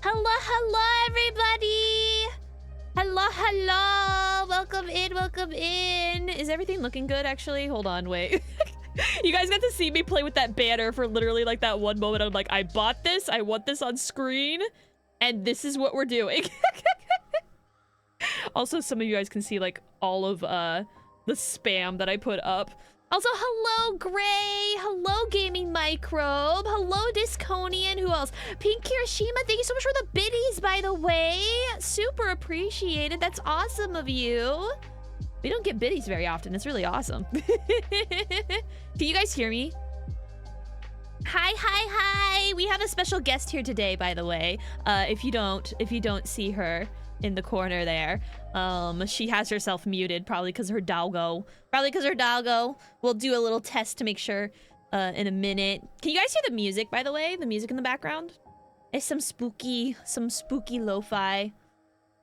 Hello, hello, everybody! Hello, hello! Welcome in, welcome in! Is everything looking good, actually? Hold on, wait. You guys got to see me play with that banner for literally, like, that one moment. I'm like, I bought this, I want this on screen, and this is what we're doing. Also, some of you guys can see, like, all of, the spam that I put up. Also, hello, Gray. Hello, Gaming Microbe. Hello, Disconian. Who else? Pink Kirishima, thank you so much for the biddies, by the way. Super appreciated. That's awesome of you. We don't get biddies very often. It's really awesome. Can you guys hear me? Hi, hi, hi. We have a special guest here today, by the way. If you don't see her in the corner there, she has herself muted, probably because her doggo. We'll do a little test to make sure in a minute. Can you guys hear the music, by the way? The music in the background? It's some spooky lo-fi.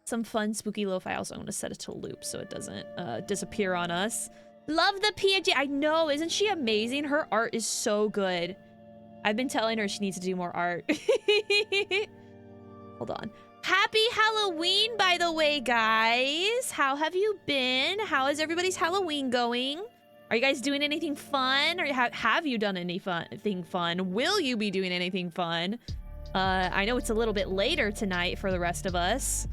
Some fun spooky lo-fi. Also, I'm gonna set it to loop so it doesn't disappear on us. Love the PNG. I know, isn't she amazing? Her art is so good. I've been telling her she needs to do more art. Hold on. Happy Halloween, by the way, guys. How have you been? How is everybody's Halloween going? Are you guys doing anything fun? Or have you done anything fun? Will you be doing anything fun? I know it's a little bit later tonight for the rest of us,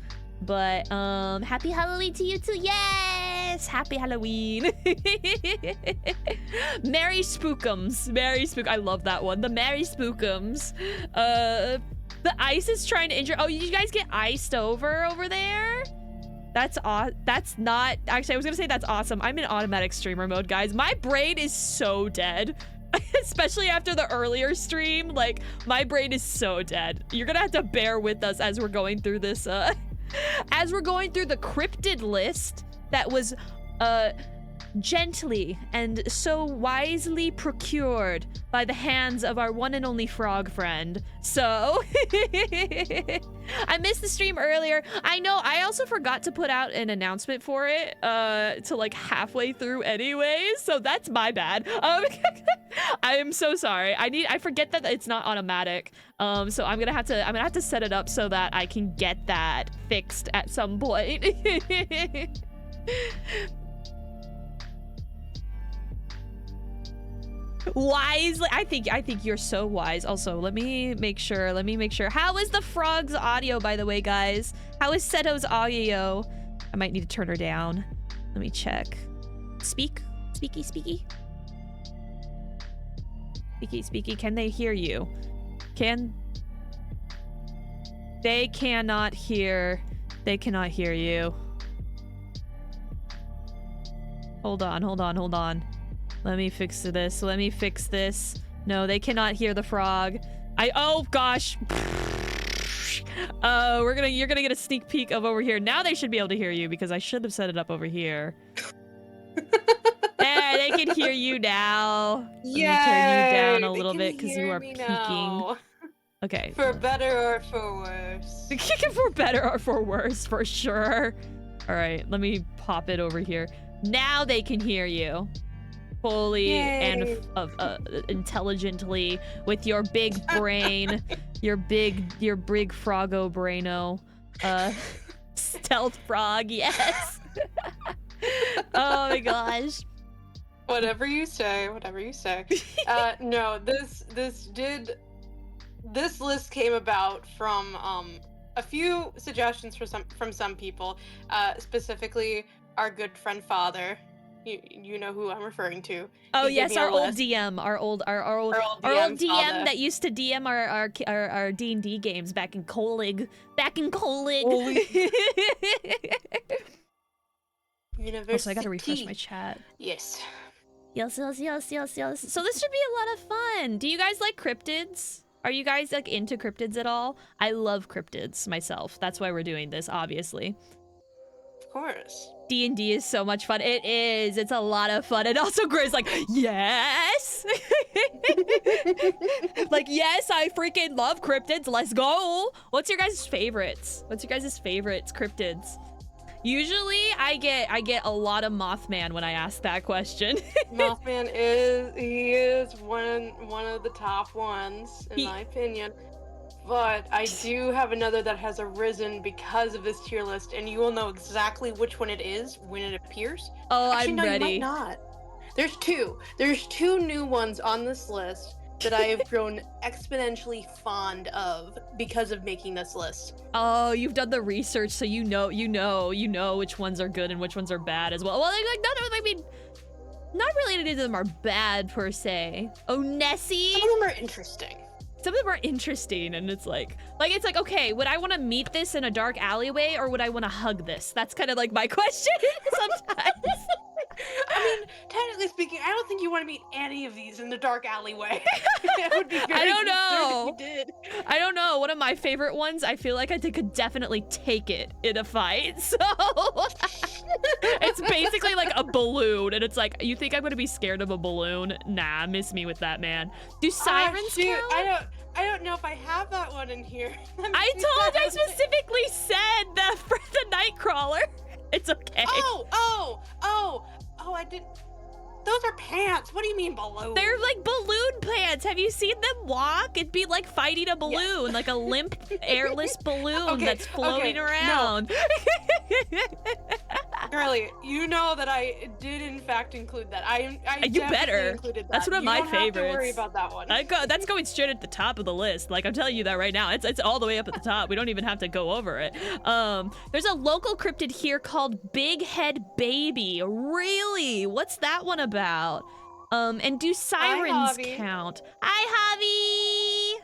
but happy Halloween to you too. Yes, happy Halloween. Merry Spookums. Merry Spook. I love that one. The Merry Spookums. The ice is trying to injure. Oh, you guys get iced over there? That's not actually, I was gonna say that's awesome. I'm in automatic streamer mode, guys. My brain is so dead. Especially after the earlier stream, like my brain is so dead. You're gonna have to bear with us as we're going through this as we're going through the cryptid list that was gently and so wisely procured by the hands of our one and only frog friend. So I missed the stream earlier. I know, I also forgot to put out an announcement for it to like halfway through anyways, so that's my bad. I am so sorry. I forget that it's not automatic. So I'm gonna have to set it up so that I can get that fixed at some point. Wisely, I think you're so wise. Also, let me make sure. How is the frog's audio, by the way, guys? How is Seto's audio? I might need to turn her down. Let me check. Speaky. Can they hear you? They cannot hear you. Hold on. Let me fix this. No, they cannot hear the frog. Oh gosh. You're gonna get a sneak peek of over here. Now they should be able to hear you because I should have set it up over here. There, they can hear you now. Yeah. Let me turn you down a little bit because you are peeking. Now. Okay. For better or for worse. For better or for worse, for sure. All right, let me pop it over here. Now they can hear you. Fully and intelligently with your big brain, your big froggo braino, stealth frog, yes. Oh my gosh. Whatever you say. No, this list came about from a few suggestions from some people, specifically our good friend Father. You know who I'm referring to. Oh yes, our old DM, our old DM that used to DM our D&D games back in Colig. University. Also, I gotta refresh my chat. Yes. Yes. So this should be a lot of fun. Do you guys like cryptids? Are you guys like into cryptids at all? I love cryptids myself. That's why we're doing this, obviously. Of course. D&D is so much fun. It is. It's a lot of fun. And also Gray's like, yes! Like, yes, I freaking love cryptids. Let's go! What's your guys' favorites? Cryptids? Usually, I get a lot of Mothman when I ask that question. Mothman is one of the top ones, in my opinion. But I do have another that has arisen because of this tier list, and you will know exactly which one it is when it appears. Oh, Actually, I'm no, ready. You might not. There's two new ones on this list that I have grown exponentially fond of because of making this list. Oh, you've done the research, so you know which ones are good and which ones are bad as well. Well, like none of them, I mean, not really any of them are bad per se. Oh, Nessie. Some of them are interesting. Some of them are interesting, and it's like, okay, would I want to meet this in a dark alleyway, or would I want to hug this? That's kind of like my question sometimes. I mean, technically speaking, I don't think you want to meet any of these in the dark alleyway. It would be very I don't know. if you did. I don't know. One of my favorite ones, I feel like I could definitely take it in a fight. So it's basically like a balloon, and it's like, you think I'm gonna be scared of a balloon? Nah, miss me with that, man. Do sirens count? I don't know if I have that one in here. I specifically said that for the Nightcrawler. It's okay. Oh, I didn't. those are pants. What do you mean balloon? They're like balloon pants. Have you seen them walk? It'd be like fighting a balloon, like a limp, airless balloon that's floating around. No. Girlie, you know that I did in fact include that. I You better. Included that. That's one of my favorites. You don't have to worry about that one. That's going straight at the top of the list. Like, I'm telling you that right now. It's all the way up at the top. We don't even have to go over it. There's a local cryptid here called Big Head Baby. Really? What's that one about? And do sirens count? Hi,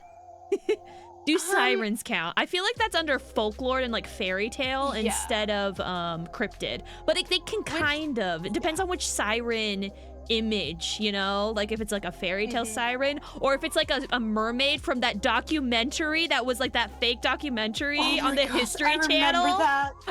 Javi! Do sirens count? I feel like that's under folklore and like fairy tale instead of cryptid. But they can kind of. It depends on which siren image, you know? Like if it's like a fairy tale siren, or if it's like a mermaid from that documentary that was like that fake documentary on the History Channel.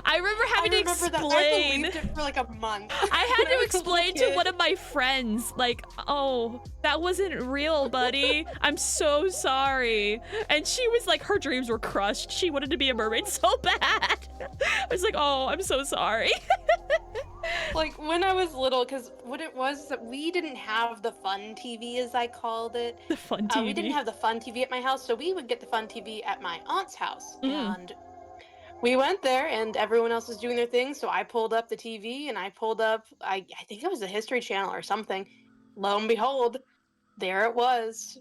I remember having to explain. I believed it for like a month. I had to explain to one of my friends, like, oh, that wasn't real, buddy. I'm so sorry. And she was like, her dreams were crushed. She wanted to be a mermaid so bad. I was like, oh, I'm so sorry. Like when I was little, because what it was that we didn't have the fun TV, as I called it. The fun TV. We didn't have the fun TV at my house, so we would get the fun TV at my aunt's house. And we went there, and everyone else was doing their thing, so I pulled up the TV, and I pulled up, I think it was the History Channel or something. Lo and behold, there it was.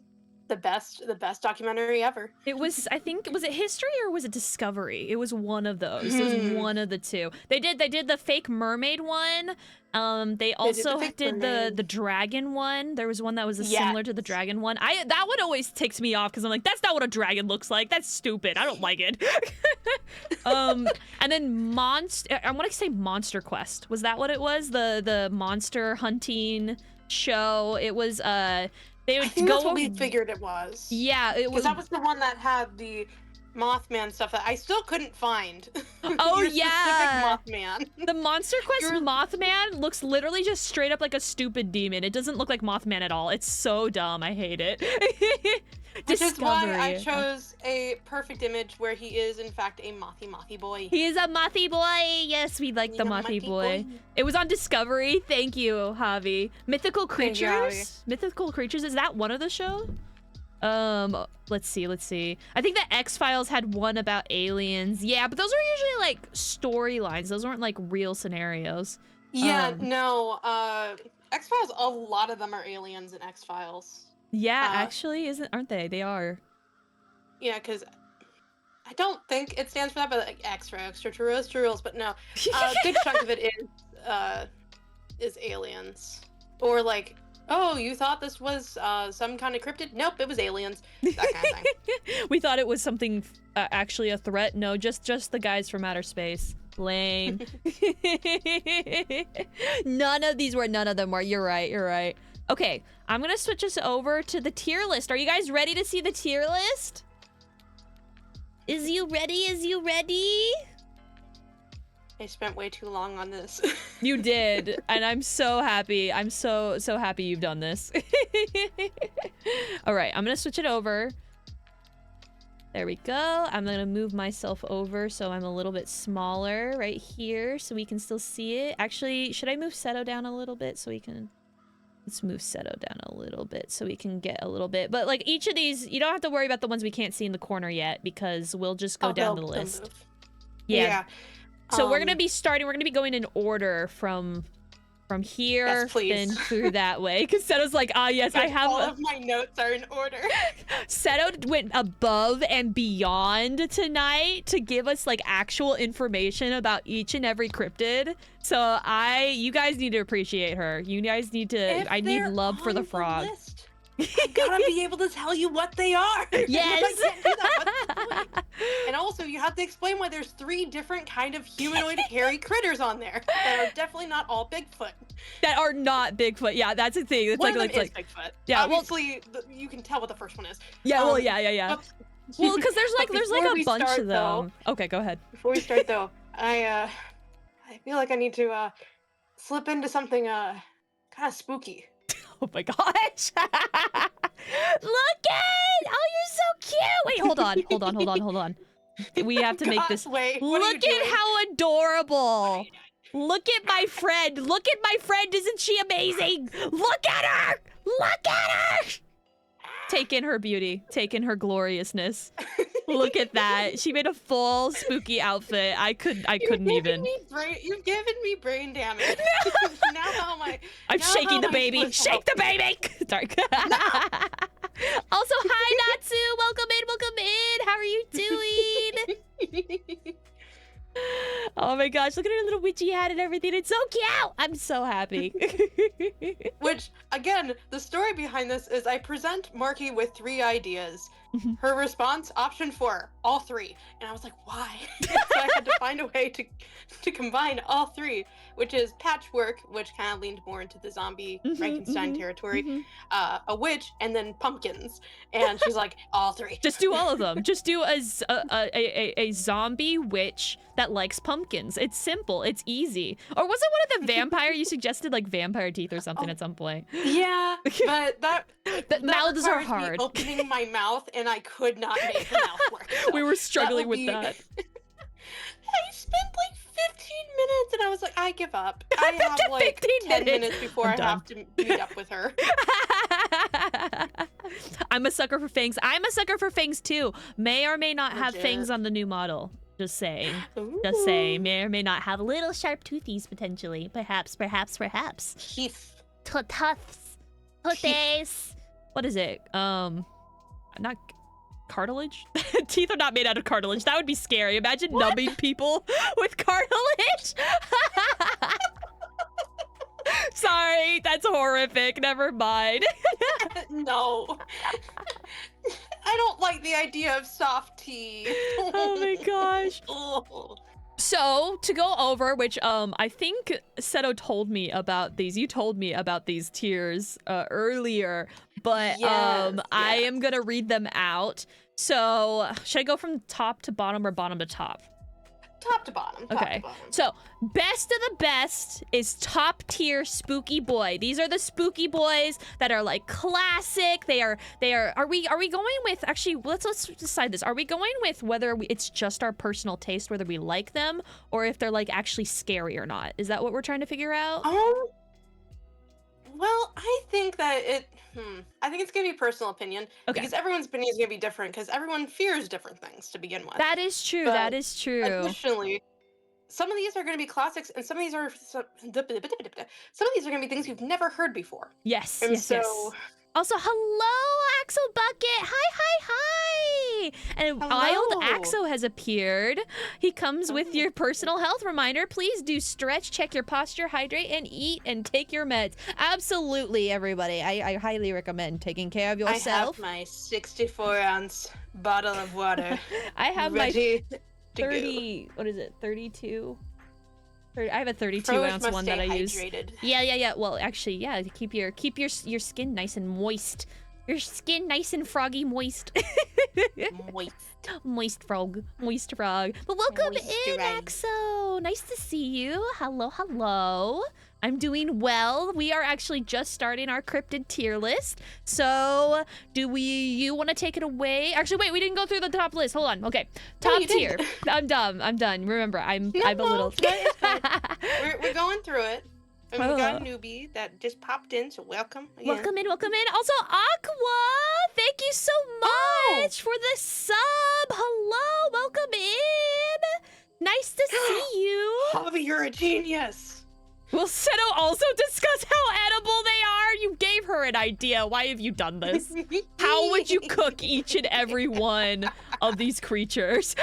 The best documentary ever. It was, I think, was it History or was it Discovery? It was one of those. It was one of the two. They did the fake mermaid one. They also did the dragon one. There was one that was similar to the dragon one. That one always ticks me off because I'm like, that's not what a dragon looks like. That's stupid. I don't like it. And then I want to say Monster Quest. Was that what it was? The monster hunting show. It was I think that's what we figured it was. Yeah, it was. Because that was the one that had the Mothman stuff that I still couldn't find. Oh, yeah. Specific Mothman. The Monster Quest Mothman looks literally just straight up like a stupid demon. It doesn't look like Mothman at all. It's so dumb. I hate it. Which is why I chose a perfect image where he is, in fact, a mothy boy. He is a mothy boy. Yes, we like the mothy boy. It was on Discovery. Thank you, Javi. Mythical Creatures? Mythical Creatures, is that one of the shows? Let's see. I think the X-Files had one about aliens. Yeah, but those are usually like storylines. Those weren't like real scenarios. Yeah, no. X-Files, a lot of them are aliens in X-Files. Yeah, actually, aren't they? They are. Yeah, because I don't think it stands for that, but like extraterrestrials. But no, a good chunk of it is aliens, or like, oh, you thought this was some kind of cryptid? Nope, it was aliens. That kind of thing. We thought it was something actually a threat. No, just the guys from outer space. Lame. None of them were. You're right. Okay, I'm gonna switch us over to the tier list. Are you guys ready to see the tier list? Is you ready? I spent way too long on this. You did, and I'm so happy. I'm so happy you've done this. All right, I'm gonna switch it over. There we go. I'm gonna move myself over so I'm a little bit smaller right here so we can still see it. Actually, should I move Seto down a little bit so we can... Let's move Seto down a little bit so we can get a little bit. But like each of these, you don't have to worry about the ones we can't see in the corner yet because we'll just go down the list. Yeah. So we're gonna be starting. We're gonna be going in order from here, then through that way. Because Seto's like, yes, I have. All of my notes are in order. Seto went above and beyond tonight to give us like actual information about each and every cryptid. So you guys need to appreciate her. You guys need to. I need love for the frog. I gotta be able to tell you what they are. Yes. I can't do that. What's the point? And also, you have to explain why there's 3 different kind of humanoid hairy critters on there that are definitely not all Bigfoot. That are not Bigfoot. Yeah, that's the thing. It's one like, of them is Bigfoot. Yeah, obviously, you can tell what the first one is. Yeah. Well, yeah. Well, because there's like a bunch of them. Though, okay, go ahead. Before we start, though, I feel like I need to slip into something kind of spooky. Oh my gosh! Look at! Oh, you're so cute! Wait, hold on. We have to make this. Wait, look at how adorable! Look at my friend. Look at my friend. Isn't she amazing? Look at her. Look at her. Take in her beauty. Take in her gloriousness. Look at that. She made a full spooky outfit. I couldn't even. You've given me brain damage. Now how am I? I'm shaking the baby. Shake the baby. Sorry. Also, hi Natsu. Welcome in. Welcome in. How are you doing? Oh my gosh, look at her little witchy hat and everything. It's so cute. I'm so happy. Which, again, the story behind this is I present Marki with 3 ideas. Her response, option 4, all 3. And I was like, why? So I had to find a way to combine all 3, which is patchwork, which kind of leaned more into the zombie Frankenstein territory, a witch, and then pumpkins. And she's like, all 3. Just do all of them. Just do a zombie witch that likes pumpkins. It's simple. It's easy. Or was it one of the vampire you suggested, like vampire teeth or something at some point? Yeah, but that mouths are requires me hard. opening my mouth, and I could not make the mouth work. So we were struggling with that. I spent like 15 minutes, and I was like, I give up. I have like 10 minutes before I have to meet up with her. I'm a sucker for fangs. I'm a sucker for fangs too. May or may not have fangs on the new model. Just saying. Ooh. Just saying. May or may not have little sharp toothies potentially. Perhaps. Teeth. Tooths. Toothies. What is it? Not cartilage? Teeth are not made out of cartilage. That would be scary. Imagine numbing people with cartilage. Sorry, that's horrific. Never mind. No. I don't like the idea of soft teeth. Oh my gosh. So, to go over, which I think Seto told me about these. You told me about these tiers earlier, but I am gonna read them out. So, should I go from top to bottom or bottom to top? Top to bottom. Okay. So, best of the best is top tier spooky boy. These are the spooky boys that are like classic. They are are we going with, actually let's decide this. Are we going with whether it's just our personal taste, whether we like them, or if they're like actually scary or not? Is that what we're trying to figure out? Well, I think that I think it's gonna be personal opinion. Okay. Because everyone's opinion is gonna be different, because everyone fears different things to begin with. That is true. But that is true. additionally, some of these are gonna be classics, and some of these are gonna be things you've never heard before. Yes. And yes. so, yes. Also, hello, Axel Bucket. Hi. And Wild Axo has appeared. He comes with your personal health reminder. Please do stretch, check your posture, hydrate, and eat, and take your meds. Absolutely, everybody. I highly recommend taking care of yourself. I have my 64-ounce bottle of water. I have ready my to 30. go. What is it? 32. I have a 32 Pros ounce must one stay that I use. hydrated. Yeah. Well, actually, yeah. To keep your skin nice and moist. Your skin nice and froggy moist. Moist frog. But welcome in, Axo. Nice to see you. Hello. I'm doing well. We are actually just starting our cryptid tier list. So, you want to take it away? Actually, wait, we didn't go through the top list. Hold on. Okay. Top tier. I'm done. Remember, I'm a little... We're going through it. And we got a newbie that just popped in, so welcome again. Welcome in. Also, Aqua, thank you so much for the sub. Hello, welcome in. Nice to see you. Javi, you're a genius. Will Seto also discuss how edible they are? You gave her an idea. Why have you done this? How would you cook each and every one of these creatures?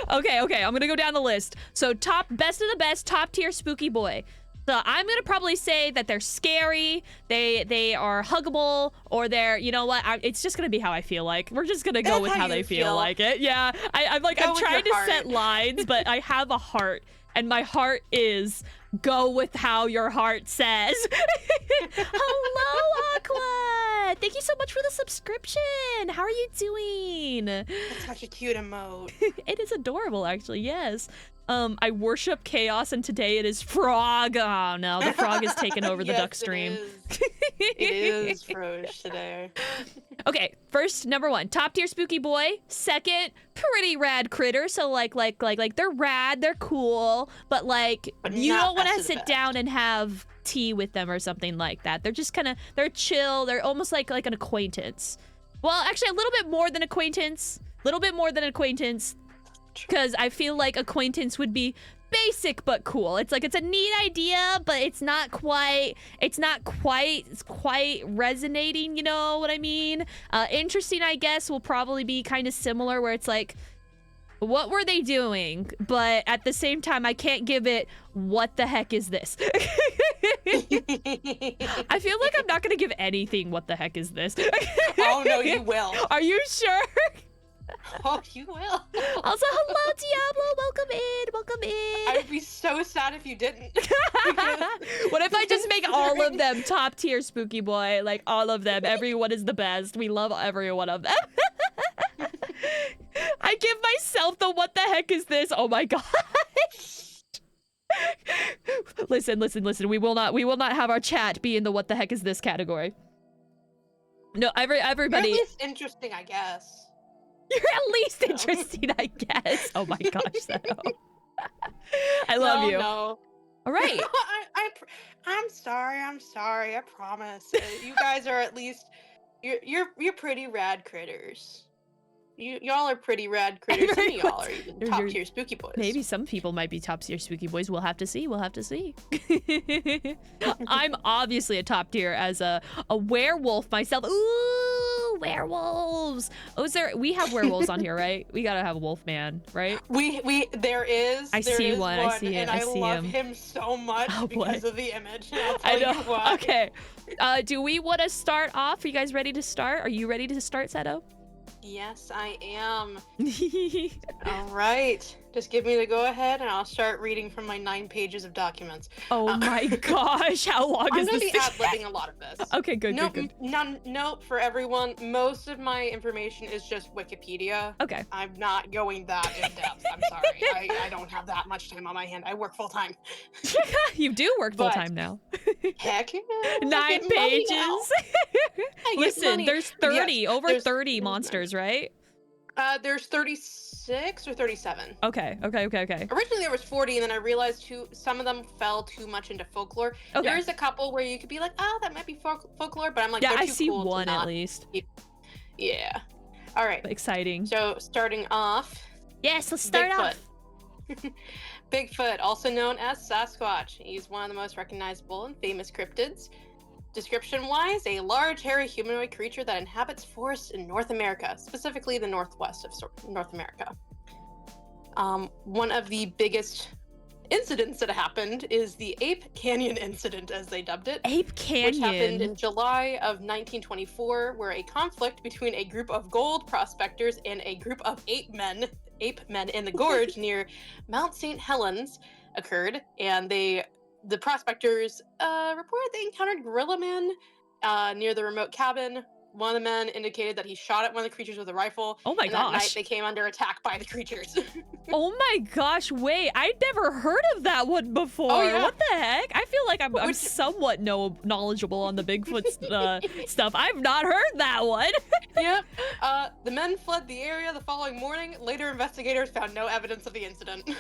Okay, I'm gonna go down the list. So best of the best, top tier spooky boy. So I'm gonna probably say that they're scary, they are huggable, or they're, you know what, it's just gonna be how I feel like. We're just gonna go with how they feel like it. Yeah, I'm trying to set lines, but I have a heart, and my heart is go with how your heart says. Hello, Aqua! Thank you so much for the subscription. How are you doing? That's such a cute emote. It is adorable, actually, yes. I worship chaos, and today it is frog. Oh no, the frog has taken over the duck stream. It is Froge today. Okay, first, number 1, top tier spooky boy. Second, pretty rad critter. So like they're rad, they're cool, but like you don't want to sit down and have tea with them or something like that. They're just they're chill. They're almost like an acquaintance. Well, actually, a little bit more than acquaintance. Because I feel like acquaintance would be basic but cool. It's a neat idea, but it's quite resonating, you know what I mean? Interesting, I guess, will probably be kind of similar, where it's like, what were they doing? But at the same time, I can't give it, what the heck is this? I feel like I'm not gonna give anything, what the heck is this? Oh no, you will. Are you sure? Oh, you will. Also, hello, Diablo. Welcome in. I would be so sad if you didn't. What if I just make all of them top tier spooky boy? Like, all of them. Everyone is the best. We love every one of them. I give myself the what the heck is this? Oh my gosh. Listen. We will not have our chat be in the what the heck is this category. No, everybody. You're at least interesting, I guess. You're at least interesting, I guess. Oh my gosh, Seto. I love you. No. All right. I'm sorry. I promise. You guys are at least you're pretty rad critters. Y'all are pretty rad critters. Some of y'all are even top tier spooky boys. Maybe some people might be top tier spooky boys. We'll have to see. I'm obviously a top tier as a werewolf myself. Ooh, werewolves. Oh, we have werewolves on here, right? We gotta have a wolf man, right? There is. I see one. I see him. And I love him so much because of the image. I know. Okay. Do we want to start off? Are you guys ready to start? Are you ready to start, Seto? Yes, I am. All right. Just give me the go ahead and I'll start reading from my 9 pages of documents. Oh my gosh, how long is this? I'm going to be ad-libbing a lot of this. Okay, good. Note for everyone, most of my information is just Wikipedia. Okay. I'm not going that in depth. I'm sorry. I don't have that much time on my hand. I work full time. You do work full time now. Heck yeah. 9 pages. Listen, there's 30, over 30 monsters, right? There's 36 or 37. Okay. Originally there was 40, and then I realized some of them fell too much into folklore. Okay. There is a couple where you could be like, oh, that might be folklore, but I'm like, yeah, they're I too see cool one to not. at least. Yeah. All right. Exciting. So starting off. Yes, let's start off. Bigfoot, also known as Sasquatch. He's one of the most recognizable and famous cryptids. Description-wise, a large, hairy humanoid creature that inhabits forests in North America, specifically the northwest of North America. One of the biggest incidents that happened is the Ape Canyon incident, as they dubbed it. Ape Canyon? Which happened in July of 1924, where a conflict between a group of gold prospectors and a group of ape men in the gorge near Mount St. Helens occurred, and the prospectors reported they encountered gorilla men near the remote cabin. One of the men indicated that he shot at one of the creatures with a rifle. Oh my gosh. That night they came under attack by the creatures. Oh my gosh, wait. I'd never heard of that one before. Oh, yeah. What the heck? I feel like I'm somewhat knowledgeable on the Bigfoot stuff. I've not heard that one. Yep. The men fled the area the following morning. Later, investigators found no evidence of the incident.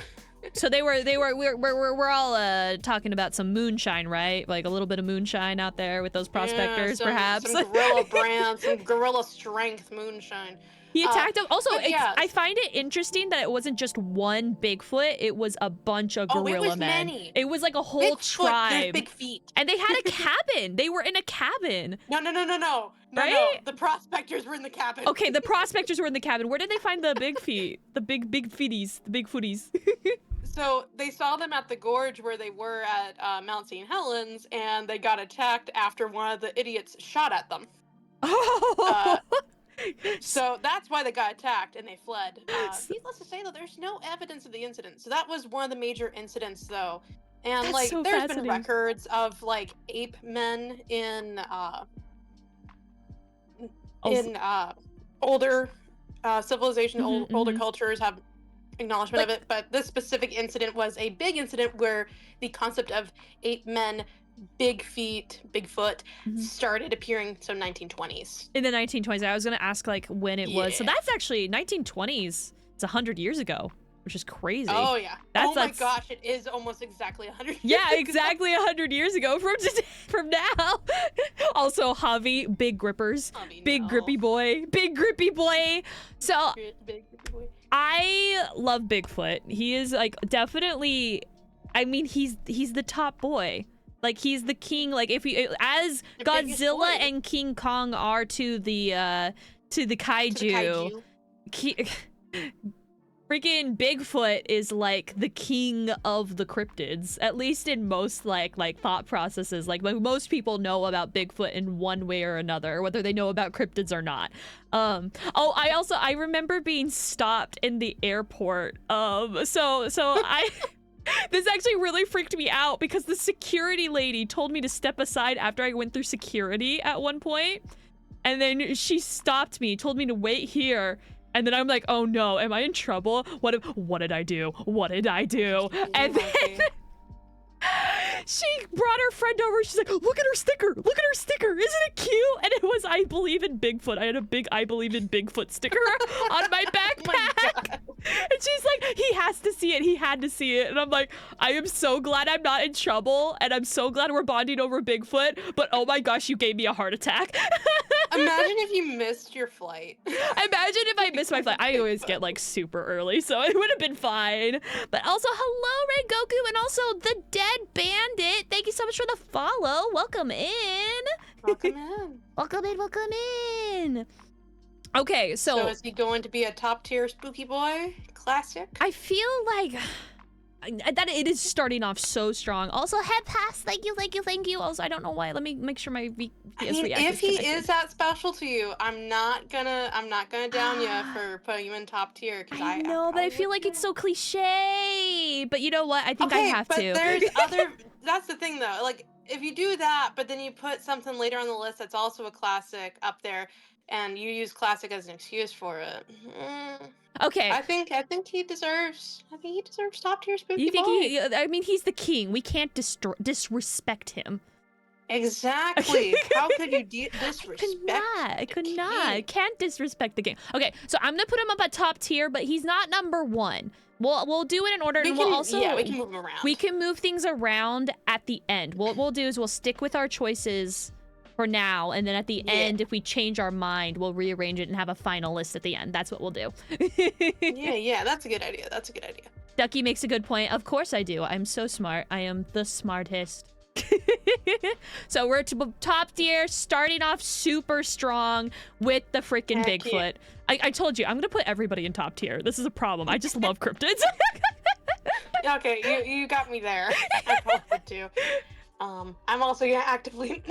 So we're all talking about some moonshine, right? Like a little bit of moonshine out there with those prospectors, perhaps. Some gorilla brand, some gorilla strength moonshine. He attacked him. Also, yeah. I find it interesting that it wasn't just one Bigfoot. It was a bunch of gorilla men. Many. It was like a whole tribe. Big feet. And they had a cabin. They were in a cabin. No. Right? No. The prospectors were in the cabin. Okay, the prospectors were in the cabin. Where did they find the big feet? The big feeties. The big footies. So they saw them at the gorge where they were at Mount St. Helens, and they got attacked after one of the idiots shot at them. So that's why they got attacked and they fled. Needless to say, though, there's no evidence of the incident. So that was one of the major incidents, though. And that's like, so there's been records of like ape men in older civilization, older cultures have acknowledgement of it, but this specific incident was a big incident where the concept of ape men, big feet, Bigfoot started appearing. So 1920s. In the 1920s. I was gonna ask like when it was. So that's actually 1920s. It's 100 years ago, which is crazy. Oh yeah. That's, oh my gosh, it is almost exactly 100 years Yeah, ago. exactly 100 years ago from now. Also, Javi, big grippers, big grippy boy, big grippy boy. So Big grippy boy. I love Bigfoot. He is like definitely. I mean, he's the top boy. Like he's the king. Like if we as The biggest Godzilla boy. and King Kong are to the kaiju. Freaking Bigfoot is like the king of the cryptids, at least in most like thought processes. Like most people know about Bigfoot in one way or another, whether they know about cryptids or not. I remember being stopped in the airport. This actually really freaked me out because the security lady told me to step aside after I went through security at one point, and then she stopped me, told me to wait here. And then I'm like, oh no, am I in trouble? What did I do? What did I do? And then she brought her friend over. She's like, look at her sticker. Look at her sticker. Isn't it cute? And it was, I believe in Bigfoot. I had a big I believe in Bigfoot sticker on my backpack. And she's like, he has to see it. He had to see it. And I'm like, I am so glad I'm not in trouble. And I'm so glad we're bonding over Bigfoot. But oh my gosh, you gave me a heart attack. Imagine if you missed your flight. Imagine if I missed my flight. I always get like super early, so it would have been fine. But also, hello, Ray Goku, and also the Dead Bandit. Thank you so much for the follow. Welcome in. Welcome in. Welcome in. Welcome in. Okay, so is he going to be a top tier spooky boy? Classic? I feel like that it is starting off so strong. Also, head pass. Thank you. Also, I don't know why. Let me make sure my VPS react if he connected. is that special to you, I'm not gonna down you for putting you in top tier. I know, but I feel like it's so cliche. But you know what? I think I have but to. there's other. That's the thing, though. Like, if you do that, but then you put something later on the list that's also a classic up there, and you use classic as an excuse for it. Okay. I think he deserves. I think he deserves top tier spooky You think boy. I mean, he's the king. We can't disrespect him. Exactly. How could you disrespect? I could not. Can't disrespect the king. Okay, so I'm gonna put him up at top tier, but he's not number one. We'll do it in order, and we'll also we can move him around. We can move things around at the end. What we'll do is we'll stick with our choices for now, and then at the end, if we change our mind, we'll rearrange it and have a final list at the end. That's what we'll do. yeah, that's a good idea. That's a good idea. Ducky makes a good point. Of course I do. I'm so smart. I am the smartest. So we're to top tier, starting off super strong with the freaking Bigfoot. I told you, I'm gonna put everybody in top tier. This is a problem. I just love cryptids. Okay, you got me there. I probably too. I'm also gonna actively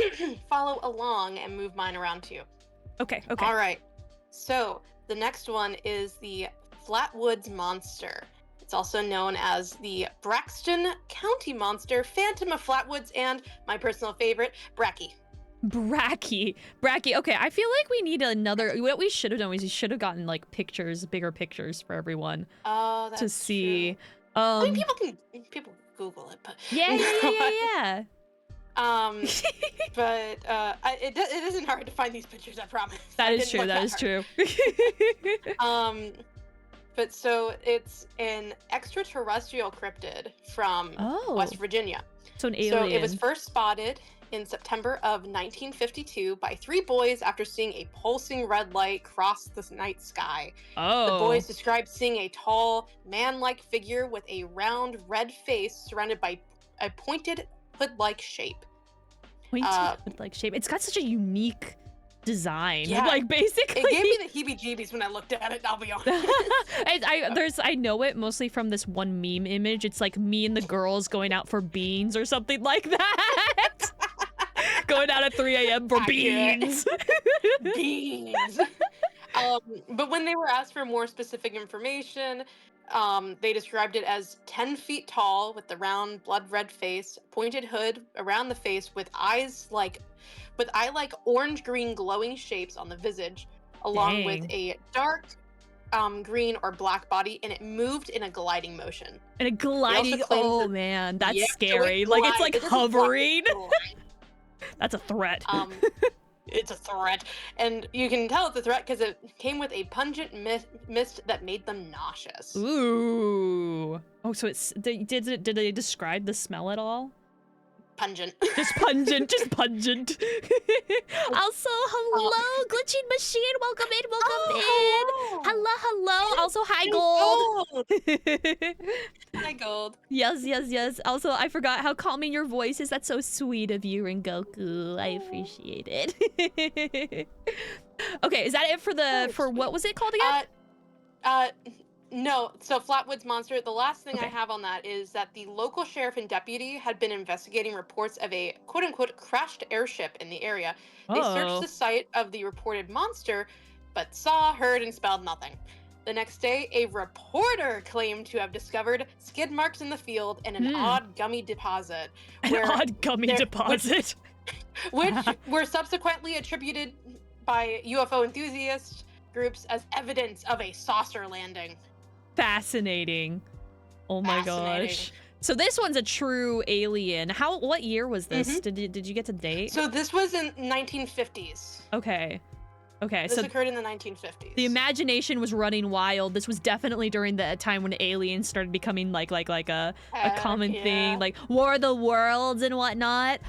follow along and move mine around too. Okay. All right. So the next one is the Flatwoods Monster. It's also known as the Braxton County Monster, Phantom of Flatwoods, and my personal favorite, Bracky. Bracky. Okay, I feel like we need another. What we should have done was we should have gotten like pictures, bigger pictures for everyone that's to see. True. I mean, people Google it, but yeah. But it isn't hard to find these pictures, I promise. That is true. That is true. But so it's an extraterrestrial cryptid from West Virginia. So an alien. So it was first spotted in September of 1952 by 3 boys after seeing a pulsing red light cross the night sky. The boys described seeing a tall, man-like figure with a round red face surrounded by a pointed hood-like shape. Pointed hood-like shape. It's got such a unique design. Yeah. Like basically it gave me the heebie-jeebies when I looked at it, I'll be honest. I know it mostly from this one meme image. It's like me and the girls going out for beans or something like that. Going out at 3 a.m. for beans. Beans. But when they were asked for more specific information, they described it as 10 feet tall with the round blood red face, pointed hood around the face with eye-like orange green glowing shapes on the visage, along with a dark green or black body, and it moved in a gliding motion. And a gliding, oh that, man, that's yeah, scary. So like it's like hovering. That's a threat. It's a threat, and you can tell it's a threat because it came with a pungent mist that made them nauseous. Ooh. Oh, so it's did they describe the smell at all? Pungent. Just pungent, just pungent. Also, hello, glitching machine. Welcome in, welcome in. Hello. Also, hi, Gold. Hi, Gold. Yes. Also, I forgot how calming your voice is. That's so sweet of you, Rengoku. I appreciate it. Okay, is that it for what was it called again? No, so Flatwoods Monster, the last thing Okay. I have on that is that the local sheriff and deputy had been investigating reports of a quote-unquote crashed airship in the area. They searched the site of the reported monster, but saw, heard, and spelled nothing. The next day, a reporter claimed to have discovered skid marks in the field and an odd gummy deposit. Which were subsequently attributed by UFO enthusiasts groups as evidence of a saucer landing. Fascinating. Oh my gosh. So this one's a true alien. What year was this? Did you get to date? So this was in 1950s. Okay. This occurred in the 1950s. The imagination was running wild. This was definitely during the time when aliens started becoming like a common thing, like War of the Worlds and whatnot.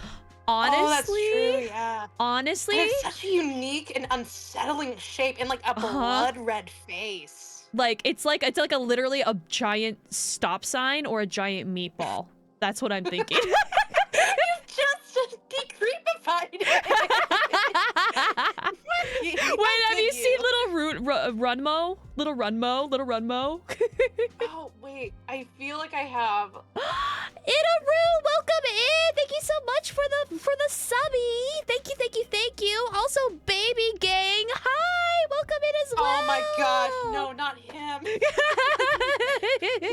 Honestly, that's true, yeah. Honestly, it has such a unique and unsettling shape and like a blood red face. Like it's like literally a giant stop sign or a giant meatball. That's what I'm thinking. You just decreepified it. Wait, have you seen Little Runmo? Little Runmo? Oh wait, I feel like I have. Itaru, welcome in. Thank you so much for the subby. Thank you. Also, Baby Gang, hi, welcome in as well. Oh my gosh, no, not him.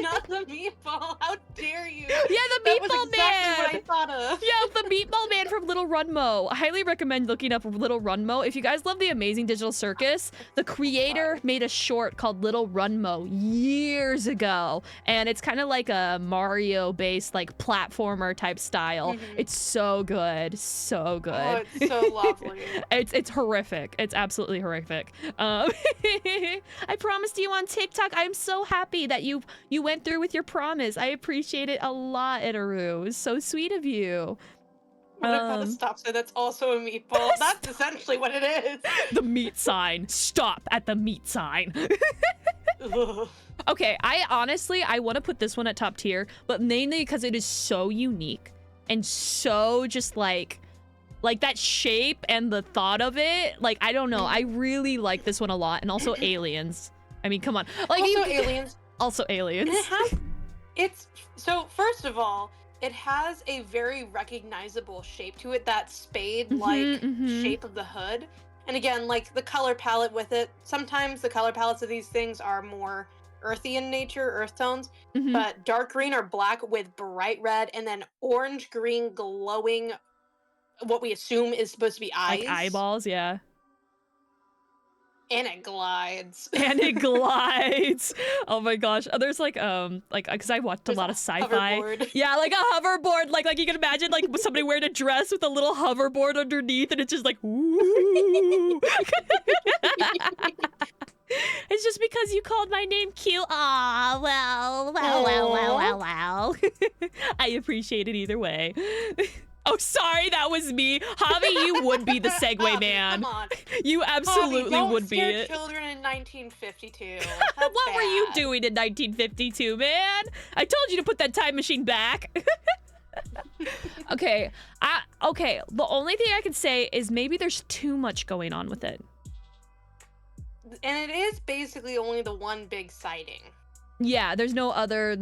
Not the meatball. How dare you? Yeah, the meatball was exactly man. What I thought of. Yeah, the meatball man from Little Runmo. I highly recommend looking up Little Runmo. If you guys love the Amazing Digital Circus, the creator made a short called Little Runmo years ago, and it's kind of like a Mario-based like platformer type style. It's so good, so good. Oh, it's so lovely. It's horrific. It's absolutely horrific. I promised you on TikTok. I'm so happy that you went through with your promise. I appreciate it a lot, Itaru. It was so sweet of you. What about a stop sign that's also a meatball? That's essentially what it is. The meat sign. Stop at the meat sign. Okay, I want to put this one at top tier, but mainly because it is so unique and so just like that shape and the thought of it. Like, I don't know. I really like this one a lot. And also aliens. I mean, come on. Like, aliens. Also aliens. And so first of all, it has a very recognizable shape to it, that spade-like shape of the hood. And again, like the color palette with it, sometimes the color palettes of these things are more earthy in nature, earth tones, but dark green or black with bright red, and then orange green glowing, what we assume is supposed to be eyes. Like eyeballs, yeah. And it glides. And it glides. Oh my gosh. There's like because I watched a lot of sci-fi. Yeah, like a hoverboard. Like you can imagine like somebody wearing a dress with a little hoverboard underneath, and it's just like ooh. It's just because you called my name cute. Aw, well. I appreciate it either way. Oh, sorry, that was me. Javi, you would be the segue man. Come on. You absolutely would be it. Children in 1952. What were you doing in 1952, man? I told you to put that time machine back. Okay, the only thing I can say is maybe there's too much going on with it. And it is basically only the one big sighting. Yeah, there's no other,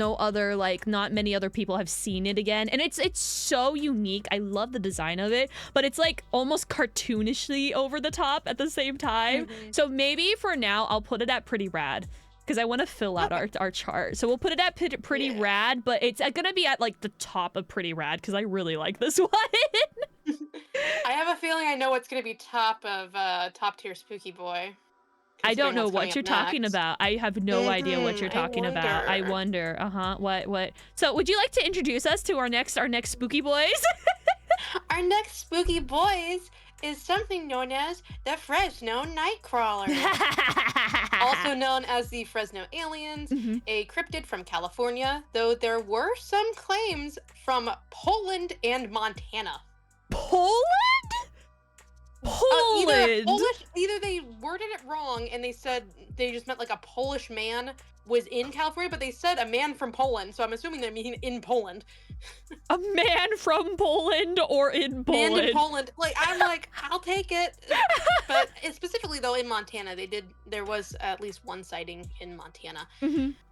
like, not many other people have seen it again. And it's so unique. I love the design of it, but it's like almost cartoonishly over the top at the same time. So maybe for now, I'll put it at pretty rad, because I want to fill out our chart. So we'll put it at pretty rad, but it's gonna be at like the top of pretty rad, because I really like this one. I have a feeling I know what's gonna be top tier Spooky Boy. I don't know what's coming what you're up talking next. about. I have no idea what you're talking about. I wonder. What? So, would you like to introduce us to our next spooky boys? Our next spooky boys is something known as the Fresno Nightcrawler, also known as the Fresno Aliens, a cryptid from California, though there were some claims from Poland and Montana. Poland? Poland. Either they worded it wrong and they said they just meant like a Polish man was in California, but they said a man from Poland, so I'm assuming they mean in Poland. A man from Poland or in Poland? Man in Poland. I'm like, I'll take it. But specifically though, in Montana, there was at least one sighting in Montana.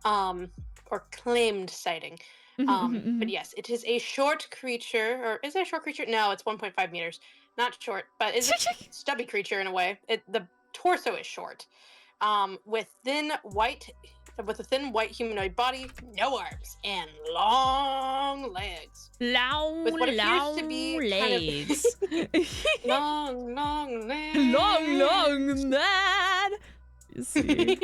Or claimed sighting. But yes, it is a short creature, or is it a short creature? No, it's 1.5 meters. Not short, but it's a stubby creature in a way. The torso is short, with a thin white humanoid body, no arms, and long legs. Long legs. Long legs. Long man. You see.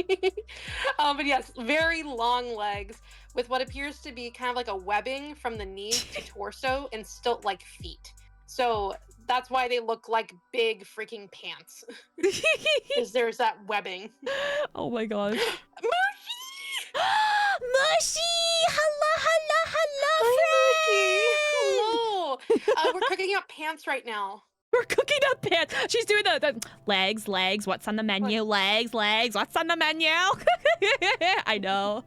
But yes, very long legs with what appears to be kind of like a webbing from the knee to torso and stilt-like feet. So that's why they look like big freaking pants. Because there's that webbing. Oh my gosh. Mushy! Mushy! Hello, hello! We're cooking up pants right now. We're cooking up pants. She's doing the legs, what's on the menu? Legs, what's on the menu? I know.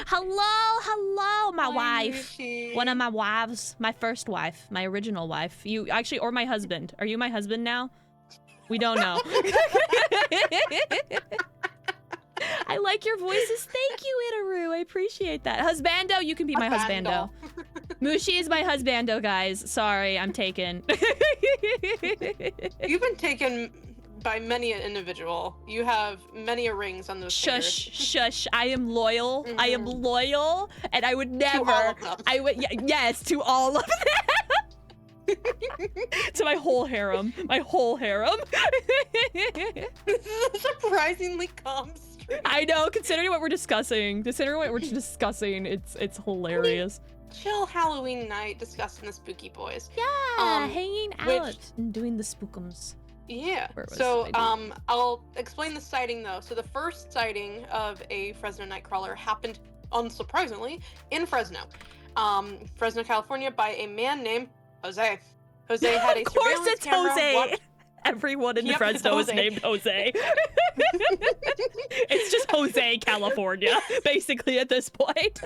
Hello, my wife. Mushy. One of my wives, my first wife, my original wife. You actually, or my husband. Are you my husband now? We don't know. I like your voices. Thank you, Itaru. I appreciate that. Husbando, you can be my husbando. Mushi is my husbando, guys. Sorry, I'm taken. You've been taken by many an individual. You have many rings on those fingers. Shush. I am loyal. I am loyal, and I would never. To all of them. I would. Yes, to all of them. To my whole harem. My whole harem. This is a surprisingly calm stream. I know, considering what we're discussing. It's hilarious. Chill Halloween night discussing the spooky boys. Yeah, hanging out and doing the spookums. Yeah. So I'll explain the sighting though. So the first sighting of a Fresno Nightcrawler happened, unsurprisingly, in Fresno, California, by a man named Jose. Jose had a of course surveillance it's camera. Jose. Everyone in Fresno is named Jose. It's just Jose, California, basically at this point.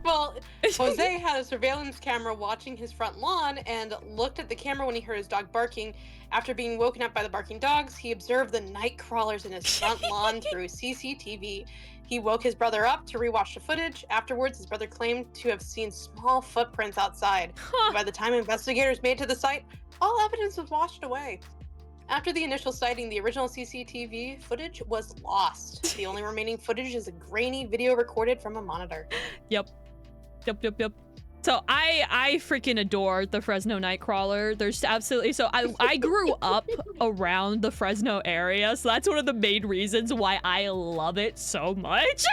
Well, Jose had a surveillance camera watching his front lawn and looked at the camera when he heard his dog barking. After being woken up by the barking dogs, he observed the night crawlers in his front lawn through CCTV. He woke his brother up to rewatch the footage. Afterwards, his brother claimed to have seen small footprints outside. By the time investigators made it to the site, all evidence was washed away. After the initial sighting, the original CCTV footage was lost. The only remaining footage is a grainy video recorded from a monitor. Yep. So I freaking adore the Fresno Nightcrawler. There's absolutely, so I grew up around the Fresno area, so that's one of the main reasons why I love it so much.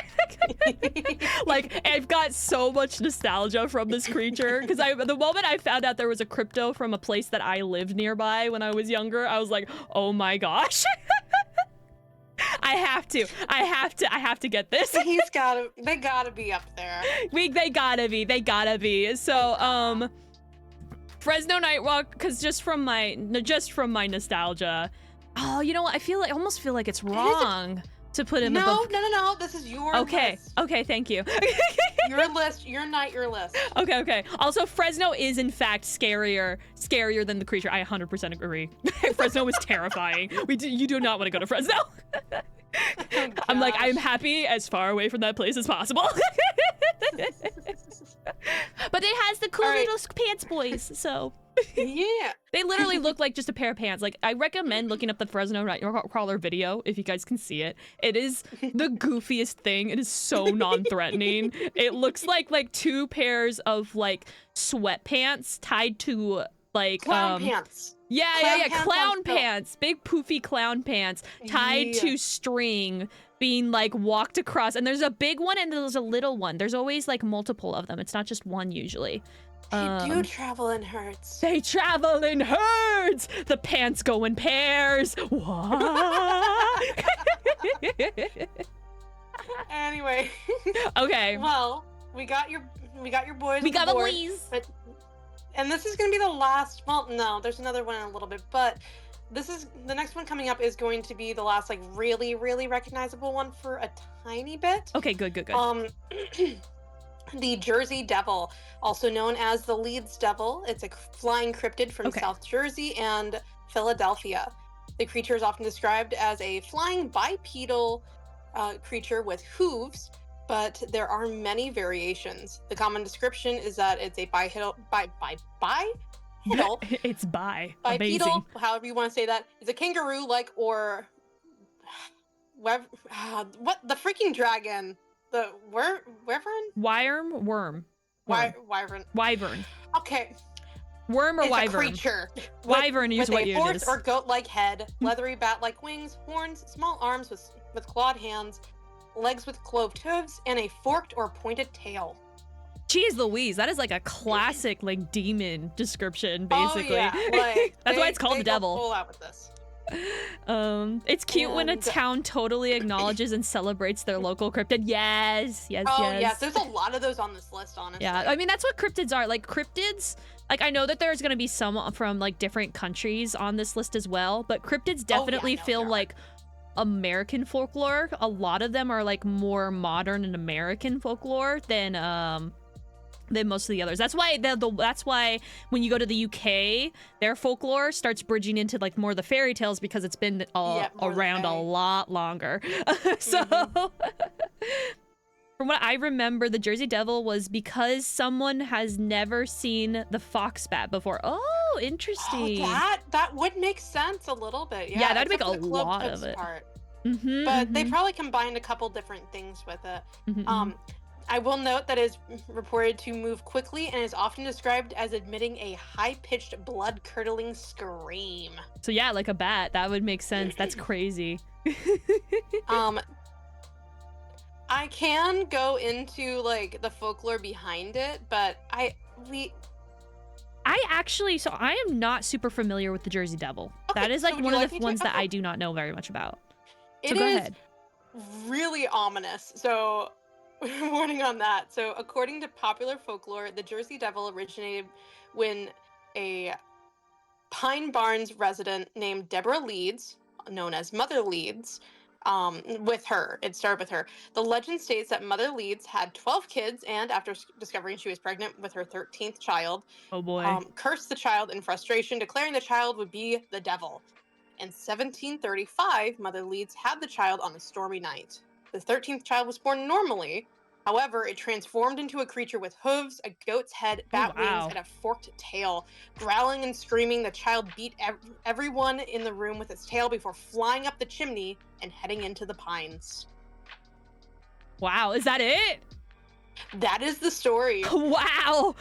Like, I've got so much nostalgia from this creature, because the moment I found out there was a crypto from a place that I lived nearby when I was younger, I was like, oh my gosh. I have to get this. They gotta be up there. They gotta be. So, Fresno Nightwalk, because just from my nostalgia. Oh, you know what? I almost feel like it's wrong to put him above. No. This is your list. Okay, thank you. Your list, your night, your list. Okay. Also, Fresno is in fact scarier than the creature. I 100% agree. Fresno is terrifying. You do not want to go to Fresno. Oh, I'm like, I'm happy as far away from that place as possible. But it has the cool little pants boys, so. Yeah. They literally look like just a pair of pants. Like, I recommend looking up the Fresno Nightcrawler video if you guys can see it. It is the goofiest thing. It is so non-threatening. It looks like two pairs of like sweatpants tied to like Clown pants. Yeah, Clown clown pants on pants, big poofy clown pants tied to string being like walked across, and there's a big one and there's a little one. There's always like multiple of them. It's not just one usually. They do travel in herds. They travel in herds. The pants go in pairs. What? Anyway. Okay. Well, we got your boys. We got the board, boys. And this is gonna be the last. Well, no, there's another one in a little bit, but the next one coming up is going to be the last like really, really recognizable one for a tiny bit. Okay, good. The Jersey Devil, also known as the Leeds Devil. It's a flying cryptid from South Jersey and Philadelphia. The creature is often described as a flying bipedal creature with hooves, but there are many variations. The common description is that it's a bipedal, It's bi. bipedal, Amazing. however you want to say that. It's a kangaroo-like or what the freaking dragon? The wyvern? Worm. Wyvern. Okay. Worm or it's wyvern? A creature. Wyvern is what with it a horse is. or goat-like head, leathery bat-like wings, horns, small arms with clawed hands, legs with cloved hooves, and a forked or pointed tail. Jeez Louise, that is like a classic like demon description, basically. Oh, yeah. Like, That's why it's called the devil. Full out with this. It's cute when a town totally acknowledges and celebrates their local cryptid. Yes. Yes, there's a lot of those on this list, honestly. Yeah, I mean, that's what cryptids are. Like, cryptids, like, I know that there's gonna be some from, like, different countries on this list as well, but cryptids definitely feel like American folklore. A lot of them are, like, more modern and American folklore than most of the others. That's why that's why when you go to the UK, their folklore starts bridging into like more of the fairy tales because it's been around a lot longer. So from what I remember, the Jersey Devil was because someone has never seen the fox bat before. Oh, interesting. Oh, that would make sense a little bit. Yeah, that'd make a lot of it. But they probably combined a couple different things with it. I will note that it is reported to move quickly and is often described as emitting a high-pitched, blood-curdling scream. So yeah, like a bat. That would make sense. That's crazy. I can go into like the folklore behind it, but I am not super familiar with the Jersey Devil. Okay, that is like so one of the ones that I do not know very much about. So go ahead. Really ominous. So warning on that. So according to popular folklore, the Jersey Devil originated when a Pine Barrens resident named Deborah Leeds, known as Mother Leeds, with her. It started with her. The legend states that Mother Leeds had 12 kids, and after discovering she was pregnant with her 13th child, oh boy, cursed the child in frustration, declaring the child would be the devil. In 1735, Mother Leeds had the child on a stormy night. The 13th child was born normally. However, it transformed into a creature with hooves, a goat's head, bat wings, and a forked tail. Growling and screaming, the child beat everyone in the room with its tail before flying up the chimney and heading into the pines. Wow, is that it? That is the story. Wow.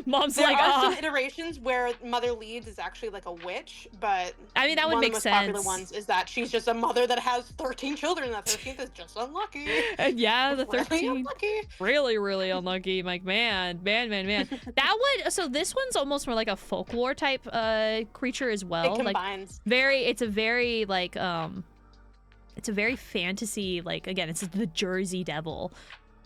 Mom's there like, are some iterations where Mother Leeds is actually like a witch, but I mean, that would make sense. One of the most popular ones is that she's just a mother that has 13 children, and the 13th is just unlucky. Yeah, the 13th. Really unlucky. Really, really unlucky. I'm like, man. That would, so this one's almost more like a folklore type creature as well. It combines. It's a very like, it's a very fantasy, like, again, it's the Jersey Devil.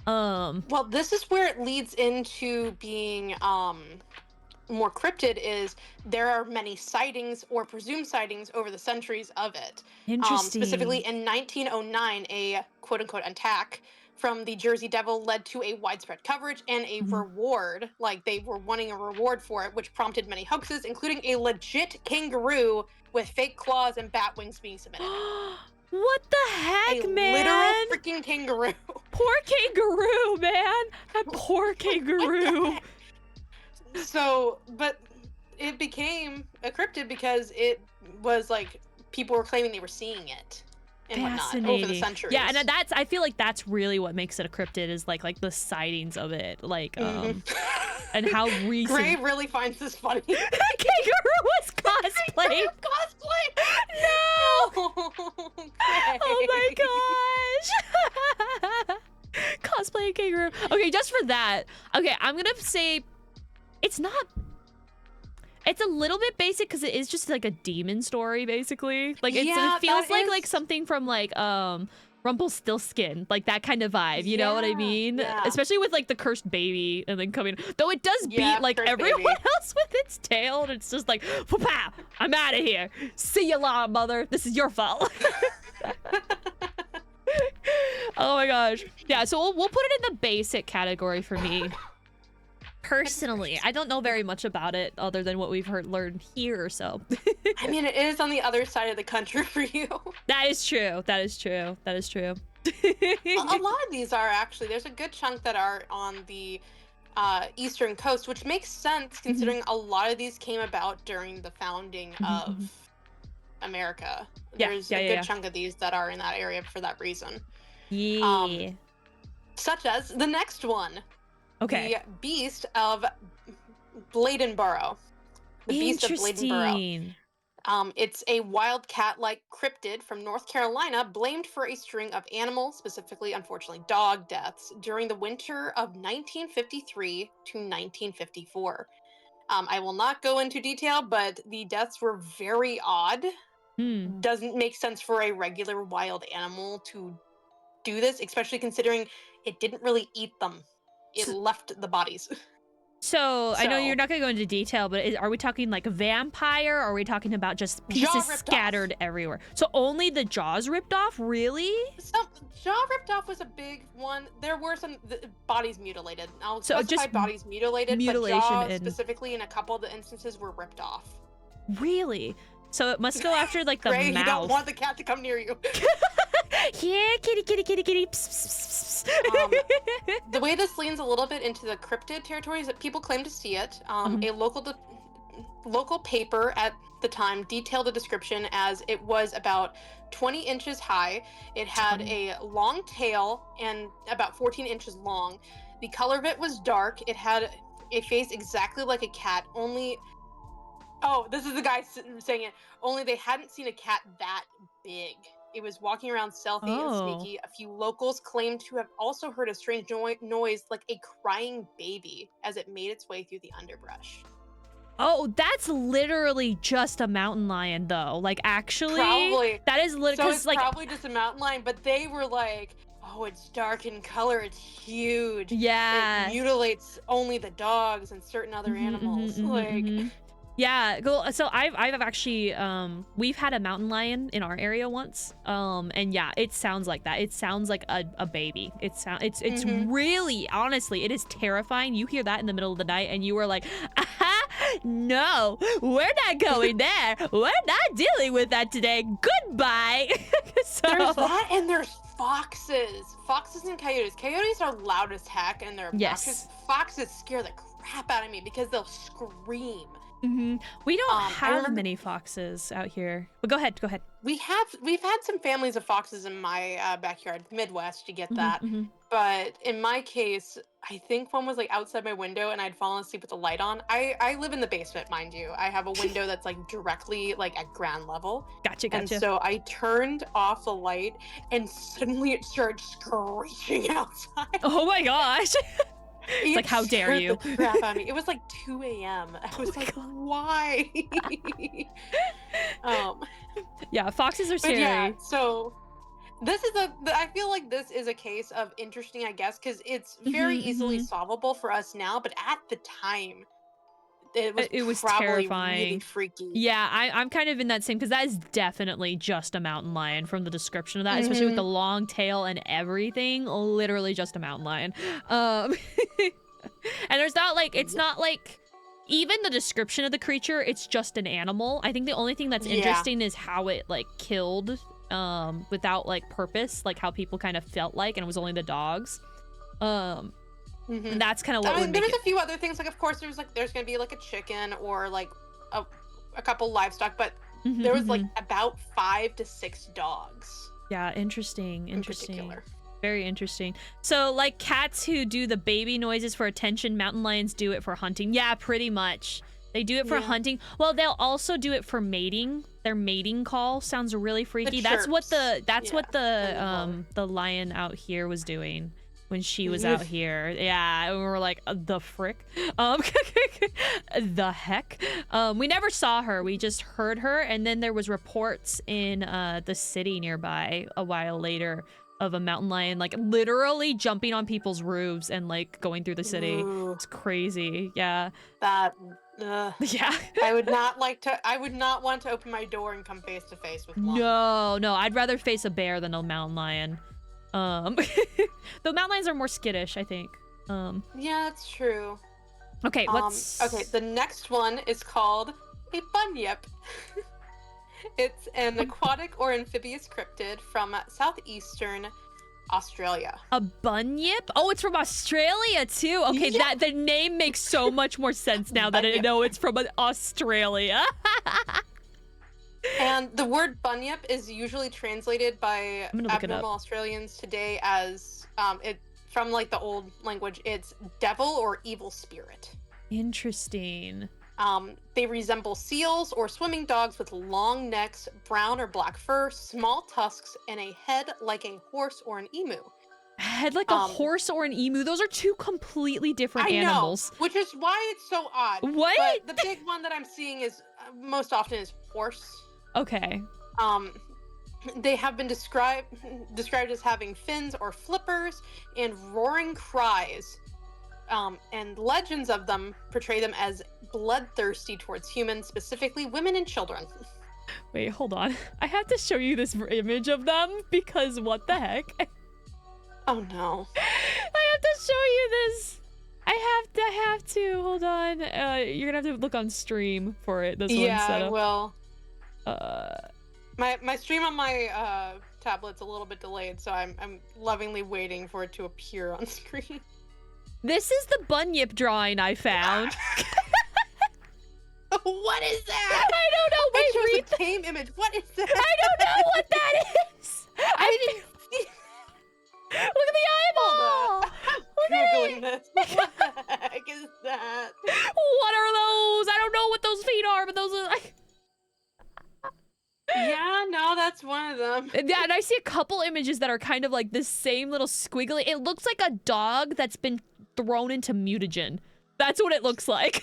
Well, this is where it leads into being more cryptid. Is there are many sightings or presumed sightings over the centuries of it. Interesting. Specifically in 1909, a quote-unquote attack from the Jersey Devil led to a widespread coverage and a reward. Like, they were wanting a reward for it, which prompted many hoaxes, including a legit kangaroo with fake claws and bat wings being submitted. What the heck, man? Literal freaking kangaroo. Poor kangaroo, man. That poor kangaroo. So, but it became a cryptid because it was like people were claiming they were seeing it and whatnot over the centuries. Yeah, and I feel like that's really what makes it a cryptid is like the sightings of it. Like, and how recent. Gray really finds this funny. Kangaroo was cosplay. Cosplay. No. Gray. Oh my gosh. Cosplay kangaroo. Okay, just for that. Okay, I'm gonna say it's not. It's a little bit basic because it is just like a demon story, basically. Like it feels like something from like Rumpelstiltskin, like that kind of vibe. You know what I mean? Yeah. Especially with like the cursed baby and then coming. Though it does beat like everyone else with its tail, and it's just like, pow! I'm out of here. See you later, mother. This is your fault. Oh my gosh. Yeah. So we'll put it in the basic category for me. Personally, I don't know very much about it other than what we've learned here, so. I mean, it is on the other side of the country for you. That is true. That is true. That is true. A lot of these are actually. There's a good chunk that are on the eastern coast, which makes sense considering a lot of these came about during the founding of America. There's a good chunk of these that are in that area for that reason. Yeah. Such as the next one. Okay. The Beast of Bladenboro. The Beast of Bladenboro. It's a wild cat-like cryptid from North Carolina blamed for a string of animal, specifically, unfortunately, dog deaths during the winter of 1953 to 1954. I will not go into detail, but the deaths were very odd. Doesn't make sense for a regular wild animal to do this, especially considering it didn't really eat them. It left the bodies. So I know you're not going to go into detail, but are we talking like a vampire, or are we talking about just pieces scattered everywhere? So only the jaws ripped off? Really? Jaw ripped off was a big one. There were some bodies mutilated. I'll specify just bodies mutilated, but jaw specifically in a couple of the instances were ripped off. Really? So it must go after like the Gray, mouth. You don't want the cat to come near you. Here, kitty, kitty, kitty, kitty. Pss, pss, pss. The way this leans a little bit into the cryptid territory is that people claim to see it. A local paper at the time detailed a description as it was about 20 inches high. It had a long tail and about 14 inches long. The color of it was dark. It had a face exactly like a cat, only... Oh, this is the guy saying it. Only they hadn't seen a cat that big. It was walking around stealthy and sneaky. A few locals claimed to have also heard a strange noise like a crying baby as it made its way through the underbrush. Oh, that's literally just a mountain lion, though. Like, actually, probably. That is literally so it's like probably just a mountain lion, but they were like, oh, it's dark in color, it's huge. Yeah. It mutilates only the dogs and certain other animals. Yeah, cool. So I've actually we've had a mountain lion in our area once. And yeah, it sounds like that. It sounds like a baby. It's really, honestly, it is terrifying. You hear that in the middle of the night and you are like, aha, no, we're not going there. We're not dealing with that today. Goodbye. There's that, and there's foxes. Foxes and coyotes. Coyotes are loud as heck and they're obnoxious. Foxes scare the crap out of me because they'll scream. We don't have many foxes out here. But go ahead. We've had some families of foxes in my backyard, Midwest, to get that. But in my case, I think one was like outside my window and I'd fallen asleep with the light on. I live in the basement, mind you. I have a window that's like directly like at ground level. Gotcha. And so I turned off the light and suddenly it started screeching outside. Oh my gosh. It's like, how dare you? The crap out of me. It was like 2 a.m. I was like, why? Yeah, foxes are scary. Yeah, so this is I feel like this is a case of interesting, I guess, because it's very easily solvable for us now, but at the time, it was probably terrifying. Really freaky. Yeah, I'm kind of in that same, because that is definitely just a mountain lion from the description of that, especially with the long tail and everything. Literally just a mountain lion. And there's not like, it's not like, even the description of the creature, it's just an animal. I think the only thing that's interesting is how it like killed without like purpose, like how people kind of felt like, and it was only the dogs. And that's kind of what would make there's a few other things, like of course there's gonna be like a chicken or like a couple livestock, but there was like about 5 to 6 dogs. Yeah, interesting. In particular. Very interesting. So, like cats who do the baby noises for attention, mountain lions do it for hunting. Yeah, pretty much. They do it for hunting. Well, they'll also do it for mating. Their mating call sounds really freaky. That's what the the lion out here was doing when she was out here. Yeah, and we were like, the frick? The heck? We never saw her. We just heard her, and then there was reports in the city nearby a while later of a mountain lion like literally jumping on people's roofs and like going through the city. Ooh. It's crazy. Yeah. That yeah. I would not want to open my door and come face to face with one. No, I'd rather face a bear than a mountain lion. The mountain lions are more skittish, I think. Yeah, that's true. Okay, what's okay, the next one is called a bunyip. It's an aquatic or amphibious cryptid from southeastern Australia. A bunyip? Oh, it's from Australia too. Okay, that the name makes so much more sense now that I know it's from Australia. And the word bunyip is usually translated by abnormal Australians today as it from like the old language. It's devil or evil spirit. Interesting. They resemble seals or swimming dogs with long necks, brown or black fur, small tusks, and a head like a horse or an emu. Head like a horse or an emu? Those are two completely different animals. Which is why it's so odd. What? But the big one that I'm seeing is most often is horse. Okay. They have been described as having fins or flippers and roaring cries. And legends of them portray them as bloodthirsty towards humans, specifically women and children. Wait, hold on. I have to show you this image of them because what the heck? Oh no. I have to show you this. I have to. Hold on. You're gonna have to look on stream for it. This one set up. I will. My stream on my tablet's a little bit delayed, so I'm lovingly waiting for it to appear on screen. This is the bunyip drawing I found. What is that? I don't know. Wait, read the tame image. What is that? I don't know what that is. I didn't see. Look at the eyeball. Look Googling this. What the heck is that? What are those? I don't know what those feet are, but those are like. Yeah, no, that's one of them. Yeah, and I see a couple images that are kind of like this same little squiggly. It looks like a dog that's been thrown into mutagen. That's what it looks like.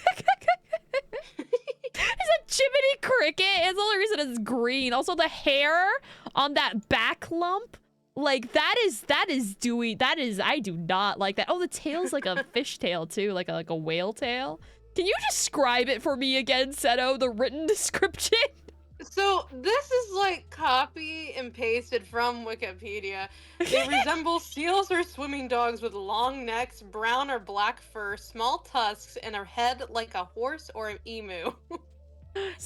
It's a chimney cricket. It's the only reason it's green. Also, the hair on that back lump, like that is I do not like that. Oh, the tail's like a fish tail too, like a whale tail. Can you describe it for me again, Seto? The written description. So this is like copy and pasted from Wikipedia. They resemble seals or swimming dogs with long necks, brown or black fur, small tusks, and a head like a horse or an emu.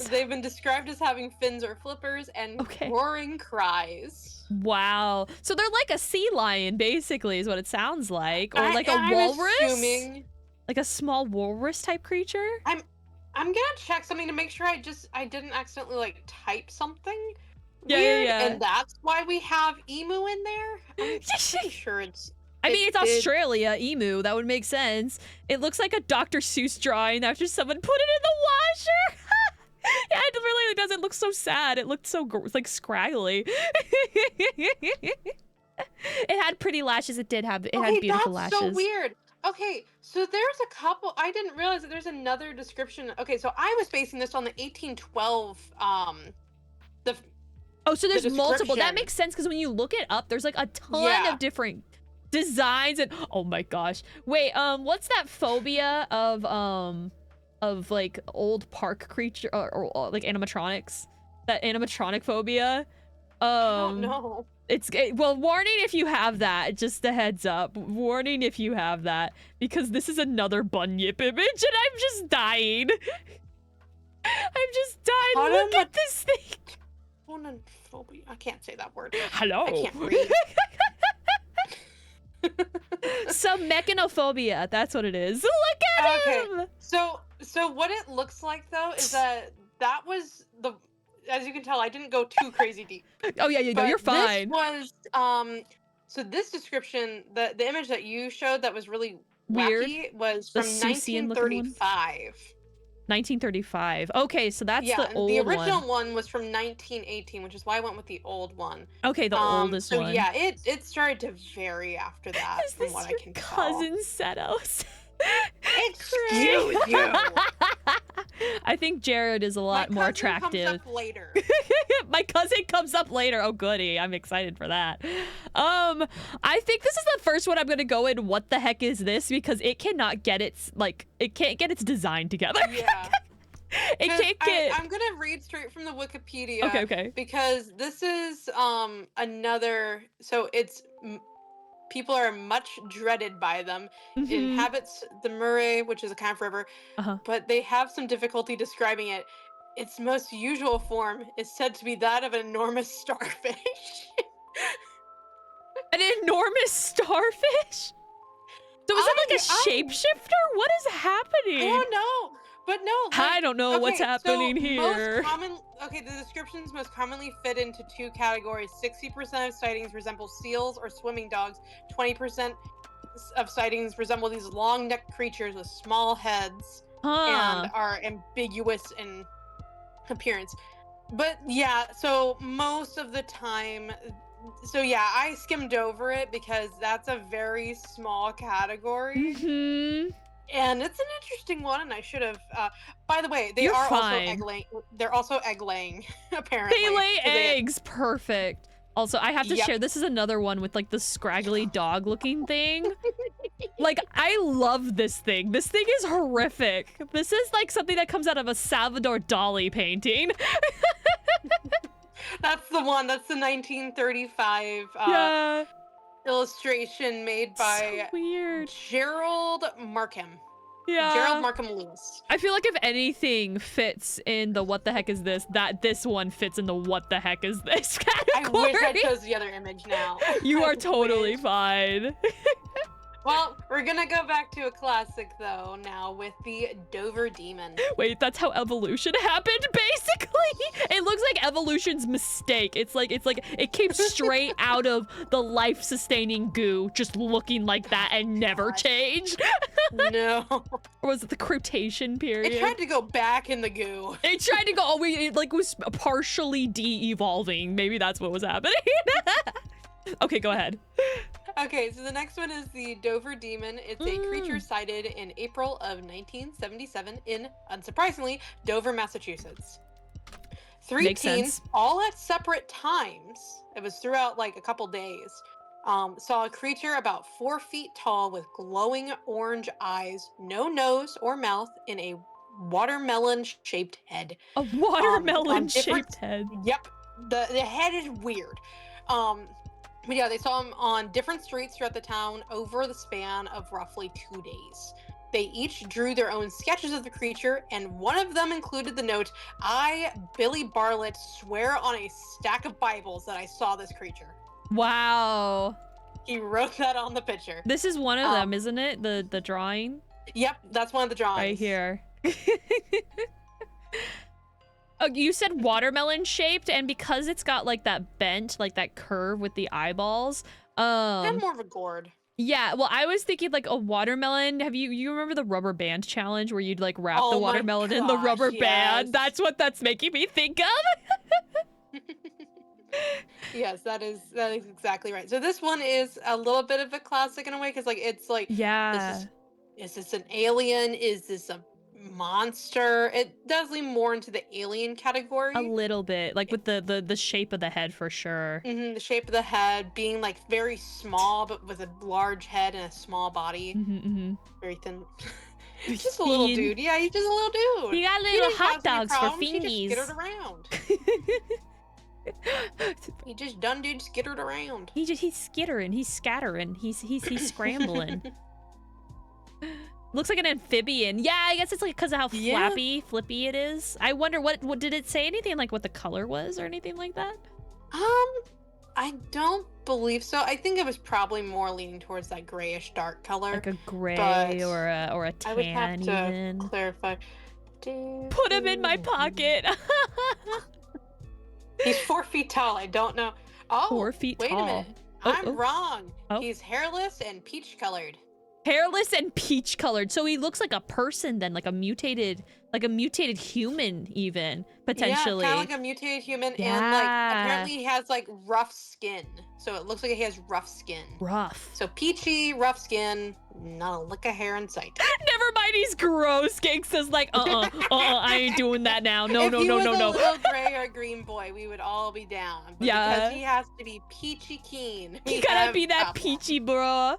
They've been described as having fins or flippers and roaring cries. Wow. So they're like a sea lion, basically, is what it sounds like. Or like a walrus? Assuming... Like a small walrus type creature? I'm gonna check something to make sure I didn't accidentally like type something weird, and that's why we have emu in there. I'm pretty sure it's. I mean, it's Australia, emu. That would make sense. It looks like a Dr. Seuss drawing after someone put it in the washer. Yeah, it really doesn't look so sad. It looked so like scraggly. It had pretty lashes. It had beautiful lashes. That's so weird. Okay, so there's a couple. I didn't realize that there's another description. Okay, so I was basing this on the 1812. So there's multiple. That makes sense because when you look it up, there's like a ton of different designs and oh my gosh. Wait, what's that phobia of like old park creature or like animatronics? That animatronic phobia? I don't know. Well, warning if you have that, just a heads up. Warning if you have that, because this is another bunyip image and I'm just dying. I'm just dying. Look at this thing. Phonophobia. I can't say that word. Hello. I can't read. Some mechanophobia. That's what it is. Look at him. So what it looks like though is that was the. As you can tell, I didn't go too crazy deep. Oh yeah, no, you're fine. This was So this description, the image that you showed that was really Weird. wacky was The from Seussian looking one. 1935. 1935. Okay, so that's Yeah, the and the old original one. one was from 1918, which is why I went with the old one. Okay, the oldest So one. yeah, it started to vary after that, Is from this what I your can tell. cousin Seto? Excuse you. I think Jared is a lot more attractive. Comes up later. My cousin comes up later. Oh goody, I'm excited for that. I think this is the first one I'm gonna go in. What the heck is this? Because it cannot get its it can't get its design together. Yeah. It can't get. I'm gonna read straight from the Wikipedia. Okay. Because this is another. So it's people are much dreaded by them. It inhabits the Murray, which is a kind of river, but they have some difficulty describing it. Its most usual form is said to be that of an enormous starfish. An enormous starfish? So is it like a shapeshifter? What is happening? I don't know. But no, like, I don't know what's happening here. The descriptions most commonly fit into two categories. 60% of sightings resemble seals or swimming dogs. 20% of sightings resemble these long-necked creatures with small heads and are ambiguous in appearance. But yeah, so most of the time, so yeah, I skimmed over it because that's a very small category. And it's an interesting one, and I should have. By the way, they are also egg laying. They're also egg laying, apparently. They lay eggs. Perfect. Also, I have to share. This is another one with like the scraggly dog-looking thing. Like, I love this thing. This thing is horrific. This is like something that comes out of a Salvador Dali painting. That's the one. That's the 1935. Illustration made by so weird. Gerald Markham. Yeah. Gerald Markham Lewis. I feel like if anything fits in the what the heck is this, that this one fits in the what the heck is this category. I wish I chose the other image now. You are totally fine. Well, we're gonna go back to a classic though now with the Dover Demon. Wait, that's how evolution happened, basically? It looks like evolution's mistake. It's like it came straight out of the life-sustaining goo, just looking like that and never changed. No. Or was it the Cretacean period? It tried to go back in the goo. It tried to go, it like was partially de-evolving. Maybe that's what was happening. Okay, go ahead. Okay, so the next one is the Dover Demon. It's a creature sighted in April of 1977 in, unsurprisingly, Dover, Massachusetts. Three teens, all at separate times, it was throughout like a couple days, saw a creature about 4 feet tall with glowing orange eyes, no nose or mouth, in a watermelon-shaped head. A watermelon-shaped head? Yep. The head is weird. But yeah, they saw him on different streets throughout the town over the span of roughly 2 days. They each drew their own sketches of the creature, and one of them included the note, "I, Billy Bartlett, swear on a stack of Bibles that I saw this creature." Wow. He wrote that on the picture. This is one of them, isn't it? The drawing? Yep, that's one of the drawings. Right here. Oh, you said watermelon shaped, and because it's got like that bent, like that curve with the eyeballs. And more of a gourd. Yeah, well, I was thinking like a watermelon. You remember the rubber band challenge where you'd like wrap the watermelon in the rubber band? That's what that's making me think of. Yes, that is exactly right. So this one is a little bit of a classic in a way, because like it's like, is this an alien? Is this a monster? It does lean more into the alien category. A little bit, like with the shape of the head for sure. The shape of the head being like very small, but with a large head and a small body. Very thin. He's just a little dude. Yeah, he's just a little dude. He got little hot dogs for fingies. He just skittered around. He just done dude skittered around. He's skittering. He's scattering. He's scrambling. Looks like an amphibian. Yeah, I guess it's like because of how flippy it is. I wonder what did it say anything like what the color was or anything like that? I don't believe so. I think it was probably more leaning towards that grayish dark color, like a gray or a tan. I would have to even clarify. Put him in my pocket. He's 4 feet tall. I don't know. Oh, 4 feet wait tall. a minute. I'm wrong. Oh. He's hairless and peach colored. Hairless and peach colored. So he looks like a person then, like a mutated human even, potentially. Yeah, kind of like a mutated human, and Yeah. like apparently he has like rough skin. So it looks like he has rough skin. Rough. So peachy, rough skin, not a lick of hair in sight. Never mind, he's gross. Gangsta's like, I ain't doing that now. No. If he was a little gray or green boy, we would all be down. But Yeah. because he has to be peachy keen. You gotta be that peachy, bro.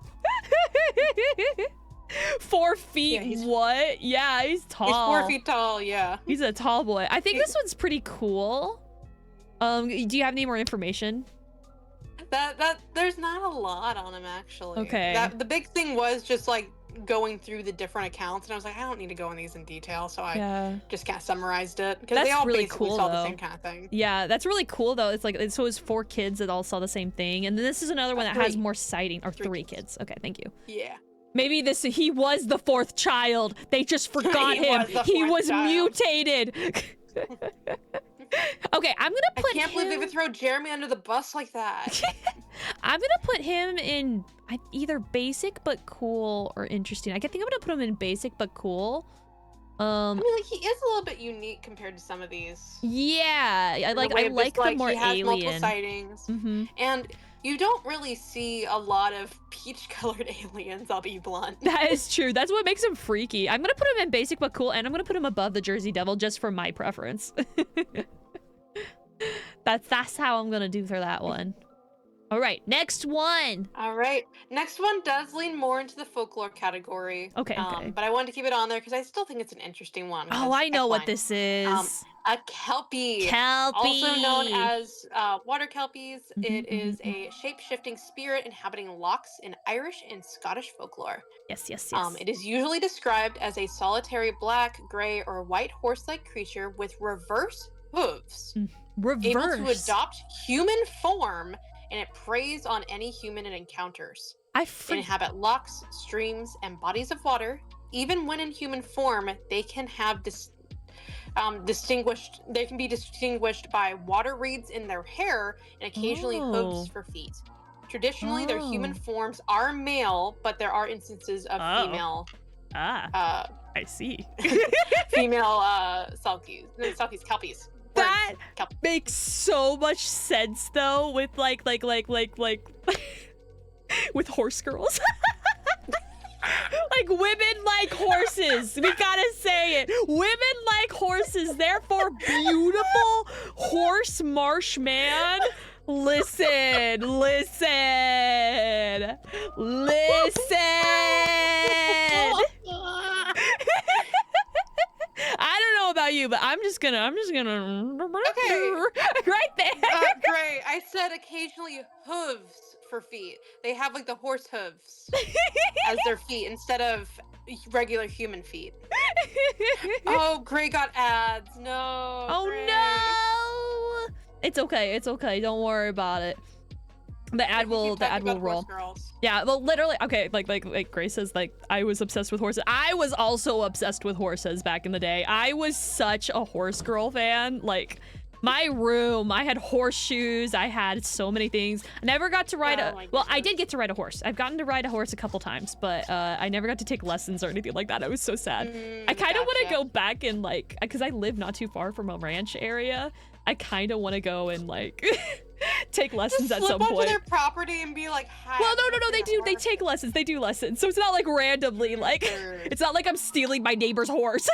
4 feet, Yeah, what? Yeah, he's tall. He's 4 feet tall, yeah. He's a tall boy. I think this one's pretty cool. Do you have any more information? There's not a lot on him actually. Okay. The big thing was just like going through the different accounts, and I was like, I don't need to go in these in detail, so I just kind of summarized it because they all really basically cool, saw though. the same kind of thing. Yeah, that's really cool though. It's like so it's 4 kids that all saw the same thing, and then this is another one that has more sighting, or 3 kids. Okay, thank you. Yeah. Maybe he was the 4th child. They just forgot him. He was mutated. Okay, I'm gonna put I can't believe they would throw Jeremy under the bus like that. I'm gonna put him in either basic but cool or interesting. I think I'm gonna put him in basic but cool. I mean, like, he is a little bit unique compared to some of these. Yeah, I like the more he has alien. multiple sightings, and you don't really see a lot of peach-colored aliens. I'll be blunt. That is true. That's what makes him freaky. I'm gonna put him in basic but cool, and I'm gonna put him above the Jersey Devil just for my preference. That's how I'm gonna do for that one. All right, next one. All right, next one does lean more into the folklore category. Okay, okay. But I wanted to keep it on there because I still think it's an interesting one. Oh, I know what this is. A kelpie. Kelpie. Also known as water kelpies. It is a shape-shifting spirit inhabiting lochs in Irish and Scottish folklore. Yes. It is usually described as a solitary black, gray, or white horse-like creature with reverse hooves. Able to adopt human form, and it preys on any human it encounters. They inhabit lochs, streams, and bodies of water. Even when in human form, they can have They can be distinguished by water reeds in their hair and occasionally hooves for feet. Traditionally, their human forms are male, but there are instances of female. I see. Female kelpies. That makes so much sense though, with like with horse girls. Like, women like horses. We gotta say it. Women like horses, therefore beautiful horse marsh man. Listen. I don't know about you, but I'm just gonna Okay. right there. Great. I said occasionally hooves for feet. They have like the horse hooves as their feet instead of regular human feet. Oh, Gray got ads. No. Oh Gray. no. It's okay. Don't worry about it. The ad will roll. Yeah, well, literally, okay, like Grace says, like, I was obsessed with horses. I was also obsessed with horses back in the day. I was such a horse girl fan. Like, my room, I had horseshoes. I had so many things. I never got to ride well, I did get to ride a horse. I've gotten to ride a horse a couple times, but I never got to take lessons or anything like that. I was so sad. I kind of want to go back and, like, because I live not too far from a ranch area. I kind of want to go and, like, take lessons at some point. Slip onto their property and be like, hi. Well, no, they do. They take lessons. They do lessons. So it's not like randomly, like, it's not like I'm stealing my neighbor's horse.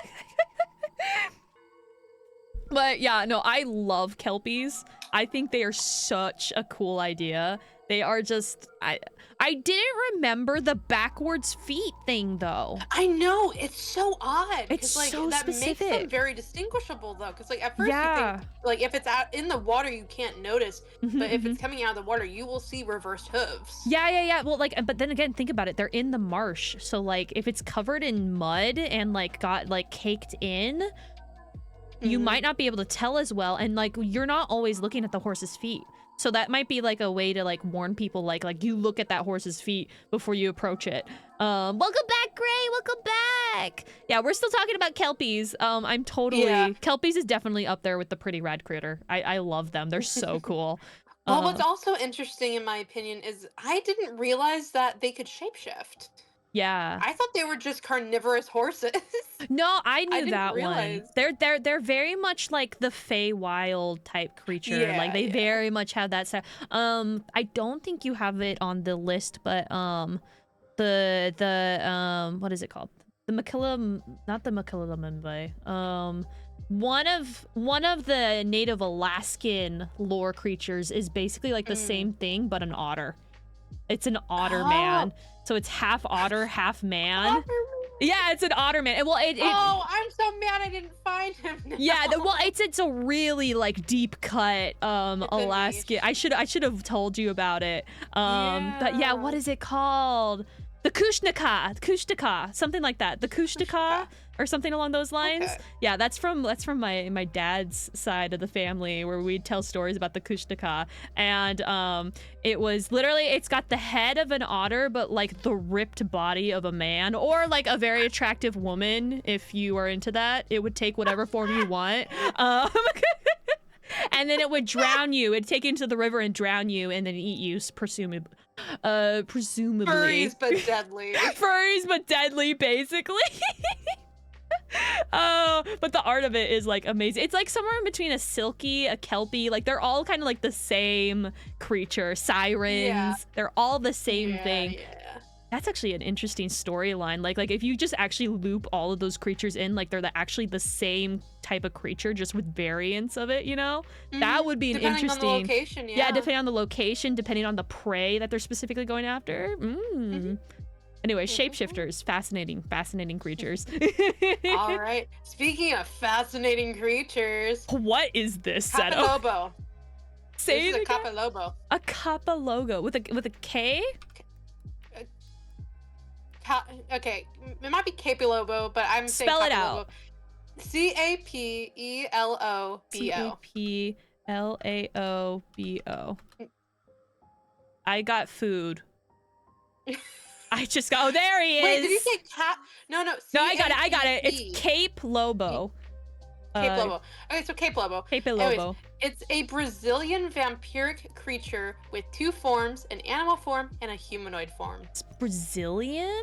But yeah, no, I love kelpies. I think they are such a cool idea. They are just, I didn't remember the backwards feet thing though. I know, it's so odd. It's like, so that specific. makes them very distinguishable though, because like at first you think, like, if it's out in the water you can't notice, but if it's coming out of the water you will see reversed hooves. Yeah. Well, like, but then again, think about it. They're in the marsh, so like if it's covered in mud and like got like caked in, you might not be able to tell as well, and like you're not always looking at the horse's feet. So that might be like a way to like warn people, like you look at that horse's feet before you approach it. Welcome back, Gray. Welcome back. Yeah, we're still talking about kelpies. I'm totally kelpies is definitely up there with the pretty rad critter. I love them. They're so cool. Well, what's also interesting, in my opinion, is I didn't realize that they could shapeshift. Yeah. I thought they were just carnivorous horses. No, I I knew didn't that one. realize. They're very much like the Feywild type creature. Like Yeah, they yeah. very much have that side. I don't think you have it on the list, but the what is it called? The Makilla, not the Makilla. One of the native Alaskan lore creatures is basically like the same thing, but an otter. It's an otter man. So it's half otter, half man. Yeah, it's an otter man. Well, oh, I'm so mad I didn't find him now. Yeah, well, it's a really like deep cut Alaskan. I should have told you about it. But yeah, what is it called? The Kushtaka, something like that. The Kushtaka or something along those lines. Okay. Yeah, that's from my dad's side of the family, where we'd tell stories about the Kushtaka. And it was literally, it's got the head of an otter, but like the ripped body of a man, or like a very attractive woman. If you are into that, it would take whatever form you want. And then it would drown you. It'd take you into the river and drown you, and then eat you, presumably. Furries but deadly. Furries but deadly, basically. Oh, but the art of it is like amazing. It's like somewhere in between a silky, a kelpie. Like they're all kind of like the same creature. Sirens. Yeah. They're all the same thing. Yeah. That's actually an interesting storyline. Like if you just actually loop all of those creatures in, like they're actually the same type of creature, just with variants of it, you know? That would be an depending interesting. on the location, yeah, depending on the location, depending on the prey that they're specifically going after. Anyway, shapeshifters, fascinating creatures. All right. Speaking of fascinating creatures, What is this, Seto? Kapalobo. Say This it is a again. Kapalobo. A kappa logo with a K? Okay, it might be Capilobo, but I'm saying Spell it Kapalobo. out. Capelobo. Caplaobo. I got food. I just got. Oh, there he is. Wait, did you say cat? No, No, I got it. It's Cape Lobo. Cape Lobo. Okay, so Cape Lobo. Cape Anyways, Lobo. it's a Brazilian vampiric creature with two forms, an animal form and a humanoid form. It's Brazilian?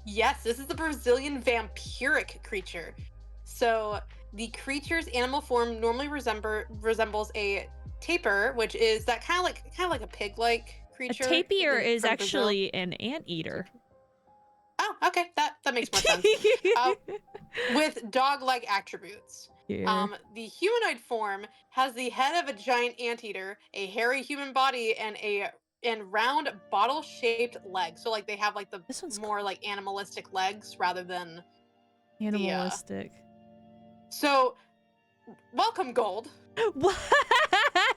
Yes, this is the Brazilian vampiric creature. So the creature's animal form normally resembles a tapir, which is that kind of like a pig-like creature. A tapir is from actually Brazil. an anteater. Oh, okay, that makes more sense. With dog-like attributes. Yeah. The humanoid form has the head of a giant anteater, a hairy human body, and round bottle-shaped legs. So like they have like the more like animalistic legs rather than Animalistic. So, welcome, Gold. What?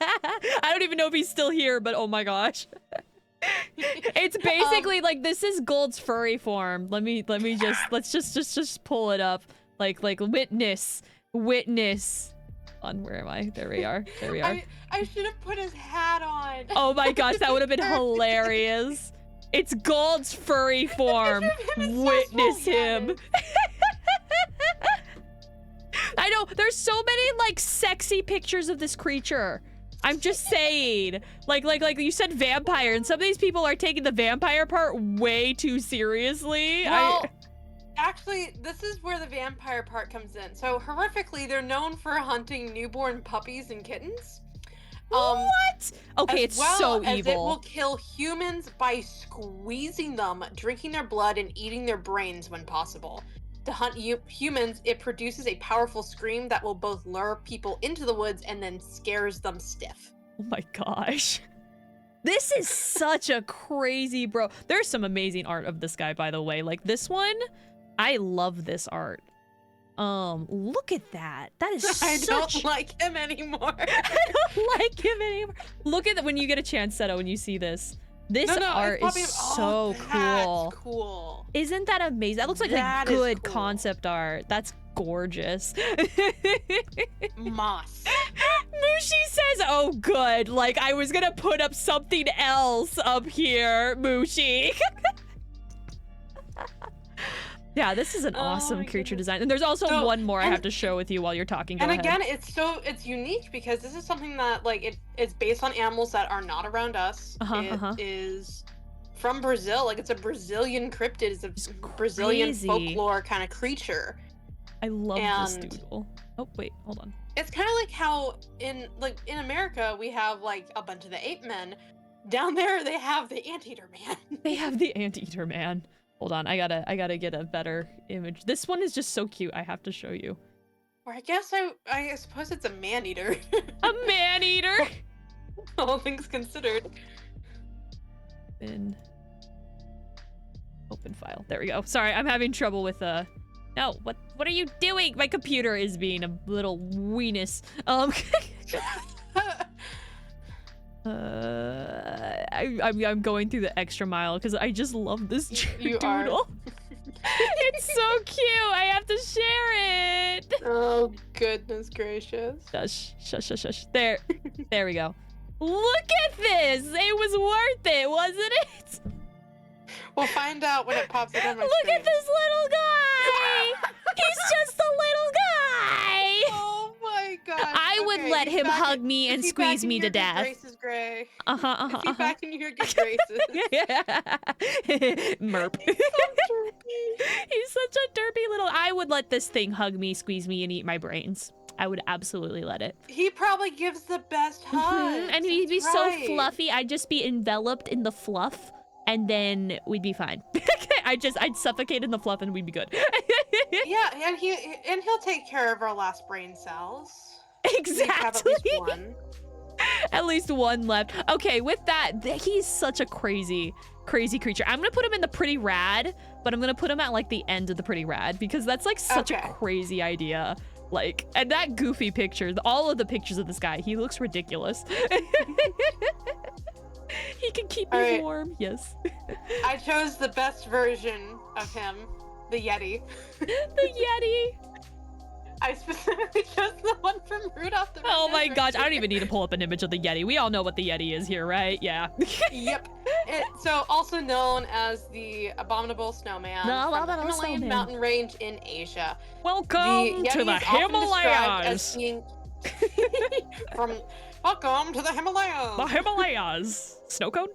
I don't even know if he's still here, but oh my gosh. It's basically like this is Gold's furry form. Let's just pull it up. Like witness. On where am I? There we are. I should have put his hat on. Oh my gosh, that would have been hilarious. It's Gold's furry form. Witness him. I know, there's so many like sexy pictures of this creature. I'm just saying. Like you said vampire, and some of these people are taking the vampire part way too seriously. Well, actually, this is where the vampire part comes in. So horrifically, they're known for hunting newborn puppies and kittens. What? Okay, it's so evil. As it will kill humans by squeezing them, drinking their blood, and eating their brains when possible. To hunt humans, it produces a powerful scream that will both lure people into the woods and then scares them stiff. Oh my gosh. This is such a crazy bro. There's some amazing art of this guy, by the way. Like this one, I love this art. Look at that. That is I don't like him anymore. I don't like him anymore. Look at that when you get a chance, Seto, when you see this. This art is so cool. That's cool. Isn't that amazing? That looks like a good concept art. That's gorgeous. Moss. Mushi says, oh good. Like I was gonna put up something else up here, Mushi. Yeah, this is an Oh awesome my creature goodness. design. And there's also So, one more I and have to show with you while you're talking. Go and ahead. again, it's unique because this is something that it's based on animals that are not around us. Uh-huh, It uh-huh. is from Brazil. Like, it's a Brazilian cryptid. It's a It's Brazilian crazy. folklore kind of creature. I love this And doodle. Oh, wait, hold on. it's kind of like how in America we have like a bunch of the ape men. Down there they have the anteater man. They have the anteater man. Hold on, I gotta get a better image. This one is just so cute. I have to show you. Or I suppose it's a man eater. A man eater. All things considered. Open file. There we go. Sorry, I'm having trouble with No, what are you doing? My computer is being a little weenus. I'm going through the extra mile because I just love this You doodle. It's so cute. I have to share it. Oh goodness gracious. Shush. There we go. Look at this. It was worth it, wasn't it? We'll find out when it pops up on my Look screen. at this little guy. He's just a little guy. Oh my god. I would let him hug me and squeeze me to death. Graces, Gray? Uh-huh. Is he back in your good graces? Merp. He's so derpy. He's such a derpy little... I would let this thing hug me, squeeze me, and eat my brains. I would absolutely let it. He probably gives the best hugs. And he'd be That's so right. fluffy. I'd just be enveloped in the fluff, and then we'd be fine. I'd suffocate in the fluff, and we'd be good. Yeah, and he'll take care of our last brain cells. We have Exactly. at least one. At least one left. Okay, with that, he's such a crazy creature. I'm gonna put him in the pretty rad, but I'm gonna put him at like the end of the pretty rad because that's like such a crazy idea. Like, and that goofy picture, all of the pictures of this guy, he looks ridiculous. He can keep me warm. Yes. I chose the best version of him, the Yeti. The Yeti. I specifically chose the one from Rudolph the Red-Nosed Oh my gosh, I don't Reindeer. even need to pull up an image of the Yeti. We all know what the Yeti is here, right? Yeah. Yep. So also known as the Abominable Snowman The from the Abominable Himalayan Snowman. mountain range in Asia. Welcome Yeti to the is often described Himalayas. as being welcome to the Himalayas. The Himalayas. Snow cone?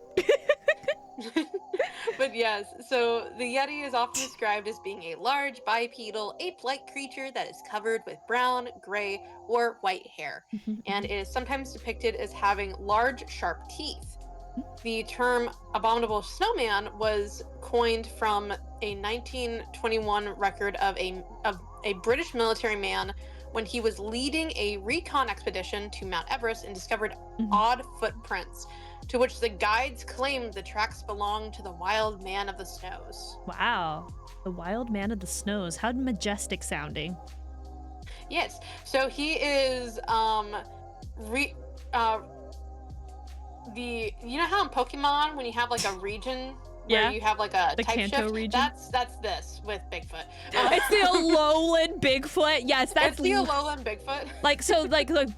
But yes, so the Yeti is often described as being a large bipedal ape-like creature that is covered with brown, gray, or white hair, and it is sometimes depicted as having large, sharp teeth. The term abominable snowman was coined from a 1921 record of a British military man when he was leading a recon expedition to Mount Everest and discovered odd footprints, to which the guides claimed the tracks belonged to the wild man of the snows. Wow. The wild man of the snows. How majestic sounding. Yes. So he is you know how in Pokemon when you have like a region where you have like a the type Kanto shift? region? That's this with Bigfoot. It's the Alolan Bigfoot. Yes, that's it's the Alolan Bigfoot. like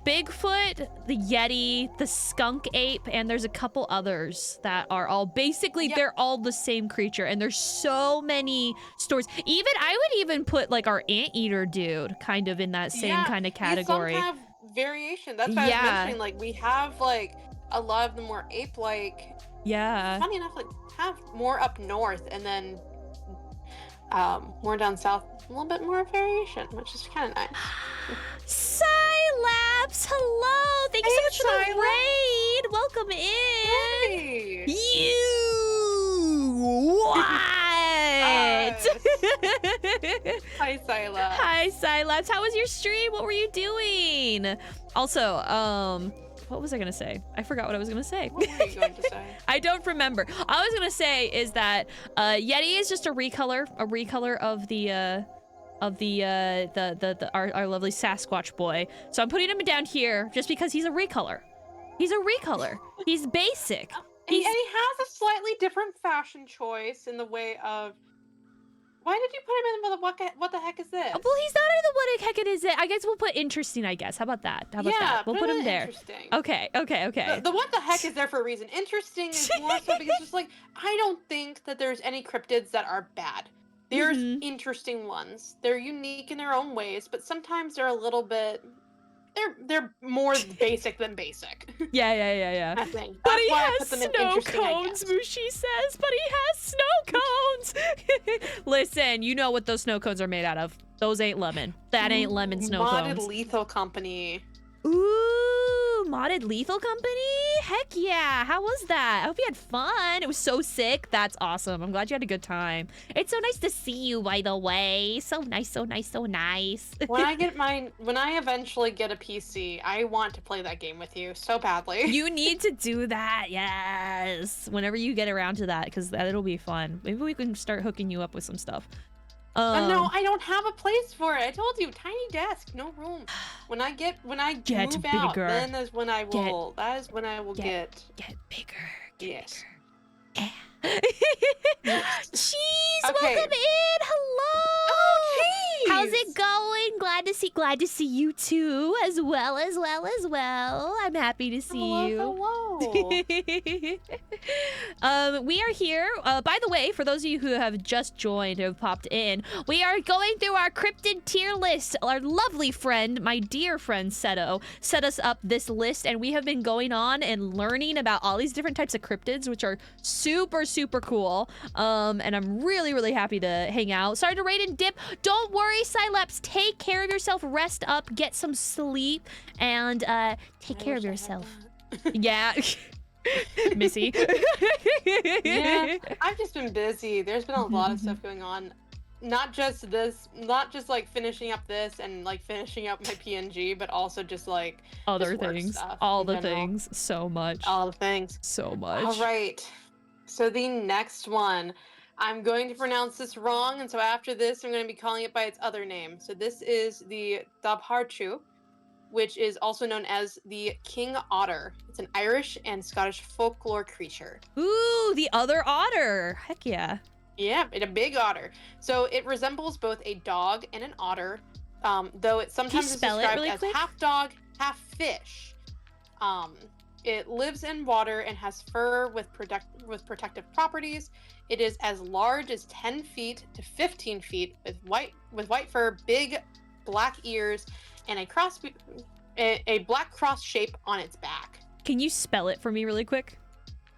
Bigfoot, the Yeti, the skunk ape, and there's a couple others that are all basically they're all the same creature, and there's so many stories. I would even put like our anteater dude kind of in that same kind of category. Some have variation. That's why I was mentioning like we have like a lot of the more ape-like. Yeah. Funny enough, like have more up north, and then more down south, a little bit more variation, which is kind of nice. Silapse, hello! Thank you so much for the raid. Welcome in. Hey. You what? Hi, Silapse. Hi, Silapse. How was your stream? What were you doing? Also, what was I gonna say? I forgot what I was gonna say. What were you going to say? I don't remember. All I was gonna say is that Yeti is just a recolor of our lovely Sasquatch boy. So I'm putting him down here just because he's a recolor. He's a recolor. He's basic. And he has a slightly different fashion choice in the way of. Why did you put him in with what the heck is this? Well, he's not in the what the heck it is. I guess we'll put interesting, I guess. How about that? How about that? We'll put him there. Interesting. Okay. The what the heck is there for a reason. Interesting is more so because just like I don't think that there's any cryptids that are bad. There's interesting ones. They're unique in their own ways, but sometimes they're a little bit. They're more basic than basic. Yeah. I think But that's he why I has put them in snow interesting. cones, Mushi says. But he has snow cones. Listen, you know what those snow cones are made out of. Those ain't lemon. That ain't lemon snow Modded cones. Lethal Company. Ooh, Modded Lethal Company? Heck yeah. How was that? I hope you had fun. It was so sick. That's awesome. I'm glad you had a good time. It's so nice to see you, by the way. So nice, so nice, so nice. When I eventually get a PC, I want to play that game with you so badly. You need to do that, yes. Whenever you get around to that, because it'll be fun. Maybe we can start hooking you up with some stuff. No, I don't have a place for it. I told you, tiny desk, no room. When I move out, then is when I will. That is when I will get bigger. Yes. Bigger. Cheese, Okay. welcome in. Hello. Oh, Cheese. How's it going? Glad to see you too, as well. I'm happy to see you. Hello. We are here. By the way, for those of you who have just joined or have popped in, we are going through our cryptid tier list. Our lovely friend, my dear friend Seto, set us up this list, and we have been going on and learning about all these different types of cryptids, which are super, super cool. And I'm really, really happy to hang out. Sorry to raid and dip. Don't worry, Cyleps. Take care of yourself. Rest up. Get some sleep. And take care of yourself. Yeah. Missy. Yeah, I've just been busy. There's been a lot of stuff going on. Not just like finishing up this and like finishing up my PNG, but also just like other things. All the things. So much. All the things. So much. All right. So the next one, I'm going to pronounce this wrong, and so after this, I'm going to be calling it by its other name. So this is the Dabharchu, which is also known as the king otter. It's an Irish and Scottish folklore creature. Ooh, the other otter. Heck yeah. Yeah, it's a big otter. So it resembles both a dog and an otter, though it sometimes is described as half dog, half fish. It lives in water and has fur with protective properties. It is as large as 10 feet to 15 feet with white fur, big black ears, and a black cross shape on its back. Can you spell it for me really quick?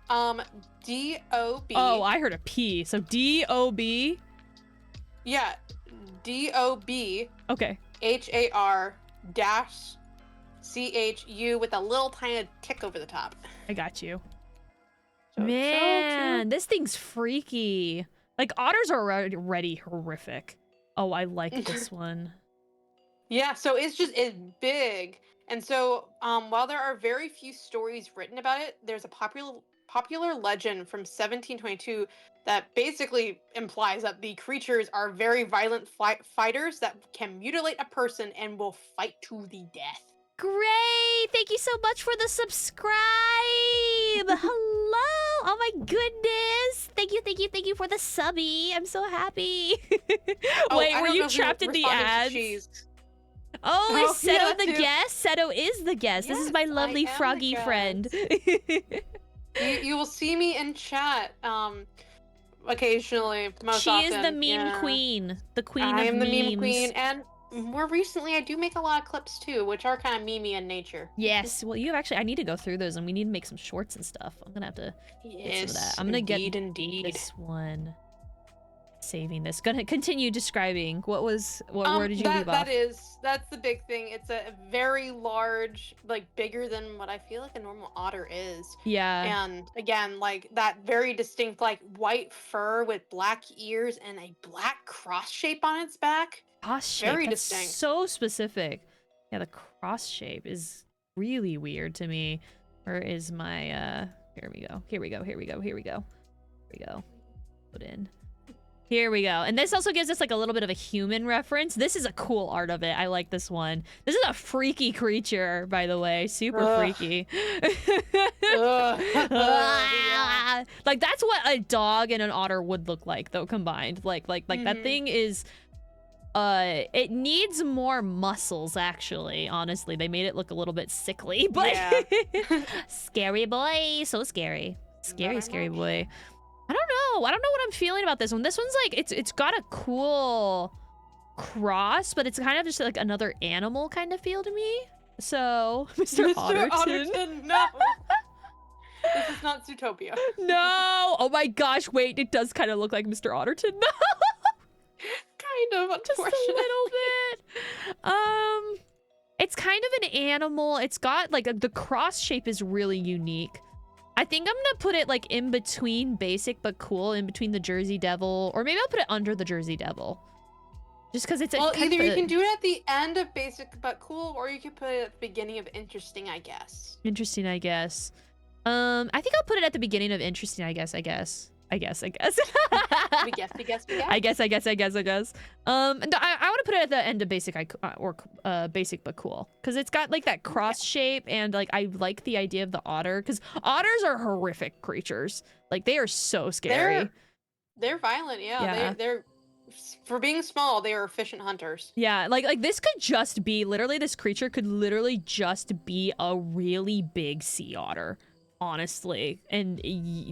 D-O-B. Oh, I heard a P. So D-O-B. Yeah, D-O-B. Okay. H-A-R dash C-H-U with a little tiny tick over the top. I got you. So, man, this thing's freaky. Like, otters are already horrific. Oh, I like this one. Yeah, so it's big. And so while there are very few stories written about it, there's a popular legend from 1722 that basically implies that the creatures are very violent fighters that can mutilate a person and will fight to the death. Great! Thank you so much for the subscribe! Hello! Oh my goodness! Thank you for the subby. I'm so happy. Wait, were you trapped in the ads? Oh, is Seto the guest? Seto is the guest. Yes, this is my lovely froggy friend. You will see me in chat occasionally, most often. She is the meme queen. The queen of memes. I am the meme queen, and more recently I do make a lot of clips too, which are kind of memey in nature. Yes, well I need to go through those, and we need to make some shorts and stuff. I'm gonna have to get some of that. I'm gonna get this one. Saving this. Gonna continue describing. Where did you leave off? That's the big thing. It's a very large, like bigger than what I feel like a normal otter is. Yeah. And again, like that very distinct, like white fur with black ears and a black cross shape on its back. Cross shape. Very That's distinct. So specific. Yeah, the cross shape is really weird to me. Where is my here we go. Put in. Here we go. And this also gives us like a little bit of a human reference. This is a cool art of it. I like this one. This is a freaky creature, by the way. Super freaky. Like that's what a dog and an otter would look like though combined. Like that thing is it needs more muscles actually. Honestly, they made it look a little bit sickly, but scary boy, so scary. Scary boy. I don't know. I don't know what I'm feeling about this one. This one's like, it's got a cool cross, but it's kind of just like another animal kind of feel to me. So, Mr. Otterton. No. This is not Zootopia. No. Oh my gosh. Wait, it does kind of look like Mr. Otterton. No. Kind of, Just a little bit. It's kind of an animal. It's got like the cross shape is really unique. I think I'm gonna put it like in between basic but cool, in between the Jersey Devil, or maybe I'll put it under the Jersey Devil. Just because it's well, either you can do it at the end of basic but cool, or you can put it at the beginning of interesting, I guess. Interesting, I guess. I think I'll put it at the beginning of interesting, I guess. We guess. I guess. And I want to put it at the end of basic basic but cool, because it's got like that cross shape, and like I like the idea of the otter, because otters are horrific creatures. Like they are so scary. They're violent, yeah. They're for being small, they are efficient hunters. Yeah, like this could just be literally, this creature could literally just be a really big sea otter. Honestly, and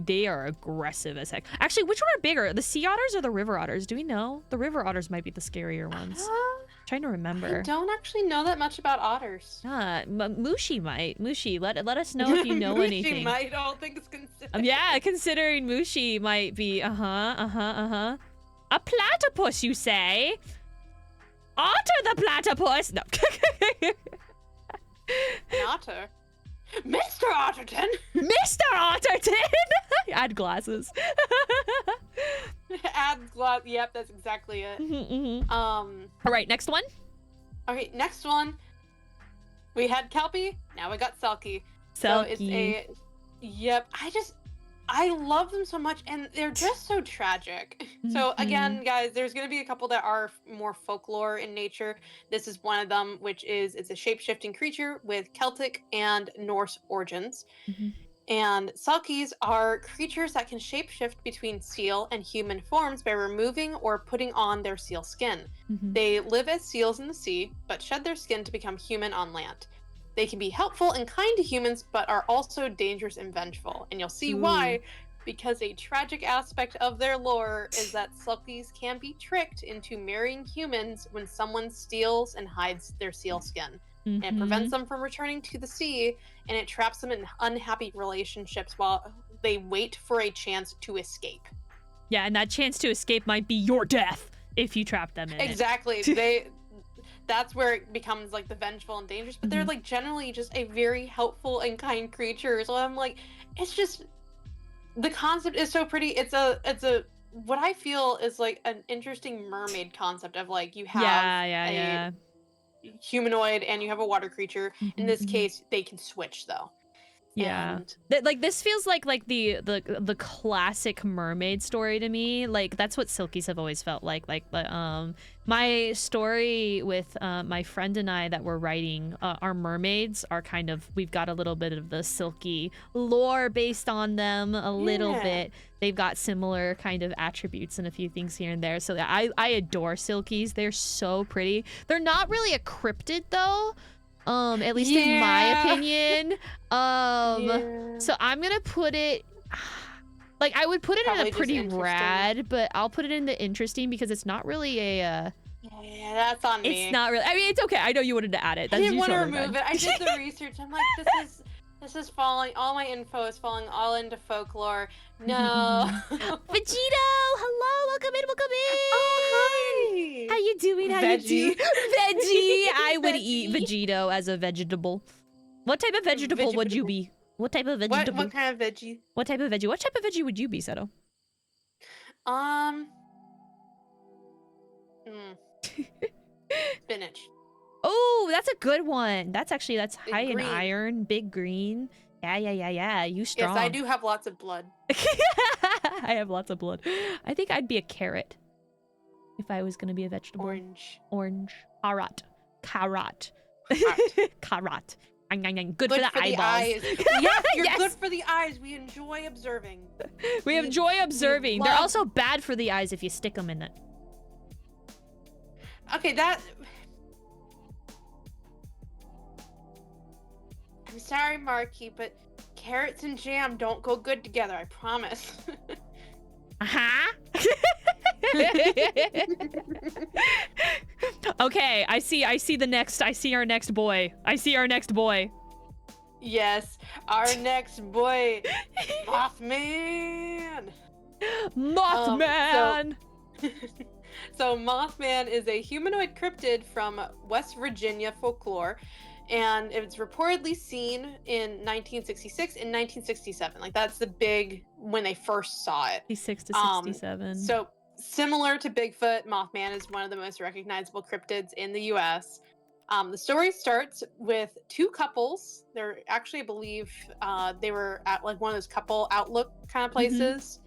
they are aggressive as heck. Actually, which one are bigger, the sea otters or the river otters? Do we know? The river otters might be the scarier ones. Trying to remember. I don't actually know that much about otters. Mushi might. Mushi, let us know if you know anything. Mushi might. I don't think it's considered. Yeah, considering Mushi might be. A platypus, you say? Otter the platypus. No. An otter. Mr. Otterton! Mr. Otterton! Add glasses. Add glasses. Yep, that's exactly it. All right, next one. Okay, next one. We had Kelpie. Now we got Selkie. So it's a. Yep. I love them so much, and they're just so tragic. So again, guys, there's gonna be a couple that are more folklore in nature. This is one of them, which is it's a shape-shifting creature with Celtic and Norse origins. And Selkies are creatures that can shapeshift between seal and human forms by removing or putting on their seal skin. They live as seals in the sea, but shed their skin to become human on land. They can be helpful and kind to humans, but are also dangerous and vengeful. And you'll see why, because a tragic aspect of their lore is that Selkies can be tricked into marrying humans when someone steals and hides their seal skin. And it prevents them from returning to the sea, and it traps them in unhappy relationships while they wait for a chance to escape. Yeah, and that chance to escape might be your death if you trap them in Exactly. That's where it becomes like the vengeful and dangerous, but they're like generally just a very helpful and kind creature. So I'm like, it's just, the concept is so pretty. It's a what I feel is like an interesting mermaid concept of like you have a humanoid and you have a water creature. In this case, they can switch though. Yeah, like this feels like the classic mermaid story to me. Like that's what Silkies have always felt like. Like my story with my friend and I that we're writing, our mermaids are kind of, we've got a little bit of the Silky lore based on them, a little bit. They've got similar kind of attributes and a few things here and there. So I adore Silkies. They're so pretty. They're not really a cryptid though. At least in my opinion. So I'm gonna put it, like I would put it in a pretty rad, but I'll put it in the interesting because it's not really a yeah, that's on me. It's not really, I mean, it's okay. I know you wanted to add it. I didn't want to remove it. I did the research. I'm like, this is falling, all my info is falling all into folklore. No. Vegito, hello, welcome in. Oh, hi. How you doing? Veggie. I would eat Vegito as a vegetable. What type of vegetable would you be? What type of vegetable? What kind of veggie? What type of veggie? What type of veggie would you be, Seto? Spinach. Oh, that's a good one. That's high in green. iron, big green. Yeah. You strong. Yes, I do have lots of blood. I have lots of blood. I think I'd be a carrot if I was gonna be a vegetable. Orange. Carrot. Carrot. Good for the eyeballs. Yes, you're good for the eyes. We enjoy observing. We enjoy observing. They're also bad for the eyes if you stick them in it. Okay, I'm sorry, Marki, but carrots and jam don't go good together, I promise. Uh-huh. Okay, I see our next boy. Yes, our next boy, Mothman. Mothman. So Mothman is a humanoid cryptid from West Virginia folklore, and it's reportedly seen in 1966 and 1967. Like that's the big when they first saw it. 66 to 67. So similar to Bigfoot, Mothman is one of the most recognizable cryptids in the U.S. The story starts with two couples. They're actually, I believe, they were at like one of those couple outlook kind of places.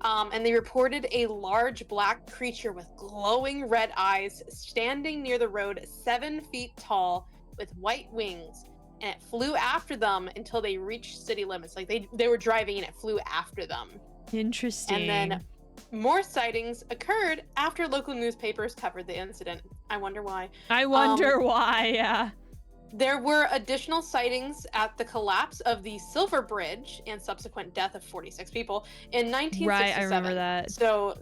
And they reported a large black creature with glowing red eyes standing near the road 7 feet tall with white wings. And it flew after them until they reached city limits. Like they were driving and it flew after them. Interesting. And then more sightings occurred after local newspapers covered the incident. I wonder why. Yeah. There were additional sightings at the collapse of the Silver Bridge and subsequent death of 46 people in 1967. Right, I remember that. So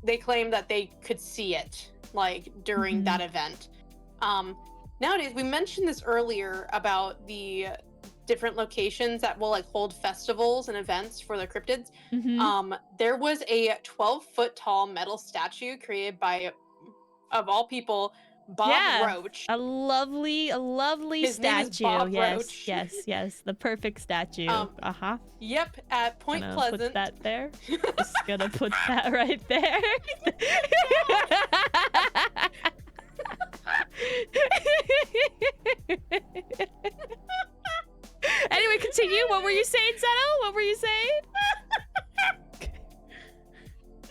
they claim that they could see it like during that event. Nowadays, we mentioned this earlier about the different locations that will like hold festivals and events for the cryptids. There was a 12-foot tall metal statue created by, of all people, Bob Roach. A lovely His statue. name is Bob Roach. Yes, the perfect statue. Yep, at Point Pleasant. Put that there. Just gonna put that right there. Anyway, continue. What were you saying, Seto? What were you saying?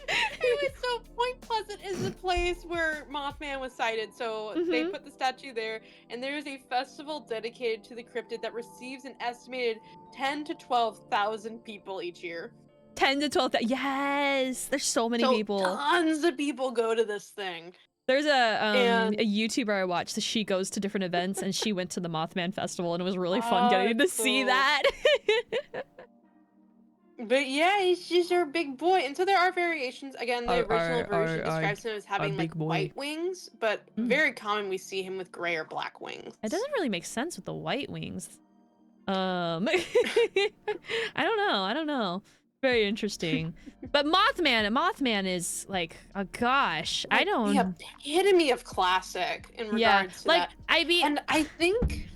Anyway, so Point Pleasant is the place where Mothman was sighted. So they put the statue there, and there's a festival dedicated to the cryptid that receives an estimated 10 to 12,000 people each year. 10 to 12,000. Yes, there's so many people. Tons of people go to this thing. There's a YouTuber I watched. So she goes to different events, and she went to the Mothman festival, and it was really fun getting to see that. But yeah, he's just our big boy. And so there are variations. Again, the original version describes him as having like white wings, but very common we see him with gray or black wings. It doesn't really make sense with the white wings. I don't know. Very interesting. But Mothman is like, oh gosh, like, I don't. The epitome of classic in regards to that. I mean, and I think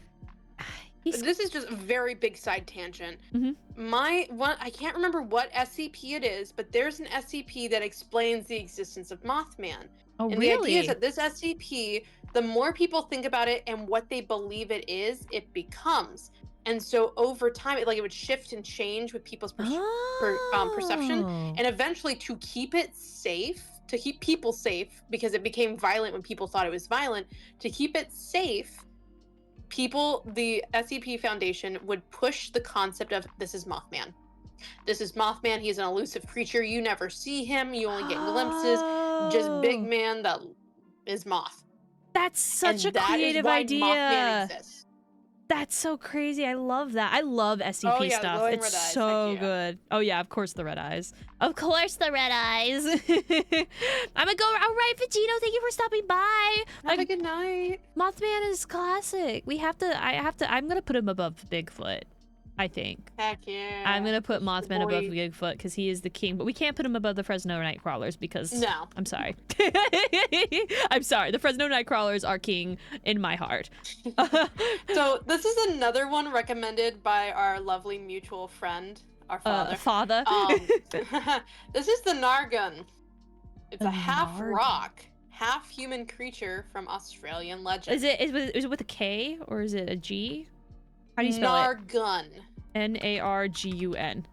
this is just a very big side tangent. I can't remember what SCP it is, but there's an SCP that explains the existence of Mothman. Oh, and really? the idea is that this SCP, the more people think about it and what they believe it is, it becomes. And so over time, it would shift and change with people's perception. And eventually, to keep it safe, to keep people safe, because it became violent when people thought it was violent, to keep it safe, the SCP Foundation would push the concept of this is Mothman. This is Mothman. He's an elusive creature. You never see him. You only get glimpses. Just big man that is Moth. That's such a creative idea. Mothman exists. That's so crazy. I love that. I love SCP stuff. It's so good. Oh yeah, of course the red eyes. Of course the red eyes. I'm gonna go. All right, Vegito, thank you for stopping by. Have a good night. Mothman is classic. I'm gonna put him above Bigfoot. I think. Heck yeah. I'm gonna put Mothman above Bigfoot because he is the king, but we can't put him above the Fresno Nightcrawlers because I'm sorry. I'm sorry. The Fresno Nightcrawlers are king in my heart. So this is another one recommended by our lovely mutual friend, our father. This is the Nargun. It's a half rock, half human creature from Australian legend. Is it with a K or is it a G? How do you spell it? Nargun. Nargun.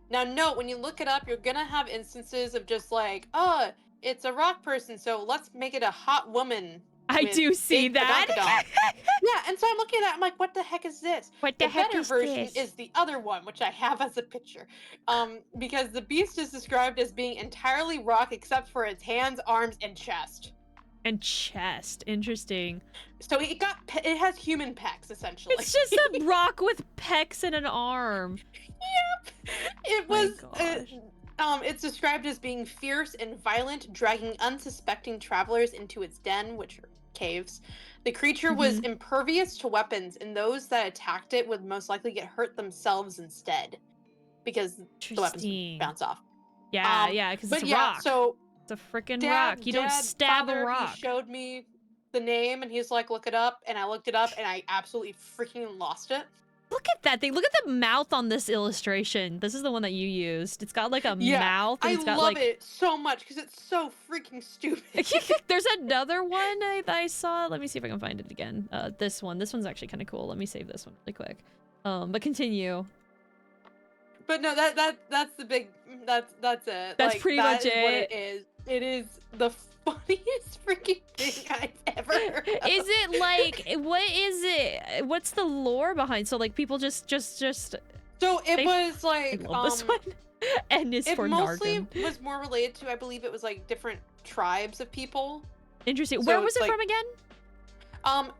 Now, note, when you look it up, you're gonna have instances of just like, oh, it's a rock person, so let's make it a hot woman. I do see that. Yeah, and so I'm looking at that, I'm like, what the heck is this? What the heck is this? The better version is the other one, which I have as a picture. Because the beast is described as being entirely rock except for its hands, arms, and chest. Interesting. So it has human pecs, essentially. It's just a rock with pecs and an arm. Yep. It was It's described as being fierce and violent, dragging unsuspecting travelers into its den, which are caves. The creature was impervious to weapons, and those that attacked it would most likely get hurt themselves instead, because the weapons would bounce off. Yeah, because it's But a yeah, rock. so It's a freaking rock. You don't stab a father, rock. he showed me the name, and he's like, look it up, and I looked it up, and I absolutely freaking lost it. Look at that thing. Look at the mouth on this illustration. This is the one that you used. It's got like a mouth. And it's got, love it so much because it's so freaking stupid. There's another one I saw. Let me see if I can find it again. This one. This one's actually kind of cool. Let me save this one really quick. But continue. But no, that's the big. That's it. That's like, pretty much it. What it is. It is the funniest freaking thing I've ever heard of. Is it like, what is it? What's the lore behind? So like people just. So it was like this one. And it's for mostly Nargan. was more related to, I believe it was like different tribes of people. Interesting. So Where was it like, from again?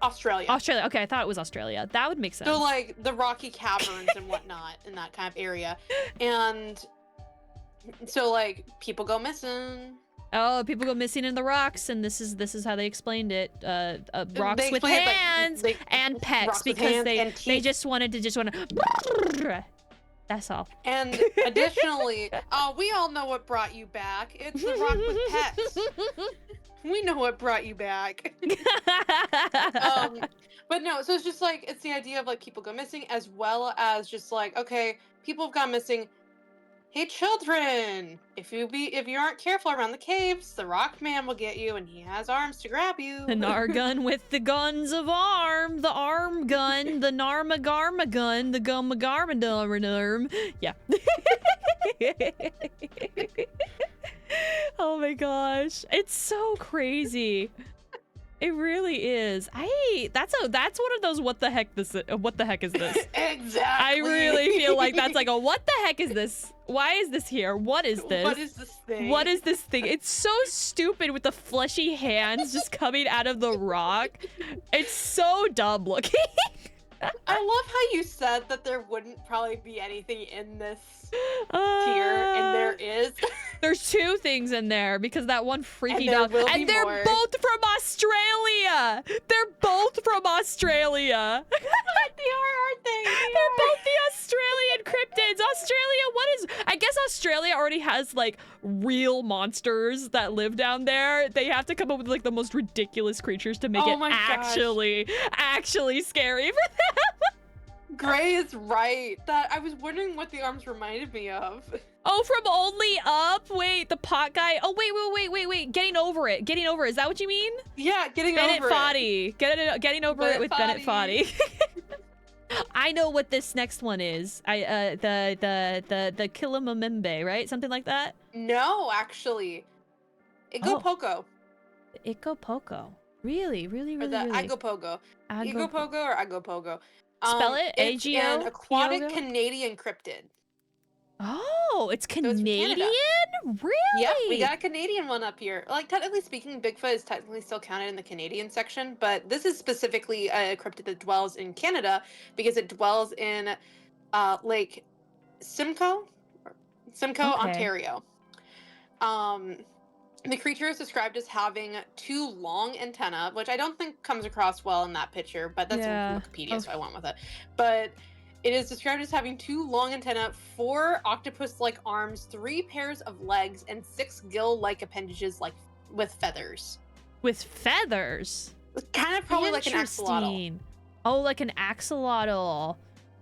Australia. Australia. Okay, I thought it was Australia. That would make sense. So like the Rocky Caverns and whatnot in that kind of area, and so like people go missing. Oh, people go missing in the rocks, and this is how they explained it. Rocks with hands and pecs because they just wanted to That's all. And additionally, we all know what brought you back. It's the rock with pecs. We know what brought you back. But no, so it's just like, it's the idea of like people go missing, as well as just like, okay, people have gone missing. Hey children, if you aren't careful around the caves, the rock man will get you, and he has arms to grab you. The Nargun with the guns of arm, the arm gun, the Narmagarma gun, the Gummagarmadurm. Yeah. Oh my gosh, it's so crazy. It really is. That's one of those what the heck is this? Exactly. I really feel like that's like a what the heck is this? Why is this here? What is this? What is this thing? What is this thing? It's so stupid with the fleshy hands just coming out of the rock. It's so dumb looking. I love how you said that there wouldn't probably be anything in this tier, and there is. There's two things in there because that one freaky dog. And they're more. both from Australia. They're both from Australia. They are, aren't they? They're both the Australian cryptids. Australia, I guess Australia already has like real monsters that live down there. They have to come up with like the most ridiculous creatures to make it actually scary for them. Gray is right. That I was wondering what the arms reminded me of. Oh, from Only Up? Wait, the pot guy. Oh, wait. Getting over it. Getting over it. Is that what you mean? Yeah, getting Bennett over Foddy. Getting over it with Bennett Foddy. I know what this next one is. The Killamamembe, right? Something like that? No, actually. Igopoko. Igopoko. Really? Or the Agopogo. Igopoko or Agopogo. Spell it? It's an aquatic Canadian cryptid. Oh, it's Canadian? Really? Yeah, we got a Canadian one up here. Like, technically speaking, Bigfoot is technically still counted in the Canadian section, but this is specifically a cryptid that dwells in Canada because it dwells in Lake Simcoe, Ontario. The creature is described as having two long antennae, which I don't think comes across well in that picture, but that's in Wikipedia, so I went with it. But it is described as having two long antennae, 4 octopus-like arms, 3 pairs of legs, and 6 gill-like appendages, like with feathers. With feathers? It's kind of probably like an axolotl. Oh, like an axolotl.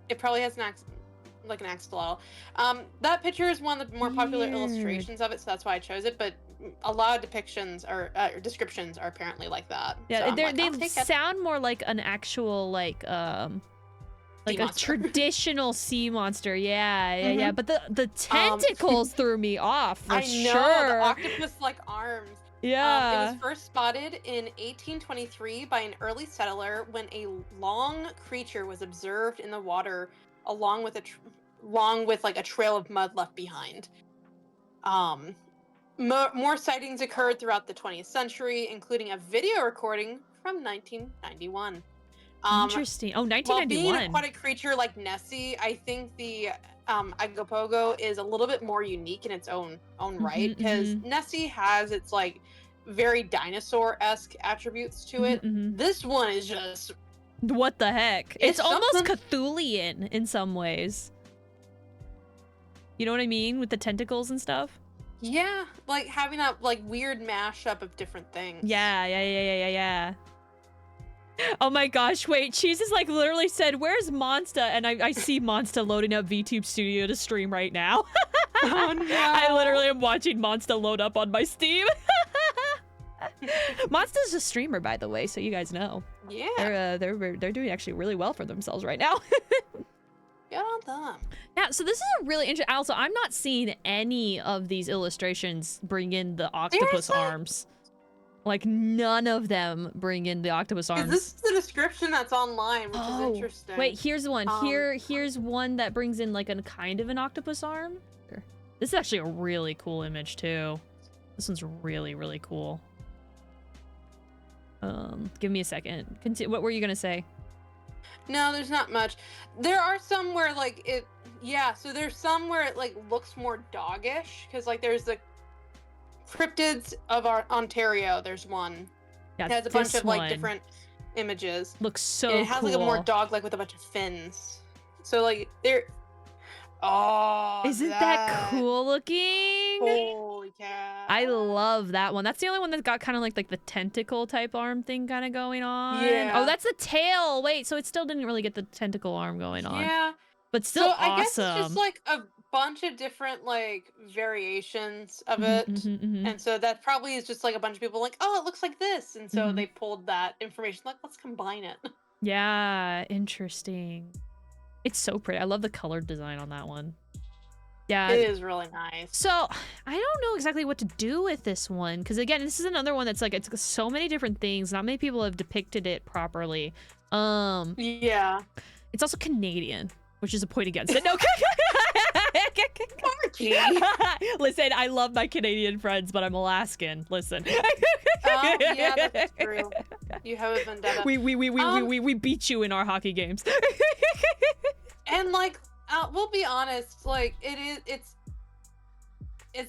It probably has like an axolotl. That picture is one of the more popular illustrations of it, so that's why I chose it. But a lot of depictions or descriptions are apparently like that. Yeah, so they sound more like an actual like a traditional sea monster. Yeah. But the tentacles threw me off. For I know the octopus-like arms. Yeah. It was first spotted in 1823 by an early settler when a long creature was observed in the water, along with like a trail of mud left behind. More sightings occurred throughout the 20th century, including a video recording from 1991. Interesting. Oh, While being 1991. an aquatic creature like Nessie, I think the Agapogo is a little bit more unique in its own right, because Nessie has its like very dinosaur-esque attributes to it. This one is just what the heck? It's almost something... Cthulhian in some ways. You know what I mean with the tentacles and stuff? Yeah, like having that like weird mashup of different things. Yeah. Oh my gosh, wait, Cheese is like literally said, where's Monsta? And I see Monsta loading up VTube Studio to stream right now. Oh no. I literally am watching Monsta load up on my Steam. Monsta's a streamer, by the way, so you guys know. Yeah. They're doing actually really well for themselves right now. Good on them. Yeah, so this is a really interesting. Also, I'm not seeing any of these illustrations bring in the octopus arms. Like, none of them bring in the octopus arms. This is the description that's online, which is interesting. Wait, here's one. Here's one that brings in like a kind of an octopus arm. This is actually a really cool image too. This one's really, really cool. Give me a second. What were you gonna say? No, there's not much. There are some where like it, yeah. So there's some where it like looks more doggish, because like there's the Cryptids of Ontario. There's one. Yeah, it has a bunch of like different images. Looks so and it has cool. like a more dog like with a bunch of fins. So like they're. Oh, isn't that cool looking? Holy cow! I love that one. That's the only one that's got kind of like the tentacle type arm thing kind of going on. Yeah. Oh, that's the tail. Wait, so it still didn't really get the tentacle arm going on. Yeah. But still so awesome. I guess it's just like a bunch of different like variations of it, and so that probably is just like a bunch of people like, oh, it looks like this, and so they pulled that information like, let's combine it. Yeah, interesting. It's so pretty. I love the color design on that one. Yeah. It is really nice. So, I don't know exactly what to do with this one. Because, again, this is another one that's like, it's so many different things. Not many people have depicted it properly. Yeah. It's also Canadian, which is a point against it. No. Marki. Listen, I love my Canadian friends, but I'm Alaskan. Listen. Yeah, that's true. You have a vendetta. We beat you in our hockey games. And like, we'll be honest, like it's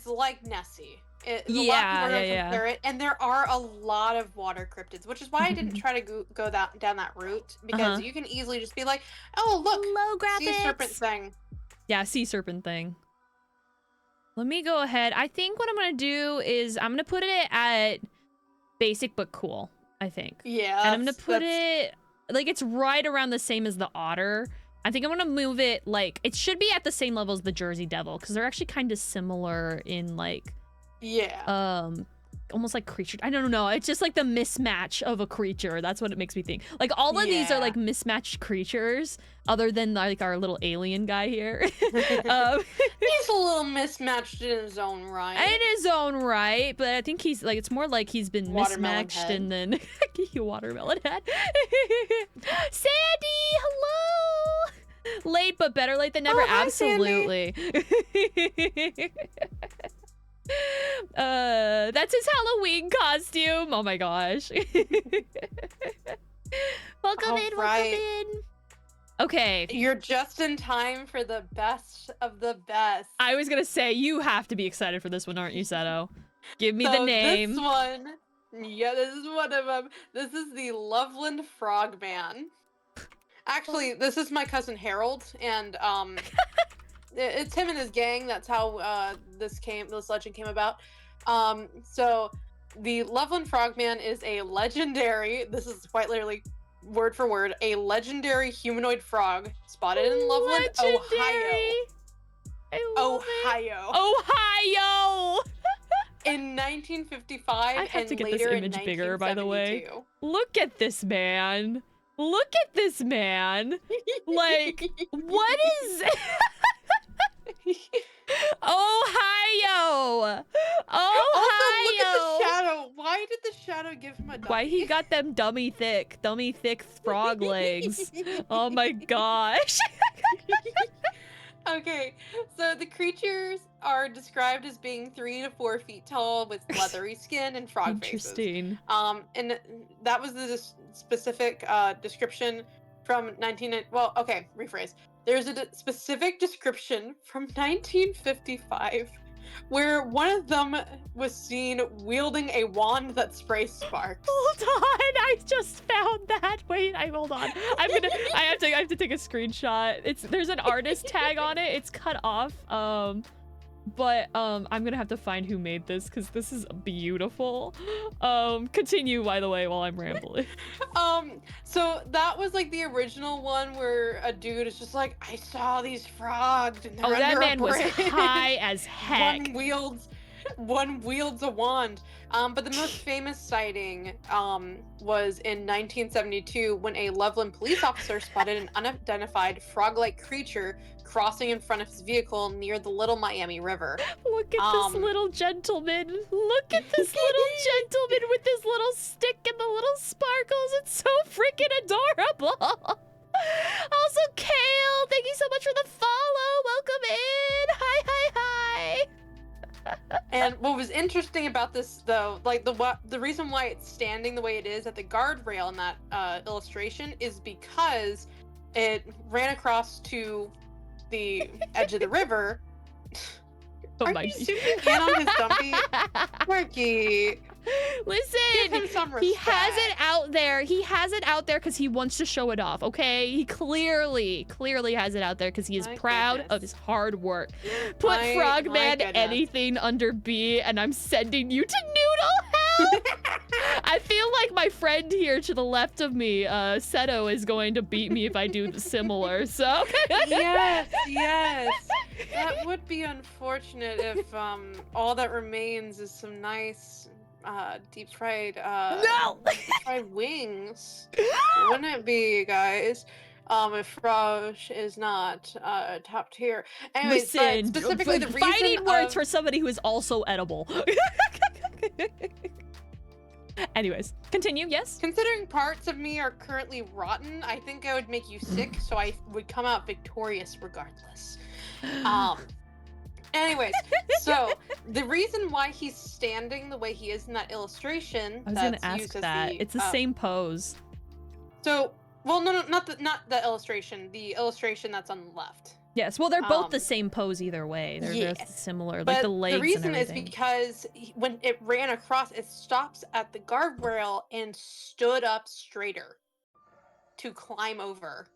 like Nessie. Compare it, and there are a lot of water cryptids, which is why I didn't try to go down that route, because you can easily just be like, oh look, low graphics. Sea serpent thing. Yeah, sea serpent thing. Let me go ahead. I think what I'm gonna do is I'm gonna put it at basic but cool, I think. Yeah. And I'm gonna put it like it's right around the same as the otter. I think I'm gonna move it like it should be at the same level as the Jersey Devil, because they're actually kind of similar in like almost like creature. I don't know. It's just like the mismatch of a creature. That's what it makes me think. Like all of these are like mismatched creatures, other than like our little alien guy here. He's a little mismatched in his own right. In his own right, but I think he's like, it's more like he's been mismatched and then watermelon head. Sandy, hello. Late but better late than never. Hi, absolutely. That's his Halloween costume. Oh my gosh. Welcome in. Okay. You're just in time for the best of the best. I was gonna say, you have to be excited for this one, aren't you, Seto? Give me the name. This one, yeah, this is one of them. This is the Loveland Frogman. Actually, this is my cousin Harold, and it's him and his gang. That's how this legend came about. So the Loveland Frogman is a legendary, this is quite literally word for word, a legendary humanoid frog spotted in Loveland, Ohio. Ohio! In 1955 I have and to get later this image bigger, by the way. Look at this man. Look at this man. Like, what is... Ohio! Ohio! Also, look at the shadow. Why did the shadow give him a dummy? Why he got them dummy thick frog legs? Oh my gosh. Okay, so the creatures are described as being 3 to 4 feet tall with leathery skin and frog faces. Interesting. And that was the specific description from 19. Well, okay, rephrase. There's a specific description from 1955 where one of them was seen wielding a wand that sprays sparks. Hold on, I just found that. Wait, hold on. I have to take a screenshot. There's an artist tag on it. It's cut off. But I'm gonna have to find who made this because this is beautiful. Continue, by the way, while I'm rambling. So that was like the original one where a dude is just like, I saw these frogs and they're under that man a was bridge. high as heck. One wields a wand. But the most famous sighting was in 1972 when a Loveland police officer spotted an unidentified frog-like creature crossing in front of his vehicle near the Little Miami River. Look at this little gentleman. Look at this little gentleman with his little stick and the little sparkles. It's so freaking adorable. Also, Kale, thank you so much for the follow. Welcome in. Hi, hi, hi. And what was interesting about this, though, like the reason why it's standing the way it is at the guardrail in that illustration is because it ran across to the edge of the river. Are you zooming in on his dumpy? Marki. Listen, he has it out there. He has it out there because he wants to show it off, okay? He clearly has it out there because he is proud of his hard work. Put Frogman anything under B, and I'm sending you to Noodle Hell. I feel like my friend here to the left of me, Seto, is going to beat me if I do similar, so. Yes. That would be unfortunate if all that remains is some nice deep fried fried wings. Wouldn't it be, guys? If Frog is not top tier. Anyways, listen, specifically the reason fighting words for somebody who is also edible. Anyways, continue, yes? Considering parts of me are currently rotten, I think I would make you sick, so I would come out victorious regardless. Anyways, so the reason why he's standing the way he is in that illustration, I was gonna ask that. It's the same pose. So, well, no, not the illustration. The illustration that's on the left. Yes, well, they're both the same pose either way. They're just similar, like the legs. The reason and is because when it ran across, it stops at the guardrail and stood up straighter to climb over.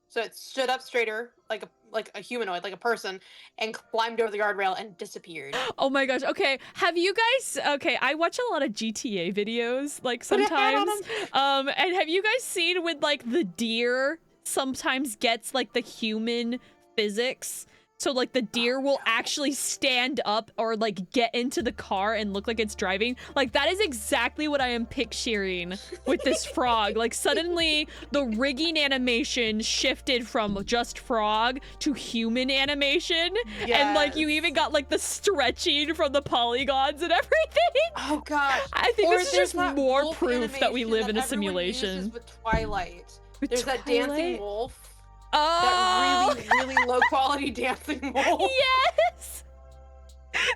So it stood up straighter, like a humanoid, like a person, and climbed over the guardrail and disappeared. Oh my gosh. Okay, have you guys? Okay, I watch a lot of GTA videos, like sometimes. And have you guys seen when like the deer sometimes gets like the human physics? So like the deer will actually stand up or like get into the car and look like it's driving. Like that is exactly what I am picturing with this frog. Like suddenly the rigging animation shifted from just frog to human animation. Yes. And like you even got like the stretching from the polygons and everything. Oh gosh. I think this is just more proof that we live in a simulation. With Twilight. There's Twilight? That dancing wolf. Oh! That really low quality dancing wolf. Yes!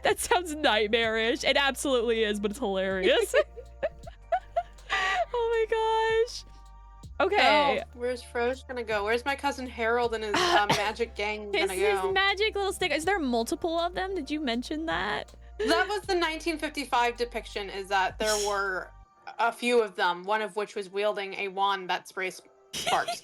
That sounds nightmarish. It absolutely is, but it's hilarious. Oh my gosh. Okay. Oh, where's Frosh gonna go? Where's my cousin Harold and his magic gang gonna go? His magic little stick. Is there multiple of them? Did you mention that? That was the 1955 depiction, is that there were a few of them, one of which was wielding a wand that sprays sparks.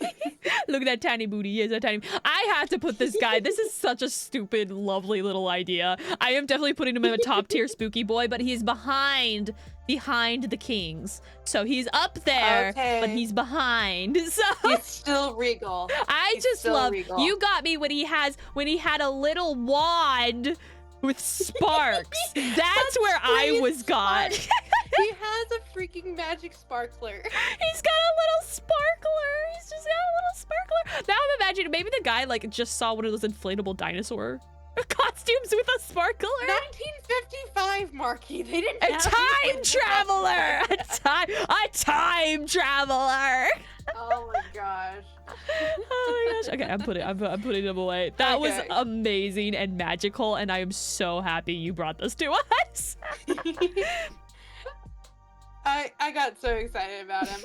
Look at that tiny booty. He is a tiny. I have to put this guy. This is such a stupid, lovely little idea. I am definitely putting him in a top tier spooky boy, but he's behind the kings. So he's up there, but he's behind. So he's still regal. I just love regal. You got me when he had a little wand with sparks. That's where I was got. He has a freaking magic sparkler. He's got a little sparkler. He's just got a little sparkler. Now I'm imagining maybe the guy like just saw one of those inflatable dinosaur Costumes with a sparkler? 1955, Marky. They didn't A have time these traveler! A time traveler! Oh my gosh. Oh my gosh. Okay, I'm putting them away. That was Okay. amazing and magical, and I am so happy you brought this to us. I got so excited about him.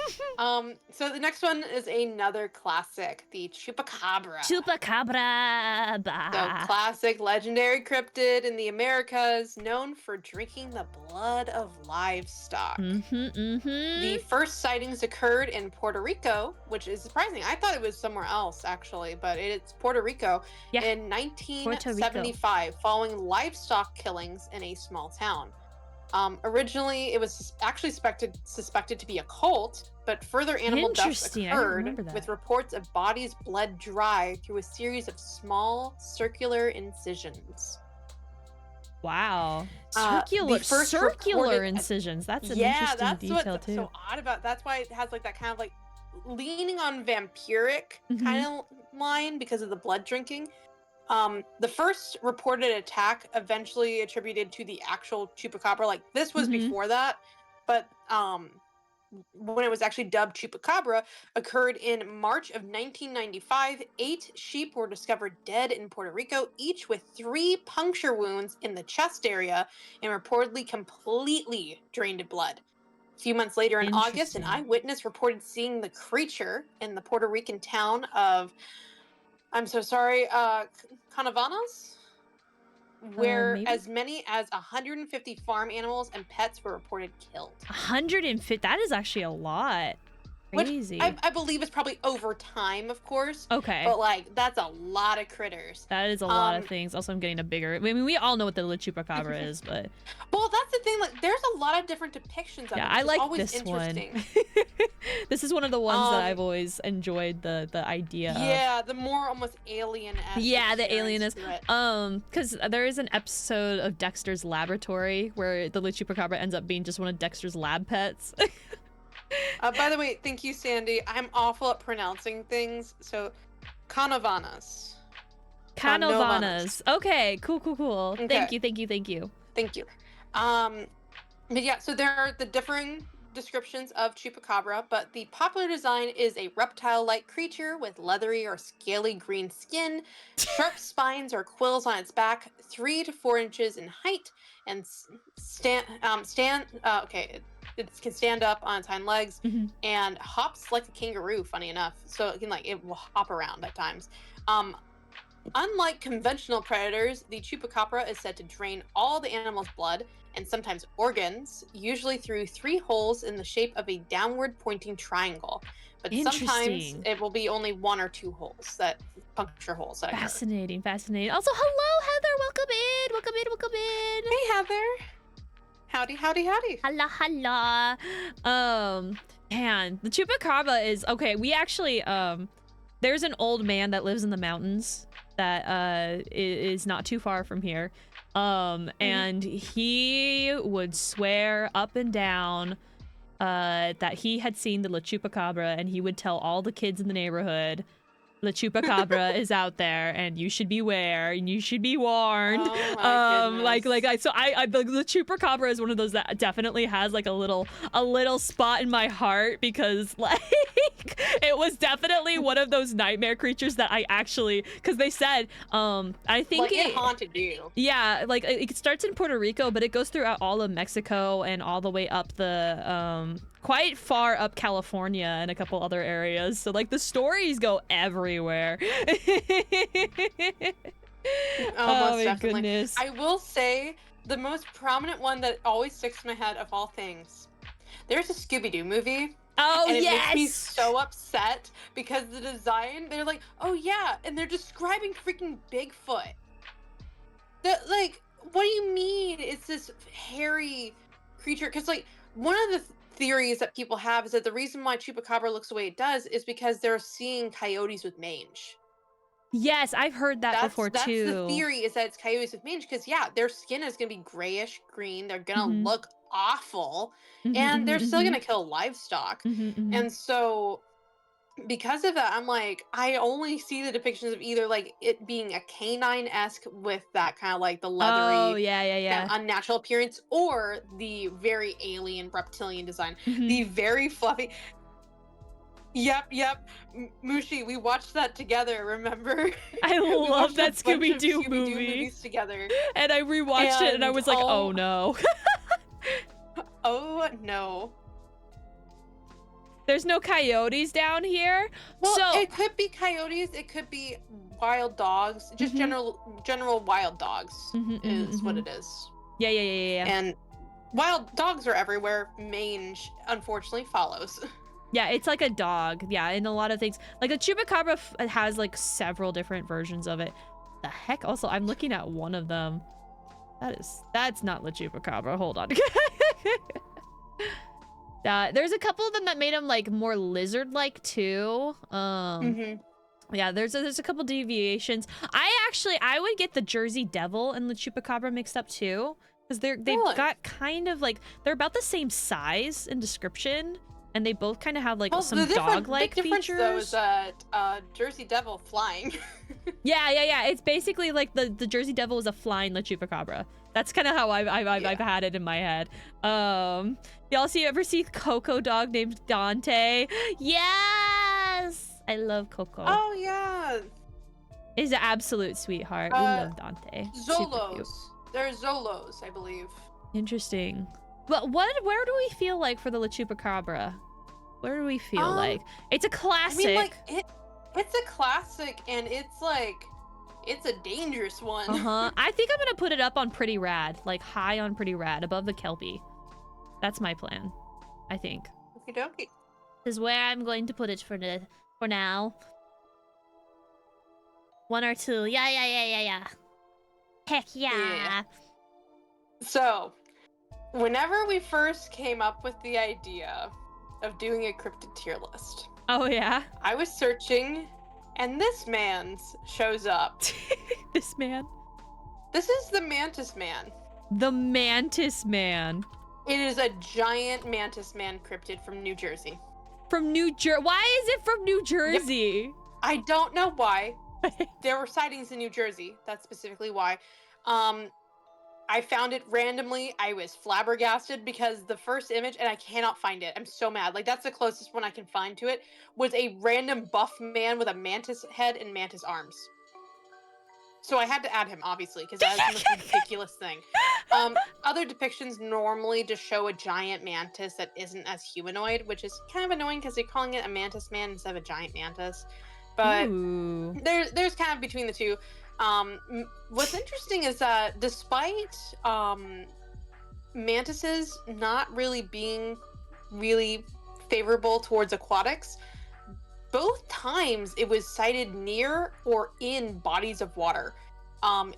So the next one is another classic, the Chupacabra. Chupacabra. So classic legendary cryptid in the Americas, known for drinking the blood of livestock. The first sightings occurred in Puerto Rico, which is surprising. I thought it was somewhere else actually, but it's Puerto Rico in 1975, following livestock killings in a small town. Originally, it was actually suspected to be a cult, but further animal deaths occurred with reports of bodies bled dry through a series of small circular incisions. Wow. Circular incisions. That's an interesting detail too. So odd about that's why it has like that kind of like leaning on vampiric kind of line because of the blood drinking. The first reported attack eventually attributed to the actual Chupacabra. Like this was before that, but when it was actually dubbed Chupacabra, occurred in March of 1995. 8 sheep were discovered dead in Puerto Rico, each with 3 puncture wounds in the chest area and reportedly completely drained of blood. A few months later in August, an eyewitness reported seeing the creature in the Puerto Rican town of, I'm so sorry, Canavanas, where as many as 150 farm animals and pets were reported killed. 150? That is actually a lot. Crazy. Which I believe is probably over time, of course. Okay. But like, that's a lot of critters. That is a lot of things. Also, I'm getting a bigger. I mean, we all know what the Chupacabra is, but. Well, that's the thing. Like, there's a lot of different depictions of it. Yeah, I like always this interesting. one. This is one of the ones that I've always enjoyed the idea of. Yeah, the more almost alien-esque. Yeah, the alienness. Because there is an episode of Dexter's Laboratory where the Chupacabra ends up being just one of Dexter's lab pets. By the way, thank you, Sandy. I'm awful at pronouncing things, so Canavanas. Canovanas. Okay, cool. Okay. Thank you. Thank you. But yeah, so there are the differing descriptions of Chupacabra, but the popular design is a reptile-like creature with leathery or scaly green skin, sharp spines or quills on its back, 3 to 4 inches in height, and it can stand up on its hind legs and hops like a kangaroo, funny enough. So it will hop around at times. Unlike conventional predators, the Chupacabra is said to drain all the animal's blood and sometimes organs, usually through 3 holes in the shape of a downward pointing triangle. But sometimes it will be only 1 or 2 holes, puncture holes. Fascinating. Also, hello, Heather. Welcome in. Hey, Heather. Howdy. Holla. Man, the Chupacabra is okay. We actually there's an old man that lives in the mountains that is not too far from here. And he would swear up and down that he had seen the Chupacabra, and he would tell all the kids in the neighborhood, the Chupacabra is out there, and you should beware, and you should be warned. Oh my goodness. The Chupacabra is one of those that definitely has like a little spot in my heart, because like it was definitely one of those nightmare creatures that I actually, because they said I think it haunted you. Yeah, like it starts in Puerto Rico, but it goes throughout all of Mexico and all the way up the quite far up California and a couple other areas. So like the stories go everywhere. Oh my goodness. I will say the most prominent one that always sticks in my head of all things. There's a Scooby-Doo movie. Oh, and it yes! makes me so upset because the design, they're like, oh yeah, and they're describing freaking Bigfoot. Like, what do you mean it's this hairy creature? Because like, one of the theories that people have is that the reason why Chupacabra looks the way it does is because they're seeing coyotes with mange. Yes, I've heard that before too. That's the theory, is that it's coyotes with mange, because yeah, their skin is gonna be grayish green. They're gonna look awful, and they're still gonna kill livestock. And so because of that, I'm like, I only see the depictions of either like it being a canine-esque with that kind of like the Oh, leathery, yeah, yeah, kind yeah. of unnatural appearance, or the very alien reptilian design, Mhm. the very fluffy. Yep, yep. Mushi, we watched that together, remember? I We love watched a that bunch of Scooby-Doo Scooby-Doo movie, movies together. and I rewatched it, and I And was like, "Oh, no." oh no. There's no coyotes down here? Well, So it could be coyotes, it could be wild dogs, just Mhm. general wild dogs Mhm, mhm, is what mhm. it is. Yeah, yeah, yeah, yeah, yeah. And wild dogs are everywhere. Mange unfortunately follows. Yeah, it's like a dog. Yeah, in a lot of things. Like, a chupacabra has, like, several different versions of it. The heck? Also, I'm looking at one of them. That's not La Chupacabra. Hold on. There's a couple of them that made them, like, more lizard-like, too. Mhm. Yeah, there's a couple deviations. I would get the Jersey Devil and the Chupacabra mixed up, too. Because they've Really? got kind of, like, they're about the same size and description. And they both kind of have, like, Well, some the big dog-like difference though is features. that Jersey Devil flying. Yeah, yeah, yeah. It's basically like the Jersey Devil is a flying La Chupacabra. That's kind of how I've Yeah. had it in my head. Y'all ever see Coco dog named Dante? Yes, I love Coco. Oh yeah. He's an absolute sweetheart. We Uh love Dante. Super cute. Zolos. They're Zolos, I believe. Interesting. But where do we feel like for the La Chupacabra? Where do we feel Um, like? It's a I classic. mean like it's a classic and it's like it's a dangerous one. Uh-huh. I think I'm gonna put it up on Pretty Rad, like high on Pretty Rad, above the Kelpie. That's my plan, I think. Okie dokie. This is where I'm going to put it for now. 1 or 2. Yeah, yeah, yeah, yeah, yeah. Heck yeah. Yeah. So, whenever we first came up with the idea of doing a cryptid tier list, Oh yeah. I was searching and this man's shows up. This man. This is the Mantis Man. The Mantis Man. It is a giant Mantis Man cryptid from New Jersey. From New Jersey. Why is it from New Jersey? I don't know why. There were sightings in New Jersey. That's specifically why. I found it randomly. I was flabbergasted because the first image, and I cannot find it. I'm so mad. Like, that's the closest one I can find to it, was a random buff man with a mantis head and mantis arms. So I had to add him, obviously, because that is the most ridiculous thing. Other depictions normally just show a giant mantis that isn't as humanoid, which is kind of annoying because they're calling it a mantis man instead of a giant mantis. But Ooh. there's kind of between the two. What's interesting is that despite mantises not really being really favorable towards aquatics, both times it was sighted near or in bodies of water.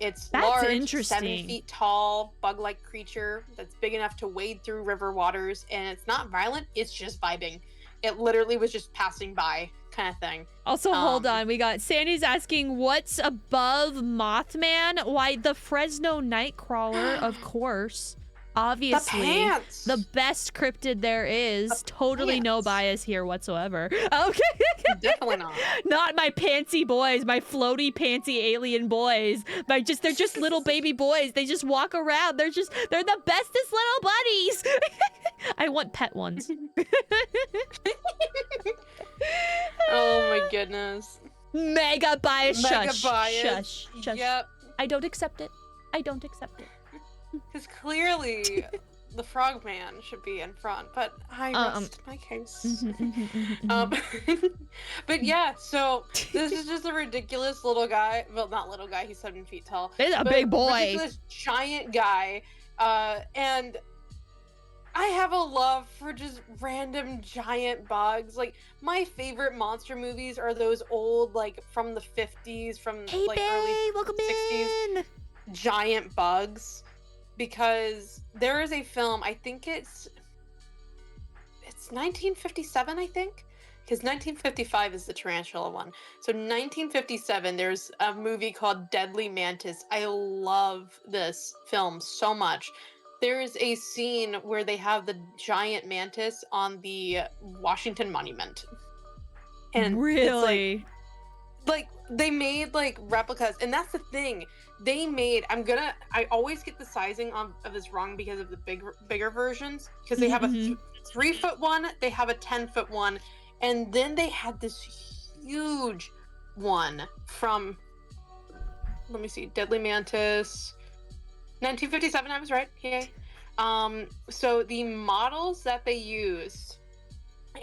It's That's large, interesting. 7 feet tall, bug-like creature that's big enough to wade through river waters, and it's not violent, it's just vibing. It literally was just passing by, kind of thing. Also, hold on. We got Sandy's asking, what's above Mothman? Why, the Fresno Nightcrawler, of course. Obviously. The pants! The best cryptid there is. The Totally no pants. bias here whatsoever. Okay. Definitely not. Not my pantsy boys, my floaty pantsy alien boys. They're just little baby boys. They just walk around. They're the bestest little buddies. I want pet ones. Oh my goodness. Mega bias. Mega Shush. bias. Shush. Shush. Yep. I don't accept it. I don't accept it. Because clearly the frogman should be in front, but I rest my case. But yeah, so this is just a ridiculous little guy. Well, not little guy, he's 7 feet tall. He's a big boy. Ridiculous giant guy. And I have a love for just random giant bugs. Like, my favorite monster movies are those old, like, from the 50s, from Hey, like babe, early welcome 60s. in. Giant bugs. Because there is a film, I think it's 1957, I think, because 1955 is the tarantula one. So 1957, there's a movie called Deadly Mantis. I love this film so much. There is a scene where they have the giant mantis on the Washington Monument. And Really? it's like they made like replicas, and that's the thing. They made, I always get the sizing of this wrong because of the bigger versions, because they have a 3-foot one, they have a 10-foot one, and then they had this huge one from, let me see, Deadly Mantis, 1957. I was right. Yay. So the models that they used,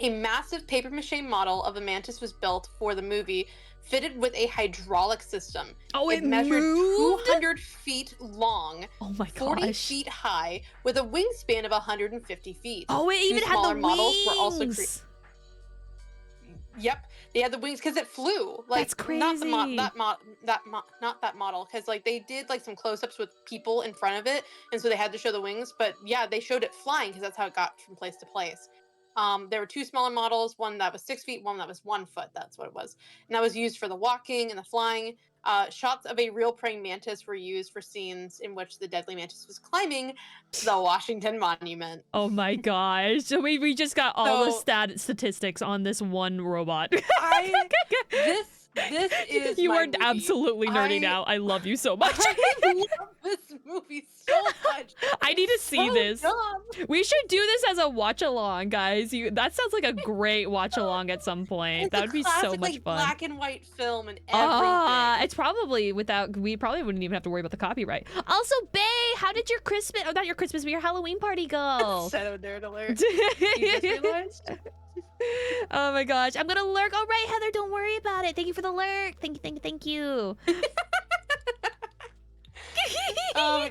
a massive paper mache model of a mantis was built for the movie, fitted with a hydraulic system. Oh, it measured moved? 200 feet long, Oh my 40 gosh. feet high, with a wingspan of 150 feet. Oh, it even had the smaller models were also wings. Yep, they had the wings because it flew. Like, That's crazy. not that model, because like they did like some close-ups with people in front of it, and so they had to show the wings. But yeah, they showed it flying because that's how it got from place to place. There were 2 smaller models, one that was 6 feet, one that was 1 foot. That's what it was, and that was used for the walking and the flying. Shots of a real praying mantis were used for scenes in which the deadly mantis was climbing the Washington Monument. Oh my gosh. So we just got all the statistics on this one robot. This is you my are movie. absolutely nerding out. I love you so much. I love this movie so much. I need to see so this. Dumb. We should do this as a watch along, guys. That sounds like a great watch along at some point. It's that would be classic, so much like, fun. Black and white film and everything. It's probably we probably wouldn't even have to worry about the copyright. Also, Bae, how did your Christmas, not your Christmas, but your Halloween party go? Seto nerd alert. You just realized? Oh my gosh, I'm gonna lurk. All right, Heather, don't worry about it. Thank you for the lurk. Thank you.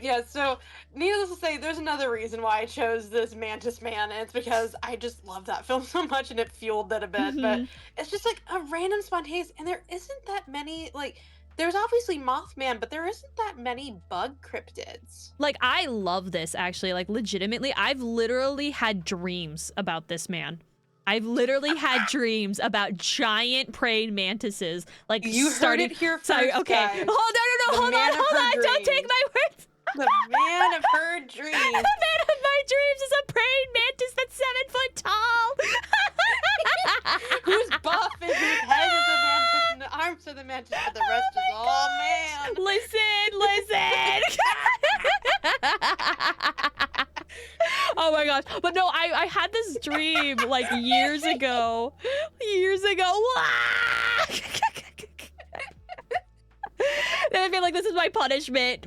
Yeah, so needless to say, there's another reason why I chose this Mantis Man, and it's because I just love that film so much and it fueled it a bit. But it's just like a random spontaneous, and there isn't that many, like, there's obviously Mothman, but there isn't that many bug cryptids. Like, I love this, actually. Like, legitimately, I've literally had dreams about this man. I've literally had dreams about giant praying mantises. Like, you heard it here first, sorry, okay. guys. Oh, no, hold on. Don't take my words. The man of her dreams. The man of my dreams is a praying mantis that's 7 foot tall. Who's buff and whose head is a mantis and the arms are the mantis, but the rest is all man. Listen. Oh my gosh. But no, I had this dream like years ago. And I feel like this is my punishment.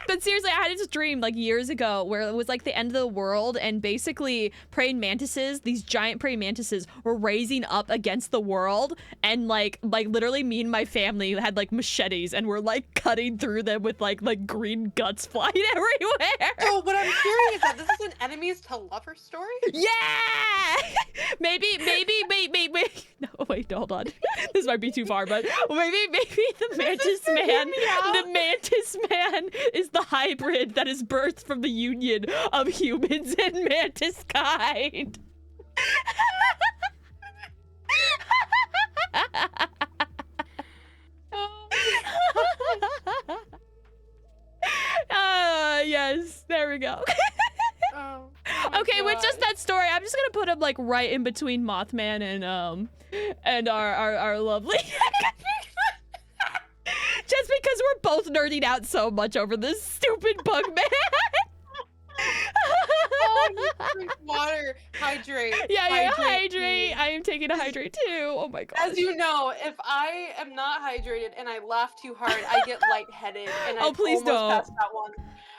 But seriously, I had this dream like years ago where it was like the end of the world, and basically praying mantises, these giant praying mantises, were raising up against the world, and like literally me and my family had like machetes and were like cutting through them with like green guts flying everywhere. So what I'm hearing is that this is an enemies to lover story? Yeah! Maybe, wait. No, wait, hold on. This might be too far, but maybe the mantis man is the hybrid that is birthed from the union of humans and mantis kind. Yes, there we go. Oh okay, God. with just that story, I'm just gonna put him like right in between Mothman and our lovely. Just because we're both nerding out so much over this stupid bug man. Oh, you drink water. Hydrate. Yeah, hydrate. Please. I am taking a hydrate too. Oh my god. As you know, if I am not hydrated and I laugh too hard, I get lightheaded. And I please almost don't. passed out once.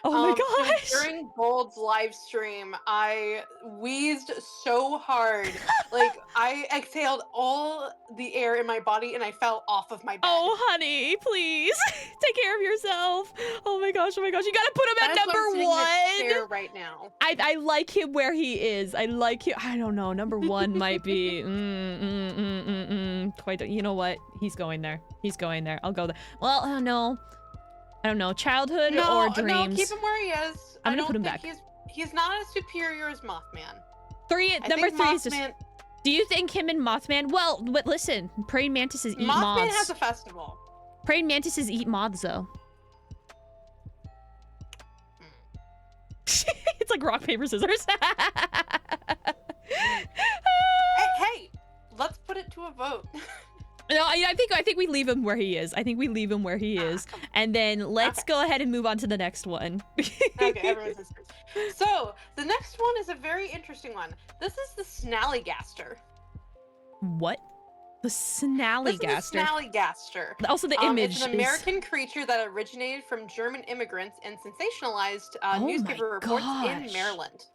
Oh my gosh. During Gold's live stream, I wheezed so hard. Like, I exhaled all the air in my body and I fell off of my bed. Oh, honey, please take care of yourself. Oh my gosh. You gotta put him at number 1. Right now. I like him where he is. I like him. I don't know. Number 1 might be. Quite. You know what? He's going there. I'll go there. Well, I don't know. Childhood or dreams? No, keep him where he is. I'm gonna put him back. He's not as superior as Mothman. Number 3 is just. Mothman, Do you think him and Mothman? Well, but listen, praying mantises eat moths. Mothman has a festival. Praying mantises eat moths, though. It's like rock, paper, scissors. Hey, to a vote. No, I think we leave him where he is. I think we leave him where he is, and then let's go ahead and move on to the next one. Okay, everyone's listening. So the next one is a very interesting one. This is the Snallygaster. What? The Snallygaster. This is the Snallygaster. Also, the image. It's an American creature that originated from German immigrants and sensationalized newspaper reports in Maryland.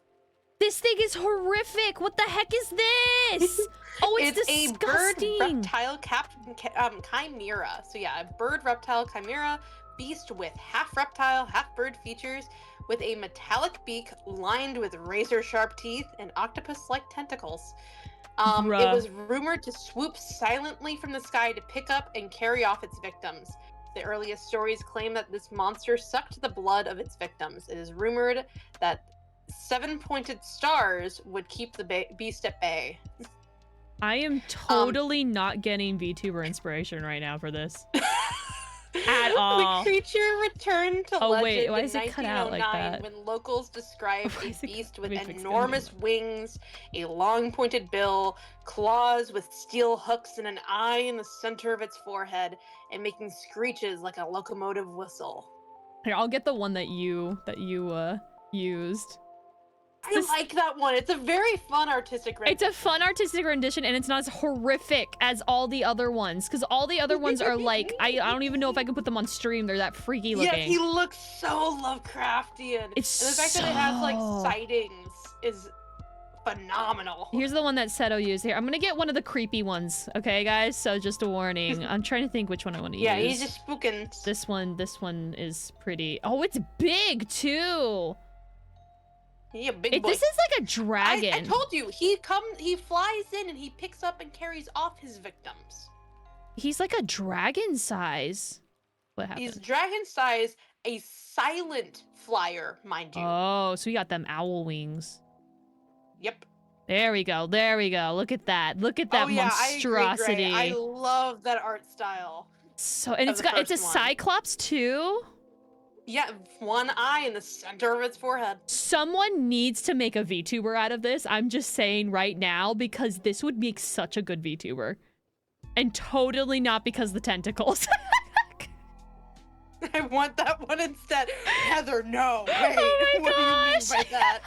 This thing is horrific. What the heck is this? Oh, it's disgusting. A bird reptile chimera. So yeah, a bird reptile chimera beast with half reptile, half bird features, with a metallic beak lined with razor-sharp teeth and octopus-like tentacles. It was rumored to swoop silently from the sky to pick up and carry off its victims. The earliest stories claim that this monster sucked the blood of its victims. It is rumored that 7-pointed stars would keep the beast at bay. I am totally not getting VTuber inspiration right now for this. At all. The creature returned to legend why in is it cut out like 1909 that? when locals described a beast with Let me fix enormous wings, a long pointed bill, claws with steel hooks, and an eye in the center of its forehead, and making screeches like a locomotive whistle. Here, I'll get the one that you used. I like that one. It's a very fun artistic rendition. It's a fun artistic rendition, and it's not as horrific as all the other ones, because all the other ones are like, I don't even know if I can put them on stream. They're that freaky looking. Yeah, he looks so Lovecraftian. And the fact that it has like sightings is phenomenal. Here's the one that Seto used here. I'm gonna get one of the creepy ones, okay, guys? So just a warning. I'm trying to think which one I want to use. Yeah, he's just spooking. This one is pretty. Oh, it's big too. Yeah, big boy. This is like a dragon. I told you, he flies in and he picks up and carries off his victims. He's like a dragon size. What happened? He's dragon size, a silent flyer, mind you. Oh, so you got them owl wings. Yep. There we go. There we go. Look at that. Look at that monstrosity. I agree, Gray. I love that art style. So, and it's a cyclops too? Yeah, one eye in the center of its forehead. Someone needs to make a VTuber out of this. I'm just saying right now, because this would make such a good VTuber. And totally not because the tentacles. I want that one instead. Heather, no. Wait, oh my what gosh. do you mean by that?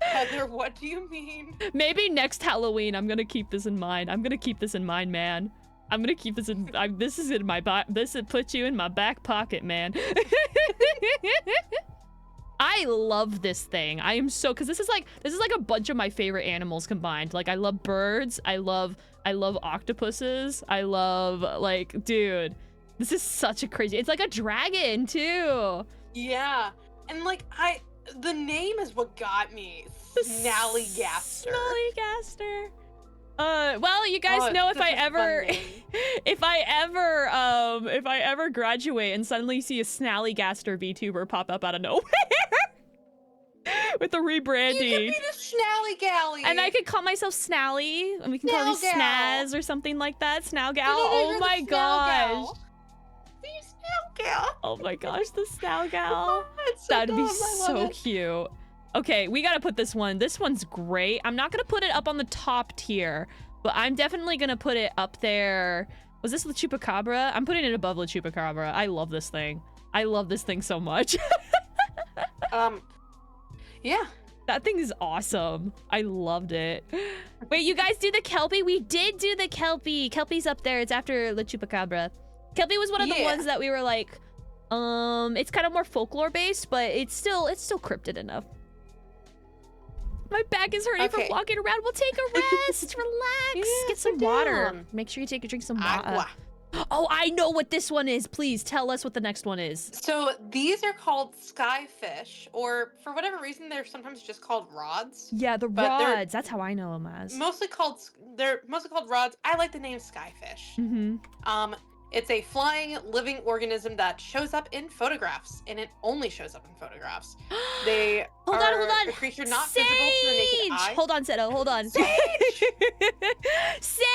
Heather, what do you mean? Maybe next Halloween, I'm gonna keep this in mind. I'm gonna keep this in mind, man. I'm gonna keep this in. This is in my back. This would put you in my back pocket, man. I love this thing. I am so, because this is like a bunch of my favorite animals combined. Like I love birds. I love octopuses. I love like, dude, this is such a crazy. It's like a dragon too. Yeah, and like the name is what got me. Snallygaster. Snallygaster. Well, you guys know if I ever graduate and suddenly see a Snallygaster VTuber pop up out of nowhere with the rebranding. You could be the Snallygally. And I could call myself Snally, and we can call me Snaz or something like that. Snowgal. Oh my gosh. Oh my gosh, the Snowgal. That'd be so cute. Okay, we gotta put this one. This one's great. I'm not gonna put it up on the top tier, but I'm definitely gonna put it up there. Was this the Chupacabra? I'm putting it above the Chupacabra. I love this thing. I love this thing so much. Yeah. That thing is awesome. I loved it. Wait, you guys do the Kelpie? We did do the Kelpie. Kelpie's up there. It's after the Chupacabra. Kelpie was one of the ones that we were like, it's kind of more folklore based, but it's still cryptid enough. My back is hurting from walking around. We'll take a rest. Relax. Yeah, get some water. Make sure you drink some water. Oh, I know what this one is. Please tell us what the next one is. So these are called skyfish, or for whatever reason, they're sometimes just called rods. Yeah, the rods. That's how I know them as. They're mostly called rods. I like the name skyfish. Mm-hmm. It's a flying, living organism that shows up in photographs, and it only shows up in photographs. They hold on. A creature not visible to the naked eye. Hold on, Seto. Hold on. Sage! Sage!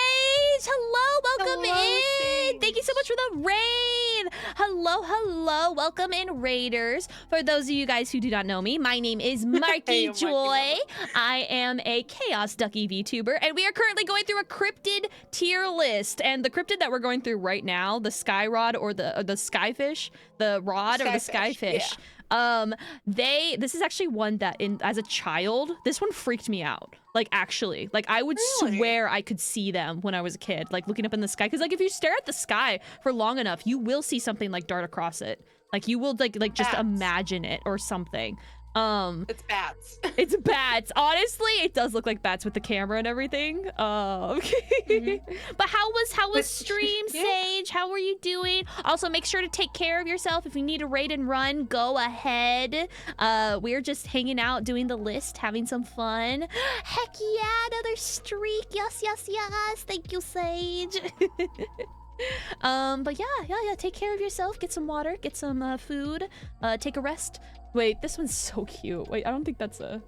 Sage, hello, welcome Hello, in. Thank you so much for the raid. Hello, welcome in, raiders. For those of you guys who do not know me, my name is Marki Hey, I'm Joy. Marki. I am a Chaos Ducky VTuber, and we are currently going through a cryptid tier list. And the cryptid that we're going through right now, the sky rod or the skyfish, the rod or the skyfish. This is actually one that as a child, this one freaked me out. Like, actually, like, I would swear I could see them when I was a kid, like looking up in the sky. Cause like, if you stare at the sky for long enough, you will see something like dart across it. Like, you will like just imagine it or something. It's bats. It's bats. Honestly, it does look like bats with the camera and everything. Okay. But how was stream, Sage? How are you doing? Also, make sure to take care of yourself. If you need to raid and run, go ahead. We're just hanging out, doing the list, having some fun. Heck yeah, another streak. Yes. Thank you, Sage. But yeah. Take care of yourself. Get some water. Get some food. Take a rest. Wait, this one's so cute. Wait, I don't think that's a...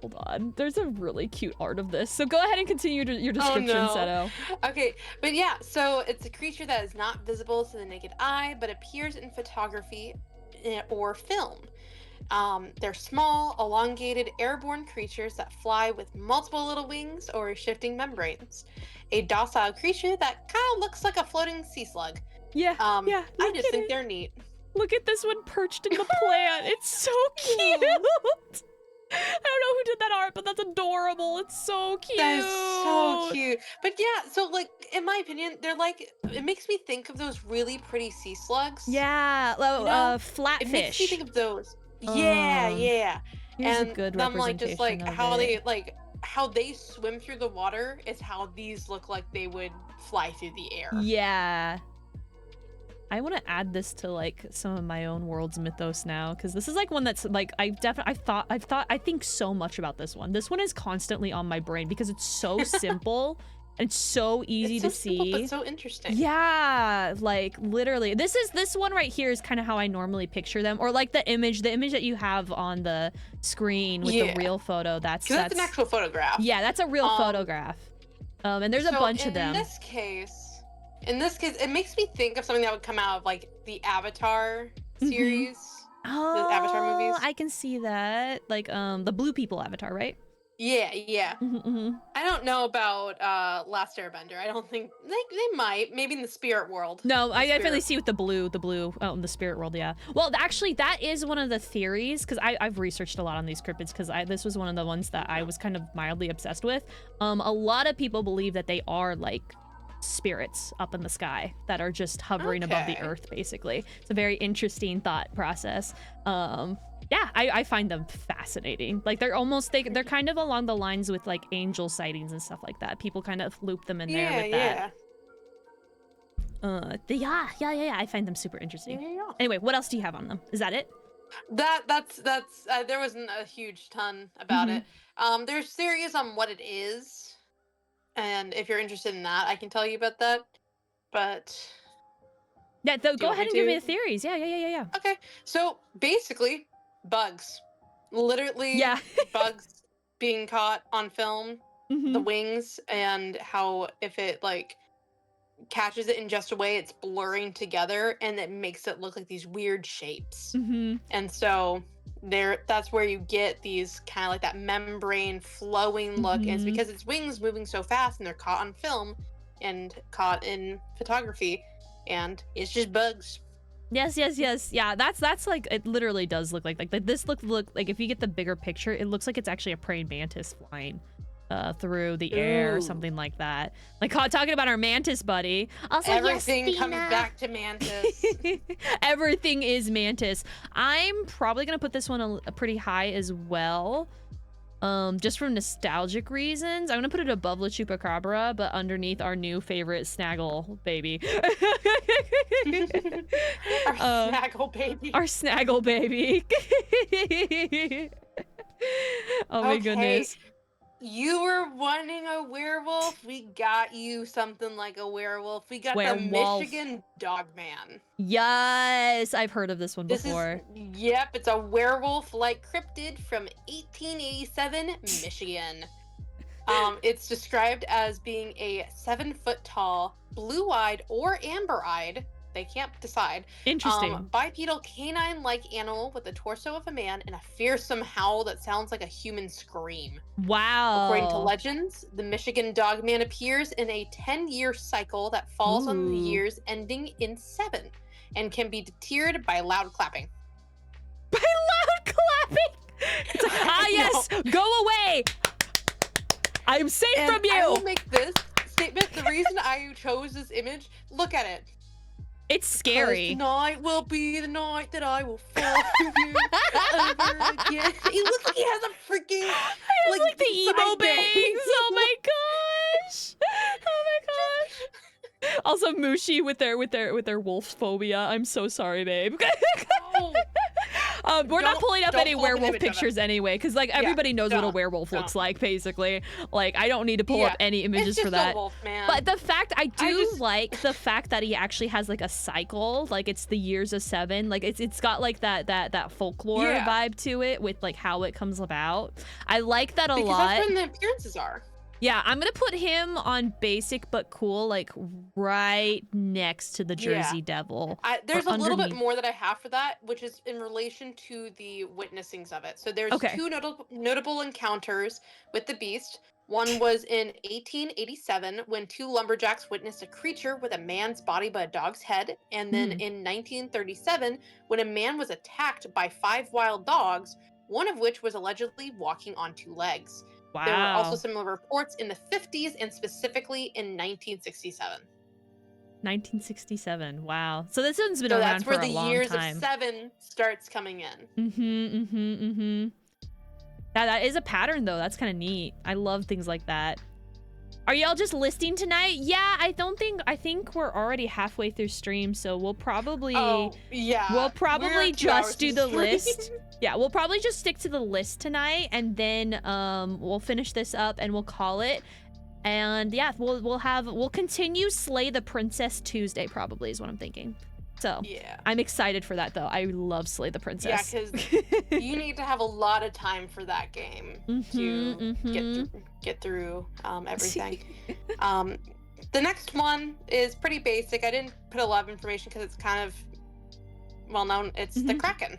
Hold on. There's a really cute art of this. So go ahead and continue your description, Seto. Okay, but yeah, so it's a creature that is not visible to the naked eye, but appears in photography or film. They're small, elongated, airborne creatures that fly with multiple little wings or shifting membranes. A docile creature that kind of looks like a floating sea slug. Yeah, I just think they're neat. Look at this one perched in the plant. It's so cute. I don't know who did that art, but that's adorable. It's so cute. That is so cute. But yeah, so like, in my opinion, they're like, it makes me think of those really pretty sea slugs. Yeah, flatfish. It makes me think of those. Yeah. Here's And a good them like just like representation how they swim through the water is how these look like they would fly through the air. Yeah. I want to add this to like some of my own world's mythos now, because this is like one that's like I think so much about this one. This one is constantly on my brain because it's so simple and so easy to see. Simple, but so interesting. Yeah, like literally. This one right here is kind of how I normally picture them, or like the image that you have on the screen with the real photo. That's an actual photograph. Yeah, that's a real photograph. And there's a bunch of them. In this case, it makes me think of something that would come out of like the Avatar series. Oh, the Avatar movies. I can see that. Like the blue people Avatar, right? Yeah. I don't know about Last Airbender. I don't think they might. Maybe in the spirit world. No, I definitely see with the blue in the spirit world, yeah. Well, actually, that is one of the theories, because I've researched a lot on these cryptids, because this was one of the ones that I was kind of mildly obsessed with. A lot of people believe that they are like spirits up in the sky that are just hovering above the earth, basically. It's a very interesting thought process. Yeah, I find them fascinating. Like they're kind of along the lines with like angel sightings and stuff like that. People kind of loop them in there with that. Yeah, I find them super interesting. Yeah. Anyway, what else do you have on them? Is that it? That's there wasn't a huge ton about it. There's theories on what it is. And if you're interested in that, I can tell you about that. But yeah, go ahead and give me the theories. Yeah. Okay, so basically, bugs, literally, bugs being caught on film, the wings, and how if it like catches it in just a way, it's blurring together, and it makes it look like these weird shapes. And so that's where you get these kind of like that membrane flowing look, and it's because its wings moving so fast and they're caught on film and caught in photography, and it's just bugs. Yes. Yeah, that's like, it literally does look like this look like if you get the bigger picture, it looks like it's actually a praying mantis flying through the air or something like that. Like talking about our mantis buddy. Also, everything comes back to mantis. Everything is mantis. I'm probably gonna put this one a pretty high as well. Just for nostalgic reasons. I'm gonna put it above La Chupacabra, but underneath our new favorite Snaggle baby. Our Snaggle baby. Oh my goodness. You were wanting a werewolf. We got you something like a werewolf. We got the Michigan Dogman. Yes, I've heard of this one before. Yep, it's a werewolf-like cryptid from 1887, Michigan. It's described as being a 7-foot tall, blue-eyed or amber-eyed, they can't decide, Interesting. bipedal canine-like animal with the torso of a man and a fearsome howl that sounds like a human scream. According to Wow. legends, the Michigan Dogman appears in a 10-year cycle that falls on the Ooh. years ending in 7 and can be deterred by loud clapping. By loud clapping. It's like, ah, yes, go away. I'm safe And from you. I will make this statement. The reason I chose this image, look at it. It's scary. Tonight will be the night that I will fall for you over again. He looks like he has a freaking Like the emo side bang. bangs. Oh my gosh. Oh my gosh. Also Mushi with their wolf phobia. I'm so sorry, babe. Oh, We're not pulling up don't any pull up an werewolf image of it. pictures anyway, because like everybody knows what a don't, werewolf looks don't. like, basically. Like I don't need to pull up any images it's just for that. A wolf, man. But the fact I just- like the fact that he actually has like a cycle, like it's the years of 7, like it's got like that folklore vibe to it with like how it comes about. I like that a because lot. that's when the appearances are. Yeah, I'm gonna put him on basic but cool, like right next to the Jersey Devil. There's a little bit underneath. more that I have for that, which is in relation to the witnessings of it. So there's Okay. 2 notable encounters with the beast. One was in 1887 when 2 lumberjacks witnessed a creature with a man's body but a dog's head, and then in 1937 when a man was attacked by 5 wild dogs, one of which was allegedly walking on 2 legs. Wow. There were also similar reports in the 50s and specifically in 1967. 1967. Wow. So this one's been So around that's where for a the long years time. of 7 starts coming in. That is a pattern though. That's kind of neat. I love things like that. Are y'all just listing tonight? Yeah, I think we're already halfway through stream, so we'll probably we'll probably just do the list. Yeah, we'll probably just stick to the list tonight, and then we'll finish this up and we'll call it. And yeah, we'll continue Slay the Princess Tuesday probably is what I'm thinking. So Yeah. I'm excited for that though. I love Slay the Princess. Yeah, because you need to have a lot of time for that game to get through everything. The next one is pretty basic. I didn't put a lot of information because it's kind of well known. It's the Kraken.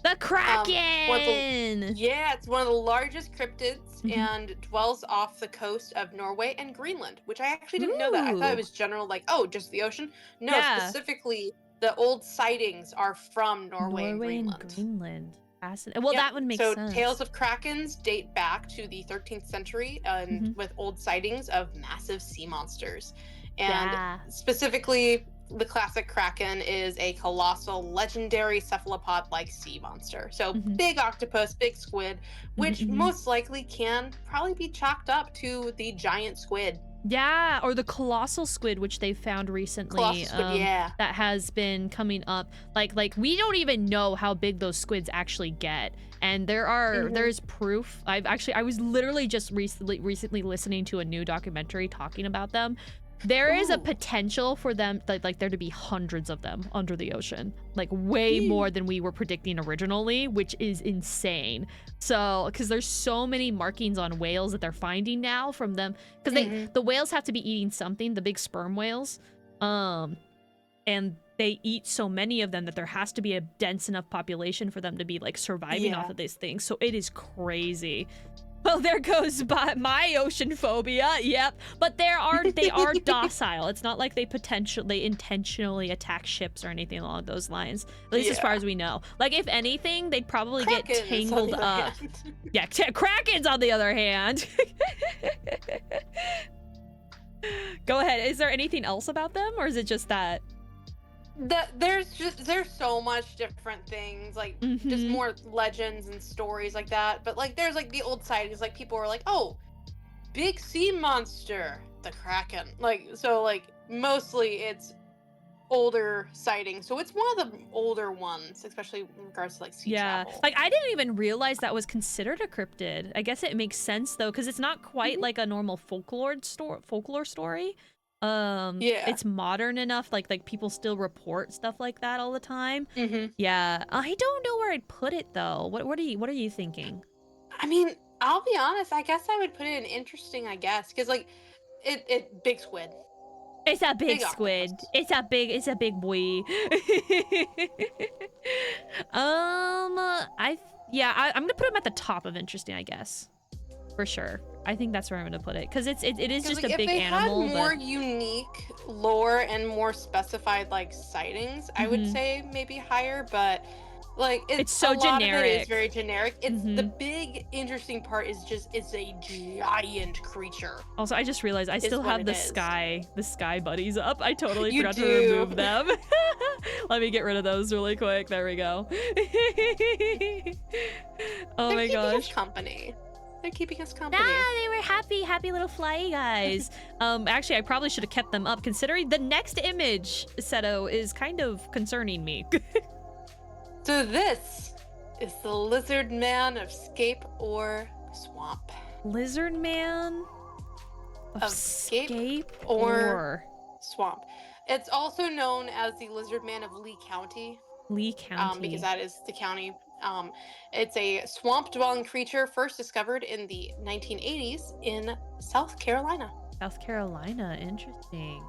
The Kraken! It's one of the largest cryptids and dwells off the coast of Norway and Greenland, which I actually didn't know that. I thought it was general, like, oh, just the ocean. No, specifically, the old sightings are from Norway and Greenland. Fascinating. Well, that would make sense. So tales of Krakens date back to the 13th century and with old sightings of massive sea monsters. And specifically, the classic Kraken is a colossal, legendary cephalopod-like sea monster. So big octopus, big squid, which most likely can probably be chalked up to the giant squid. Yeah, or the colossal squid, which they found recently. That has been coming up. Like we don't even know how big those squids actually get. And there's proof. I was literally just recently listening to a new documentary talking about them. There is a potential for them, like there to be hundreds of them under the ocean, like way more than we were predicting originally, which is insane. So, because there's so many markings on whales that they're finding now from them, because the whales have to be eating something, the big sperm whales, and they eat so many of them that there has to be a dense enough population for them to be like surviving off of these things. So it is crazy. Well, there goes my ocean phobia. Yep, but they are docile. It's not like they intentionally attack ships or anything along those lines. At least as far as we know. Like if anything, they'd probably get tangled up. Yeah, Krakens on the other hand. Go ahead. Is there anything else about them, or is it just that? There's so much different things, like just more legends and stories like that. But like there's like the old sightings, like people were like, oh, big sea monster, the Kraken. Like so like mostly it's older sightings. So it's one of the older ones, especially in regards to like sea travel. Like I didn't even realize that was considered a cryptid. I guess it makes sense though, because it's not quite like a normal folklore story. It's modern enough, like people still report stuff like that all the time. I don't know where I'd put it though. What are you thinking? I mean, I'll be honest. I guess I would put it in interesting. I guess because like it big squid, It's a big big squid. octopus. It's a big boy. I'm gonna put him at the top of interesting, I guess. For sure. I think that's where I'm gonna put it. Because it is just Like, a big animal. If they had more unique lore and more specified like sightings, I would say maybe higher, but like it's so a lot generic. of it is very generic. It's the big interesting part is just it's a giant creature. Also, I just realized I still have the sky buddies up. I totally forgot to remove them. Let me get rid of those really quick. There we go. Oh my gosh. They're keeping us company. Nah, they were happy little flyy guys. Actually, I probably should have kept them up considering the next image, Seto, is kind of concerning me. So this is the lizard man of Scape or Swamp. Lizard man of Scape or Swamp. It's also known as the lizard man of Lee County. Lee County. Because that is the county. It's a swamp-dwelling creature first discovered in the 1980s in South Carolina. South Carolina, interesting.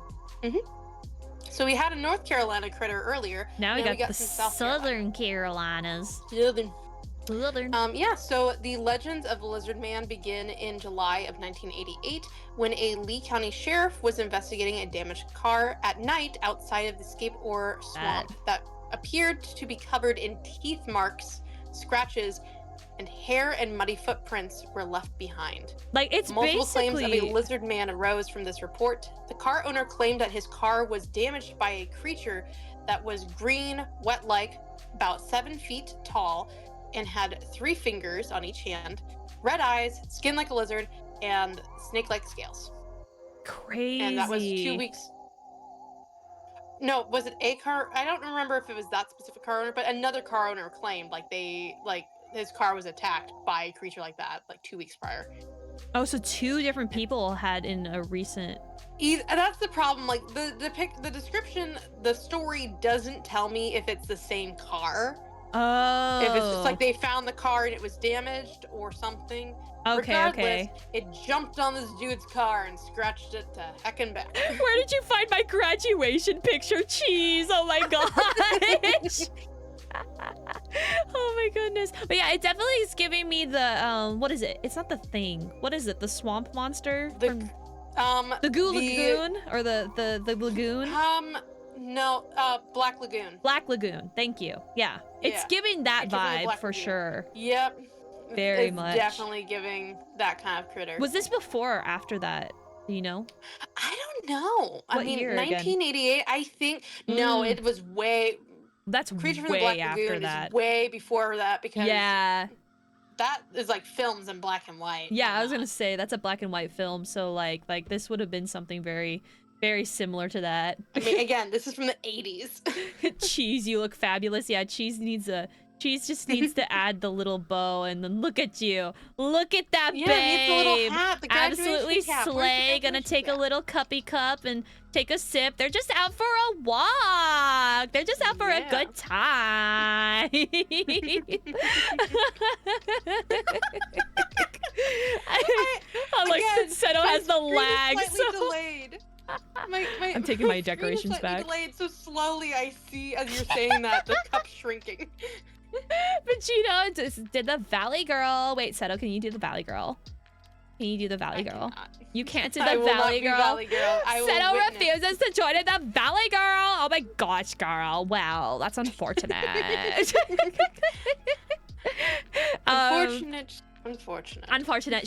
So we had a North Carolina critter earlier. Now we got the Southern Carolinas. Southern. So the legends of the lizard man begin in July of 1988 when a Lee County sheriff was investigating a damaged car at night outside of the Scape or Swamp that appeared to be covered in teeth marks, scratches, and hair and muddy footprints were left behind. Like, it's multiple claims of a lizard man arose from this report. The car owner claimed that his car was damaged by a creature that was green, wet-like, about 7 feet tall, and had 3 fingers on each hand, red eyes, skin like a lizard, and snake-like scales. Crazy. And that was 2 weeks. No, was it a car? I don't remember if it was that specific car owner, but another car owner claimed his car was attacked by a creature like that 2 weeks prior. Oh, so 2 different people had in a recent. That's the problem. Like the description, the story doesn't tell me if it's the same car. Oh. If it's just like they found the car and it was damaged or something. Okay. It jumped on this dude's car and scratched it to heck and back. Where did you find my graduation picture? Cheese. Oh my gosh. Oh my goodness. But yeah, it definitely is giving me the what is it? It's not the thing. What is it? The swamp monster? The Lagoon or the lagoon? No, Black Lagoon. Black Lagoon. Thank you. Yeah. It's giving that vibe for sure. Yep. Very it's much. Definitely giving that kind of critter. Was this before or after that? Do you know? I don't know. What year 1988, again? I think. No, it was way. That's Creature way from the Black after Lagoon that. Is way before that because that is like films in black and white. Yeah, I was gonna say that's a black and white film, so like this would have been something very, very similar to that. I mean, again, this is from the 80s. Cheese, you look fabulous. Yeah, Cheese just needs to add the little bow, and then look at you. Look at that babe. Needs the little hat, the absolutely cap. slay. Gonna take a little cuppy cup and take a sip. They're just out for a walk. They're just out for a good time. I like Seto has the lag. Delayed. I'm taking my decorations back. Delayed, so slowly I see as you're saying that the cup's shrinking. Vegeta did the Valley Girl. Wait, Seto, can you do the Valley Girl? Can you do the Valley Girl? Cannot. You can't do the Valley Girl. Seto refuses to join in the Valley Girl. Oh my gosh, girl. Well, that's unfortunate. Unfortunate.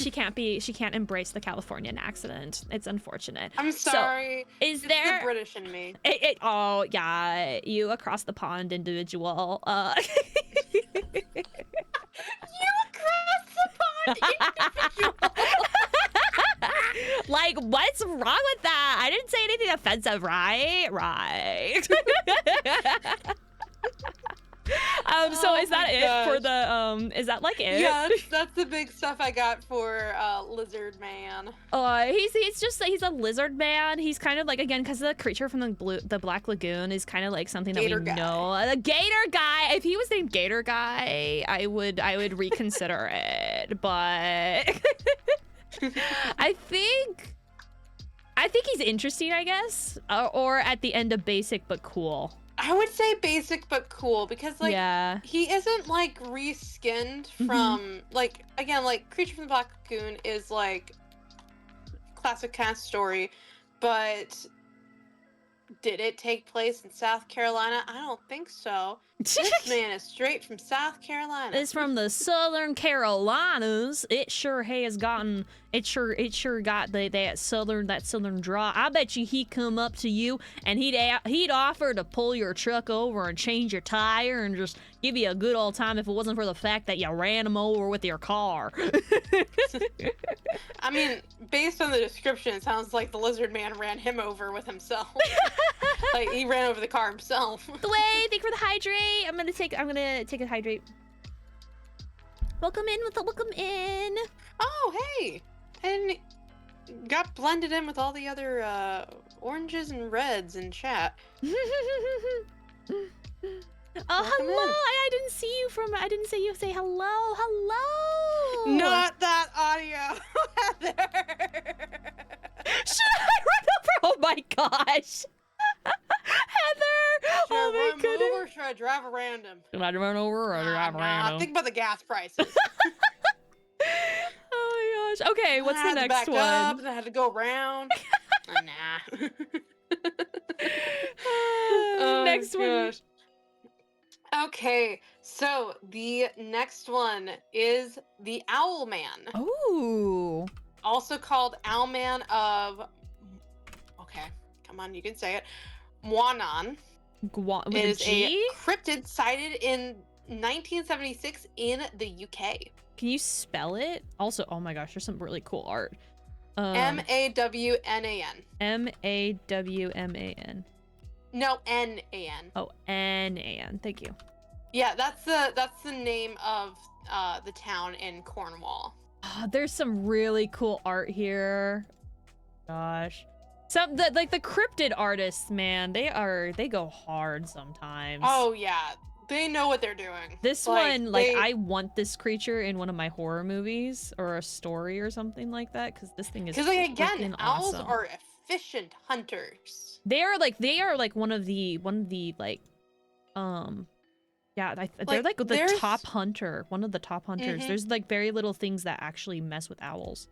She can't embrace the Californian accent. It's unfortunate. I'm sorry. So, is there the British in me? Oh yeah, you across the pond individual. You across the pond individual. Like, what's wrong with that? I didn't say anything offensive, right? Right. So is that it for the is that like it? Yeah, that's the big stuff I got for Lizard Man. He's a lizard man. He's kind of like, again, because the creature from the Black Lagoon is kind of like something that we know. The Gator guy. If he was named Gator Guy, I would reconsider it. yet, but I think he's interesting, I guess, or at the end of basic but cool. I would say basic but cool because like he isn't like reskinned from like again like Creature from the Black Lagoon is like classic cast story, but did it take place in South Carolina? I don't think so. This man is straight from South Carolina. It's from the Southern Carolinas. It sure has gotten. It sure got that southern draw. I bet you he come up to you and he'd offer to pull your truck over and change your tire and just give you a good old time if it wasn't for the fact that you ran him over with your car. I mean, based on the description, it sounds like the lizard man ran him over with himself. Like he ran over the car himself. Dwayne, thank you for the hydrate. I'm gonna take a hydrate. Welcome in. Oh hey, and got blended in with all the other oranges and reds in chat. Oh, hello! I didn't see you I didn't say you say hello. Hello! Not that audio, Heather! Should I run over? Oh my gosh! Heather! Should Oh my I goodness! run over or should I drive around him? Should I run over or drive around him? Think about the gas prices. Oh my gosh. Okay, what's the next back one? up, and I had to go around. Nah. Next one. Okay, so the next one is the Owl Man. Ooh. Also called Owlman of... Okay, come on, you can say it. Guanan. With is a G? a cryptid sighted in 1976 in the UK. Can you spell it? Also, oh my gosh, there's some really cool art. M-A-W-N-A-N. M-A-W-M-A-N. No, N-A-N. Oh, N-A-N. Thank you. Yeah, that's the name of the town in Cornwall. Oh, there's some really cool art here. Gosh. Like the cryptid artists, man, they go hard sometimes. Oh yeah, they know what they're doing. This one, like, I want this creature in one of my horror movies or a story or something like that, because this thing is like again, owls awesome. are efficient hunters. They are like one of the like yeah, they're like the top hunter, one of the top hunters. There's like very little things that actually mess with owls.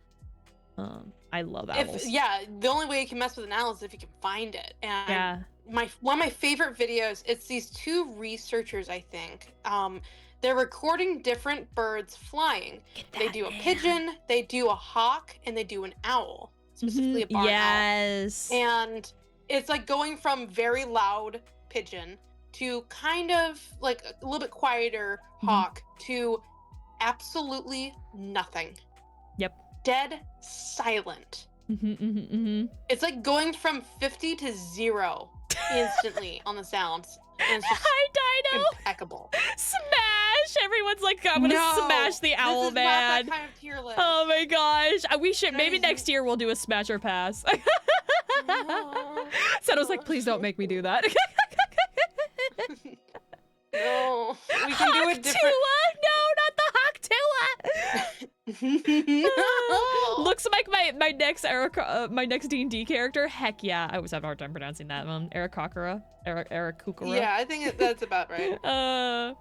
I love owls. The only way you can mess with an owl is if you can find it. And yeah, one of my favorite videos, it's these two researchers, I think. They're recording different birds flying. They do a pigeon, they do a hawk, and they do an owl. Specifically a barn owl. And it's like going from very loud pigeon to kind of like a little bit quieter hawk to absolutely nothing. Yep. Dead silent. It's like going from 50 to 0 instantly on the sounds. And it's just hi, Dino. impeccable. Smash! Everyone's like, I'm gonna smash the owl man. Not that kind of tier list. Oh my gosh. We should maybe next year we'll do a smash or pass. Seto's like, please don't make me do that. No, we can do a different. No, not the Hawktua. Looks like my next D&D character. Heck yeah, I always have a hard time pronouncing that one. Arakakura. Yeah, I think that's about right. Dino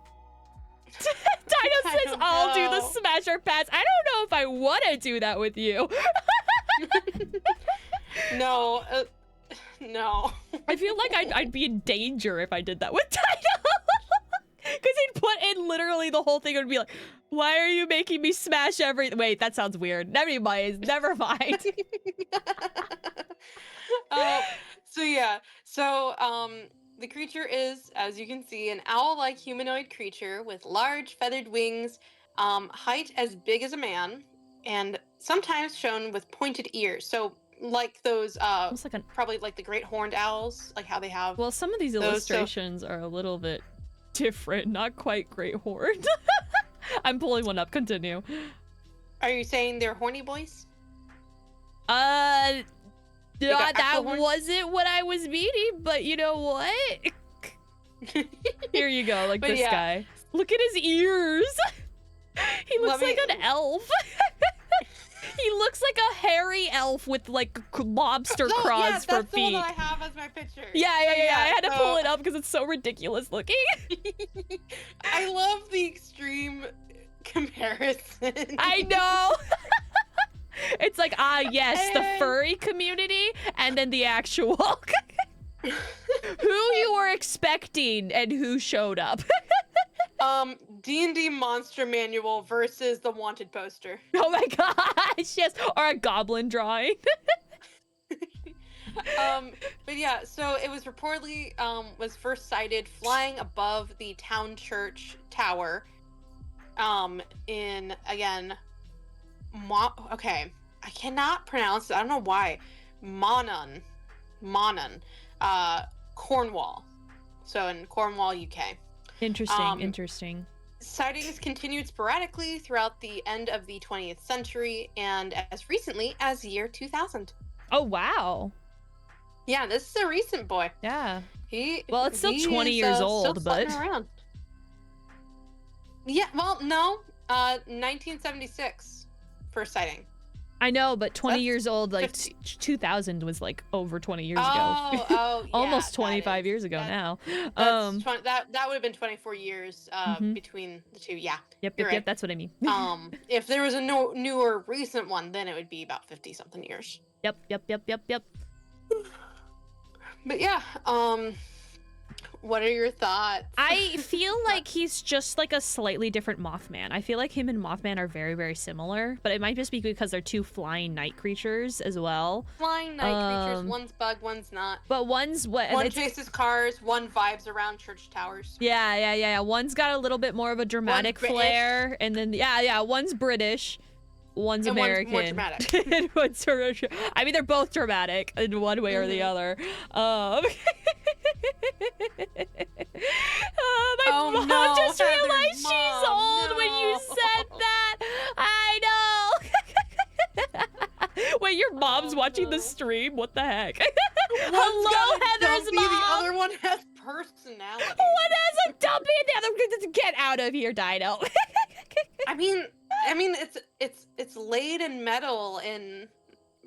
says I'll do the smash or pass. I don't know if I want to do that with you. No. No. I feel like I'd be in danger if I did that with Dino. Because he'd put in literally the whole thing and be like, why are you making me smash everything? Wait, that sounds weird. Never mind. The creature is, as you can see, an owl-like humanoid creature with large feathered wings, height as big as a man, and sometimes shown with pointed ears. So like those, like probably like the great horned owls, like how they have. Well, some of these illustrations are a little bit different, not quite great horned. I'm pulling one up. Continue. Are you saying they're horny boys? That wasn't what I was meaning, but you know what? Here you go, like this guy. Look at his ears. He looks like an elf. He looks like a hairy elf with like lobster claws for feet. That's the one that I have as my picture. Yeah. I had to pull it up because it's so ridiculous looking. I love the extreme comparison. I know. It's like, yes, the furry community and then the actual. Who you were expecting and who showed up. D&D Monster Manual versus the Wanted poster. Oh my gosh, yes, or a goblin drawing. But yeah, so it was reportedly was first sighted flying above the town church tower. In again, okay, I cannot pronounce it. I don't know why. Monon, Cornwall. So in Cornwall, UK. Interesting. Sightings continued sporadically throughout the end of the 20th century and as recently as the year 2000. Oh, wow. Yeah, this is a recent boy. Yeah. Well, it's still 20 years old, but... around. Yeah, well, no. 1976, first sighting. I know, but 20 years old, like 2000 was like over 20 years ago. Yeah, almost 25 years ago now. That would have been 24 years between the two. Yeah. Yep, that's what I mean. If there was a newer recent one, then it would be about 50 something years. Yep. But yeah, what are your thoughts? I feel like he's just like a slightly different Mothman. I feel like him and Mothman are very, very similar, but it might just be because they're two flying night creatures as well. Flying night creatures, one's bug, one's not. But one's what? One chases cars, one vibes around church towers. Yeah. One's got a little bit more of a dramatic flair, and then one's British. One's American. One's more dramatic. And one's I mean, they're both dramatic in one way or the other. My mom just realized she's old when you said that. I know. Wait, your mom's watching the stream? What the heck? Hello, Heather's mom. The other one has personality. One has a dumpy and the other get out of here, Dino. I mean, it's laid in metal in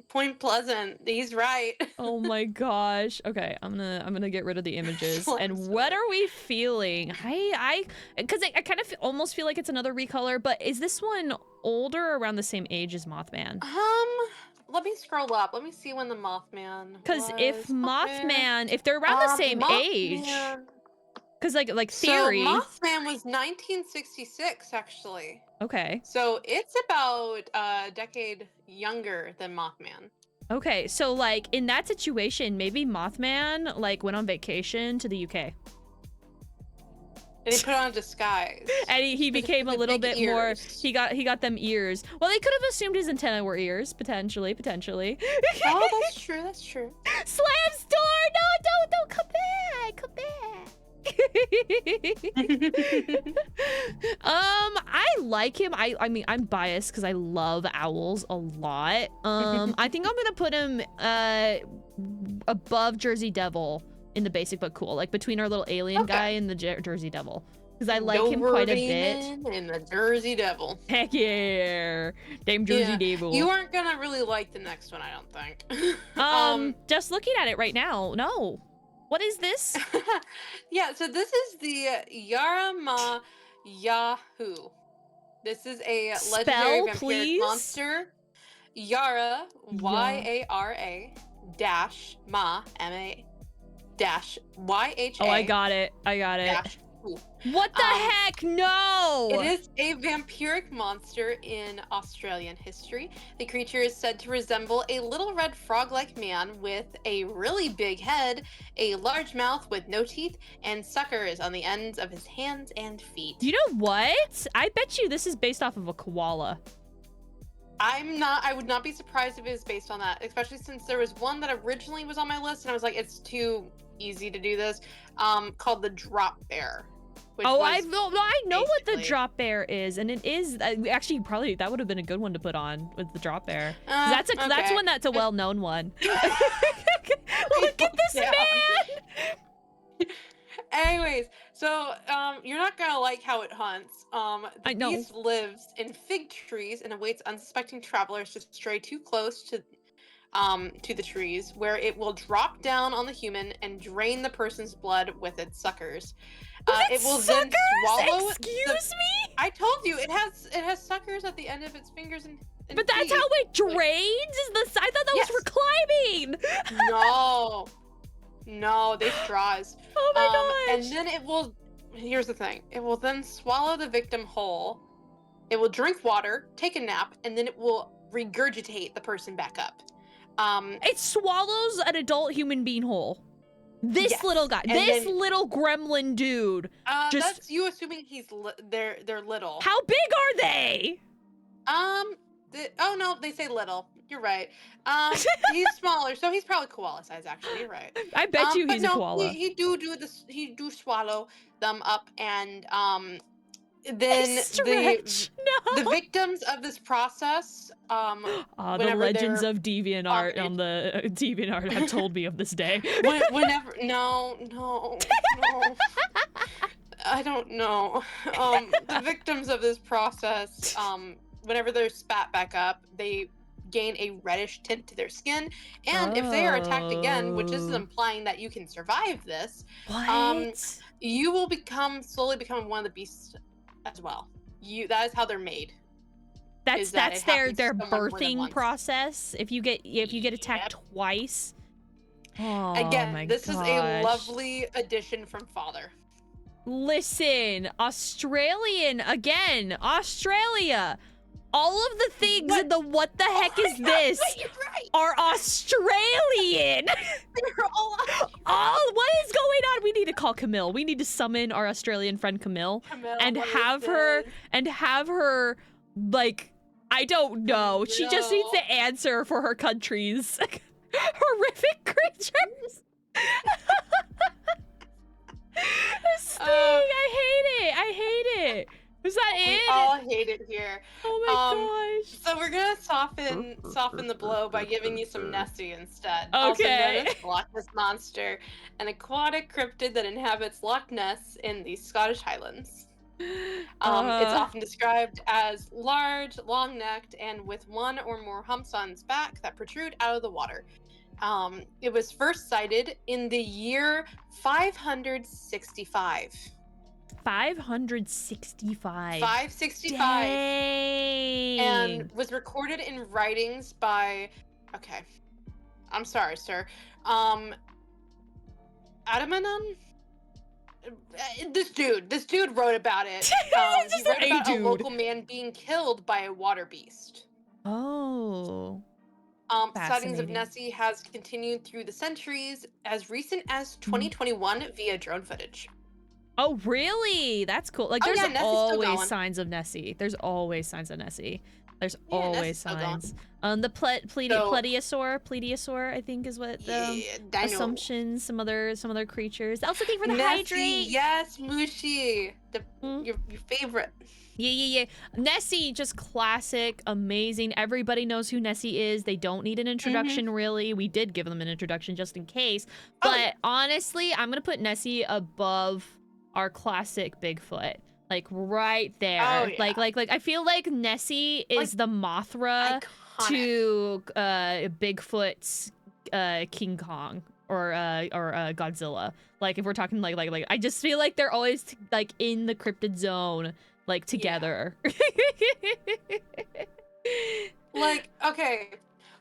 Point Pleasant. He's right. Oh my gosh. Okay, I'm gonna get rid of the images. And what are we feeling? Because I kind of almost feel like it's another recolor, but is this one older or around the same age as Mothman? Let me scroll up. Let me see when the Mothman. Because if Mothman, if they're around the same age. Because like theory. So Mothman was 1966 actually. Okay. So it's about a decade younger than Mothman. Okay, so like in that situation, maybe Mothman like went on vacation to the UK. And he put on a disguise. And he became a little bit more. He got them ears. Well, they could have assumed his antenna were ears, potentially. Oh, that's true. Slams door! No, don't come back! I like him. I mean, I'm biased because I love owls a lot. I think I'm gonna put him above Jersey Devil in the basic but cool, like between our little alien guy and the Jersey Devil, because I like him quite a bit. And the Jersey Devil. Heck yeah, damn Jersey Devil. You aren't gonna really like the next one, I don't think. Just looking at it right now, no. What is this? Yeah, so this is the Yarama Yahoo. This is a legendary vampiric monster. Yara, Y-A-R-A, dash Ma, M-A, dash Y-H-A. Oh, I got it. Dash, what the heck? No! It is a vampiric monster in Australian history. The creature is said to resemble a little red frog-like man with a really big head, a large mouth with no teeth, and suckers on the ends of his hands and feet. You know what? I bet you this is based off of a koala. I would not be surprised if it is based on that, especially since there was one that originally was on my list and I was like, it's too easy to do this, called the drop bear. I know what the drop bear is, and it is actually probably that would have been a good one to put on with the drop bear. That's one that's a well-known one. Look at this man. Anyways, so you're not gonna like how it hunts. The I know. beast lives in fig trees and awaits unsuspecting travelers to stray too close to the trees, where it will drop down on the human and drain the person's blood with its suckers. It will then swallow. Excuse me? I told you it has suckers at the end of its fingers and But that's feet. how it drains? I thought that was for climbing. No. No, they straws. Oh my gosh. And then it will. Here's the thing. It will then swallow the victim whole. It will drink water, take a nap, and then it will regurgitate the person back up. It swallows an adult human being whole. This little guy, this little gremlin dude. That's you assuming they're little. How big are they? Oh no, they say little. You're right. He's smaller, so he's probably koala size. Actually, you're right. I bet you he's a koala. He do this. He do swallow them up, and then the victims of this process. The legends of DeviantArt on the DeviantArt have told me of this day. Whenever, no, I don't know. The victims of this process, whenever they're spat back up, they gain a reddish tint to their skin, and if they are attacked again, which is implying that you can survive this, you will slowly become one of the beasts as well. That is how they're made. That's their birthing process. If you get attacked twice. Oh, again, this is a lovely addition from Father. Listen, Australia. All of the things in the what the heck is this are Australian. They're all what is going on? We need to call Camille. We need to summon our Australian friend Camille and have her like, I don't know. She just needs to answer for her country's horrific creatures. This thing, I hate it. Was that it? We all hate it here. Oh my gosh. So we're gonna soften the blow by giving you some Nessie instead. Okay. Also known as Loch Ness Monster, an aquatic cryptid that inhabits Loch Ness in the Scottish Highlands. It's often described as large, long-necked, and with one or more humps on its back that protrude out of the water. It was first sighted in the year 565. 565. 565. Dang. And was recorded in writings by, okay, I'm sorry, sir. Adamanon? This dude wrote about it. He wrote about a local man being killed by a water beast. Oh. Sightings of Nessie has continued through the centuries, as recent as 2021 via drone footage. Oh, really? That's cool. Like, there's always signs of Nessie. There's always signs of Nessie. There's always signs. The plesiosaur, I think, is what assumptions. Some other creatures. I was looking for the hydrate. Yes, Mushi, your favorite. Yeah. Nessie, just classic, amazing. Everybody knows who Nessie is. They don't need an introduction, really. We did give them an introduction just in case. But honestly, I'm gonna put Nessie above our classic Bigfoot, like right there. Oh, yeah. Like I feel like Nessie is the Mothra to Bigfoot's King Kong or Godzilla. Like, if we're talking like I just feel like they're always like in the cryptid zone, like together. Like, okay,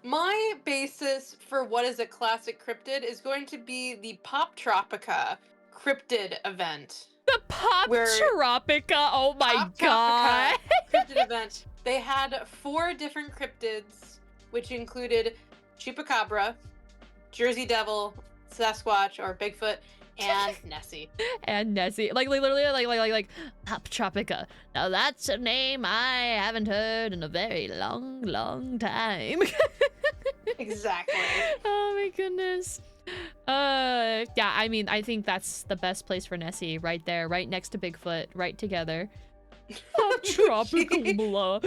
my basis for what is a classic cryptid is going to be the Pop Tropica cryptid event. The Pop Tropica, oh my god. Cryptid event. They had 4 different cryptids, which included Chupacabra, Jersey Devil, Sasquatch or Bigfoot, and Nessie. And Nessie. Like literally like Pop Tropica. Now that's a name I haven't heard in a very long time. Exactly. Oh my goodness. Yeah, I mean, I think that's the best place for Nessie, right there, right next to Bigfoot, right together. Pop Tropical blah.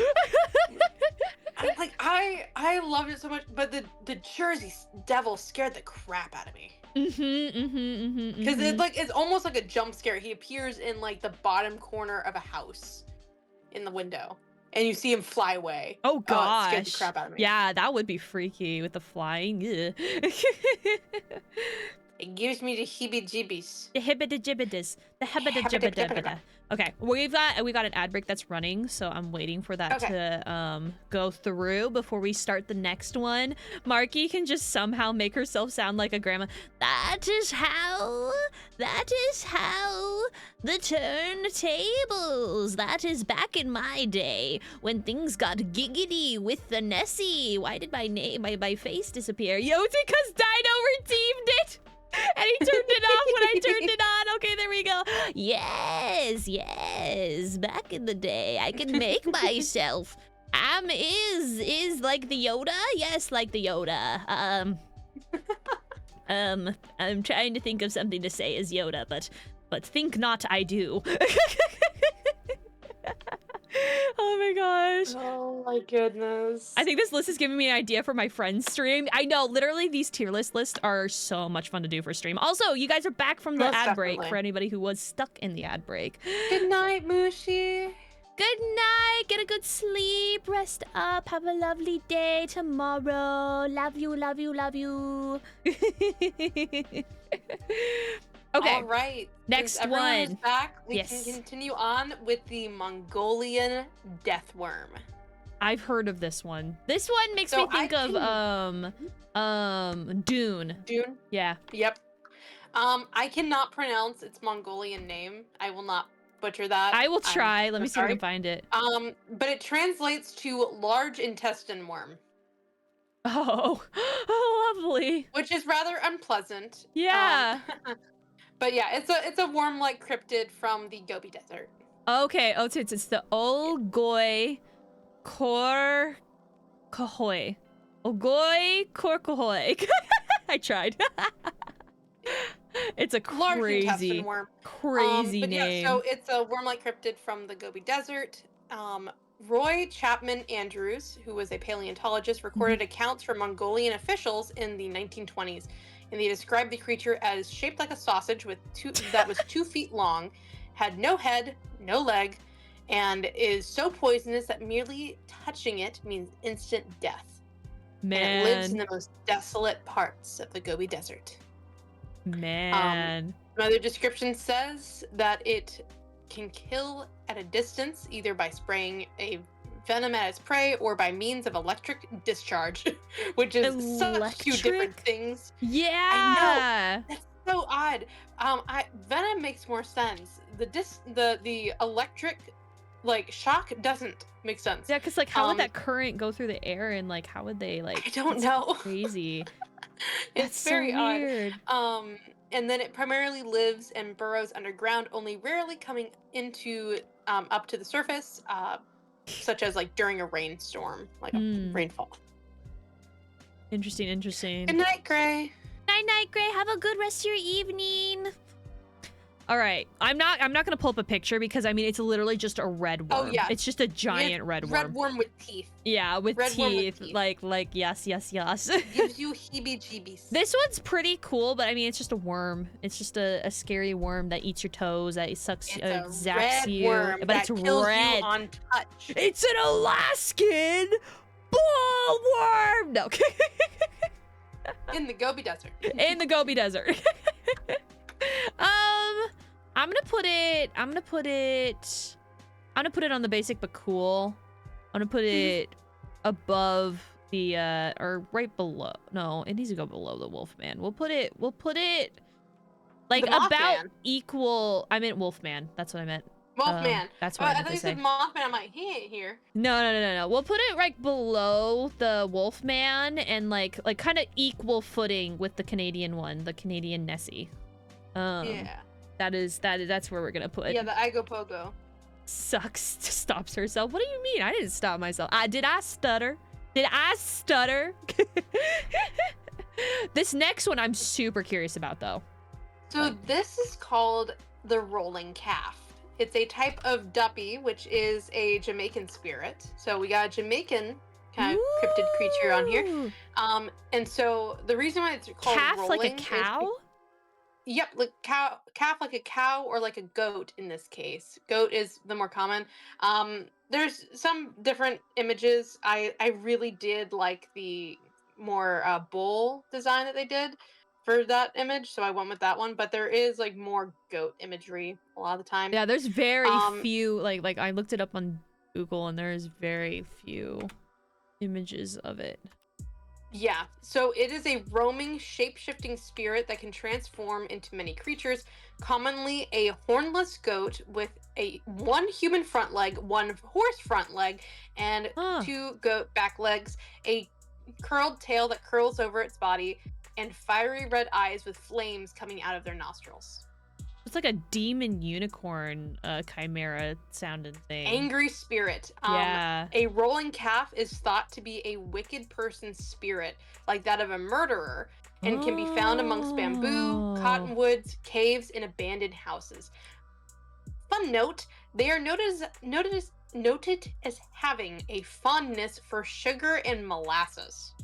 I loved it so much, but the Jersey Devil scared the crap out of me. Because it's almost like a jump scare. He appears in like the bottom corner of a house in the window, and you see him fly away. Oh gosh. It scared the crap out of me. Yeah, that would be freaky with the flying. Ugh. It gives me the heebie-jeebies. The hibbida-jibbidis. The hibbida-jibbida. Okay, we got an ad break that's running, so I'm waiting for that to go through before we start the next one. Marki can just somehow make herself sound like a grandma. That is how the turntables. That is back in my day when things got giggity with the Nessie. Why did my face disappear? Yo, it's because Dino redeemed it. And he turned it off when I turned it on. Okay, there we go. Yes. Back in the day, I could make myself. Is like the Yoda? Yes, like the Yoda. I'm trying to think of something to say as Yoda, but think not I do. Oh my gosh. Oh my goodness. I think this list is giving me an idea for my friend's stream. I know, literally, these tier lists are so much fun to do for stream. Also, you guys are back from the ad break for anybody who was stuck in the ad break. Good night, Mushi. Good night. Get a good sleep. Rest up. Have a lovely day tomorrow. Love you, love you, love you. Okay. All right. Next Since everyone is one. back, we can continue on with the Mongolian death worm. I've heard of this one. This one makes me think of Dune. Dune? Yeah. Yep. I cannot pronounce its Mongolian name. I will not butcher that. I will try. Let me see if I can find it. But it translates to large intestine worm. Oh, oh, lovely. Which is rather unpleasant. Yeah. But yeah, it's a worm-like cryptid from the Gobi Desert. Okay, oh, it's the Olgoi Korkohoi. Olgoi Korkohoi. I tried. It's a crazy, worm. crazy but name. Yeah, so it's a worm-like cryptid from the Gobi Desert. Roy Chapman Andrews, who was a paleontologist, recorded accounts from Mongolian officials in the 1920s, and they described the creature as shaped like a sausage that was 2 feet long, had no head, no leg, and is so poisonous that merely touching it means instant death. Man. And it lives in the most desolate parts of the Gobi Desert. Man. Another description says that it can kill at a distance, either by spraying a venom at its prey or by means of electric discharge, which is such two different things. Yeah. I know. That's so odd. Venom makes more sense. The electric shock doesn't make sense. Yeah, because how would that current go through the air and how would they I don't know. Crazy. It's very weird. Odd. And then it primarily lives and burrows underground, only rarely coming into up to the surface, such as during a rainstorm, a rainfall. Interesting. Good night, Gray. Night, Gray. Have a good rest of your evening. All right, I'm not gonna pull up a picture because it's literally just a red worm. Oh yeah, it's just a giant red worm. Red worm with teeth. Yeah, with teeth. Like yes. Gives you heebie-jeebies. This one's pretty cool, but it's just a worm. It's just a scary worm that eats your toes, that sucks, zaps you. Worm but that it's kills red. You on touch. It's an Alaskan ball worm. No. In the Gobi Desert. In the Gobi Desert. I'm gonna put it on the basic but cool. I'm gonna put it above the or right below. No, it needs to go below the Wolfman. We'll put it about equal. I meant Wolfman. That's what I meant. Wolfman. That's what I thought you said Mothman. I'm like, he ain't here. No. We'll put it right below the Wolfman and like kind of equal footing with the Canadian one, the Canadian Nessie. Yeah. That's where we're gonna put. Yeah, the Igopogo. Stops herself. What do you mean? I didn't stop myself. Did I stutter? This next one I'm super curious about though. So this is called the rolling calf. It's a type of duppy, which is a Jamaican spirit. So we got a Jamaican kind of cryptid creature on here. And so the reason why it's called calf, rolling like a cow? Yep, like calf like a cow or like a goat in this case. Goat is the more common. There's some different images. I really did like the more bull design that they did for that image, so I went with that one. But there is like more goat imagery a lot of the time. Yeah, there's very Um, few, like I looked it up on Google and there's very few images of it. Yeah, so it is a roaming, shape-shifting spirit that can transform into many creatures, commonly a hornless goat with one human front leg, one horse front leg, and Huh. two goat back legs, a curled tail that curls over its body, and fiery red eyes with flames coming out of their nostrils. It's like a demon unicorn chimera sounding thing. Angry spirit. Yeah. A rolling calf is thought to be a wicked person's spirit, like that of a murderer, and can be found amongst bamboo, cottonwoods, caves, and abandoned houses. Fun note: they are noted as having a fondness for sugar and molasses.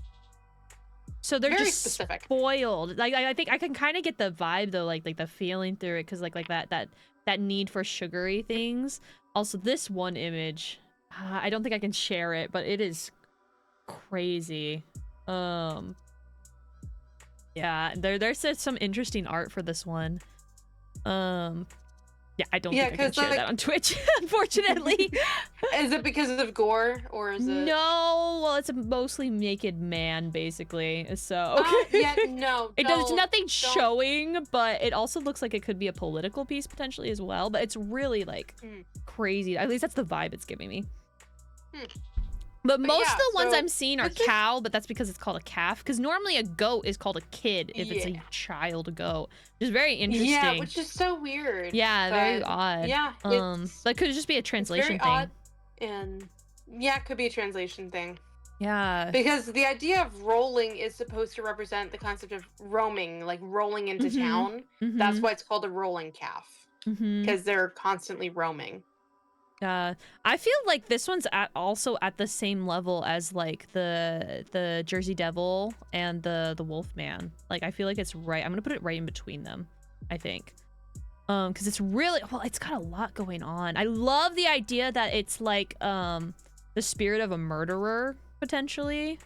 So they're Very just specific. spoiled. Like I think I can kind of get the vibe though, like the feeling through it, because like that need for sugary things. Also, this one image, I don't think I can share it, but it is crazy. Yeah, there's some interesting art for this one. Yeah, I don't think I can share that on Twitch, unfortunately. Is it because of gore, or is it? No, well, it's a mostly naked man, basically. So yeah, no, there's nothing showing, but it also looks like it could be a political piece potentially as well. But it's really like crazy. At least that's the vibe it's giving me. But most of the ones I'm seeing are cow, but that's because it's called a calf. Because normally a goat is called a kid if it's a child goat. Which is very interesting. Yeah, which is so weird. Yeah, very odd. Yeah, but could it just be a translation thing? Odd, and yeah, it could be a translation thing. Yeah. Because the idea of rolling is supposed to represent the concept of roaming, like rolling into town. That's why it's called a rolling calf. Because they're constantly roaming. I feel like this one's also at the same level as like the Jersey Devil and the Wolfman. Like I feel like it's right. I'm gonna put it right in between them, I think. Because it's really, well, it's got a lot going on. I love the idea that it's like the spirit of a murderer potentially,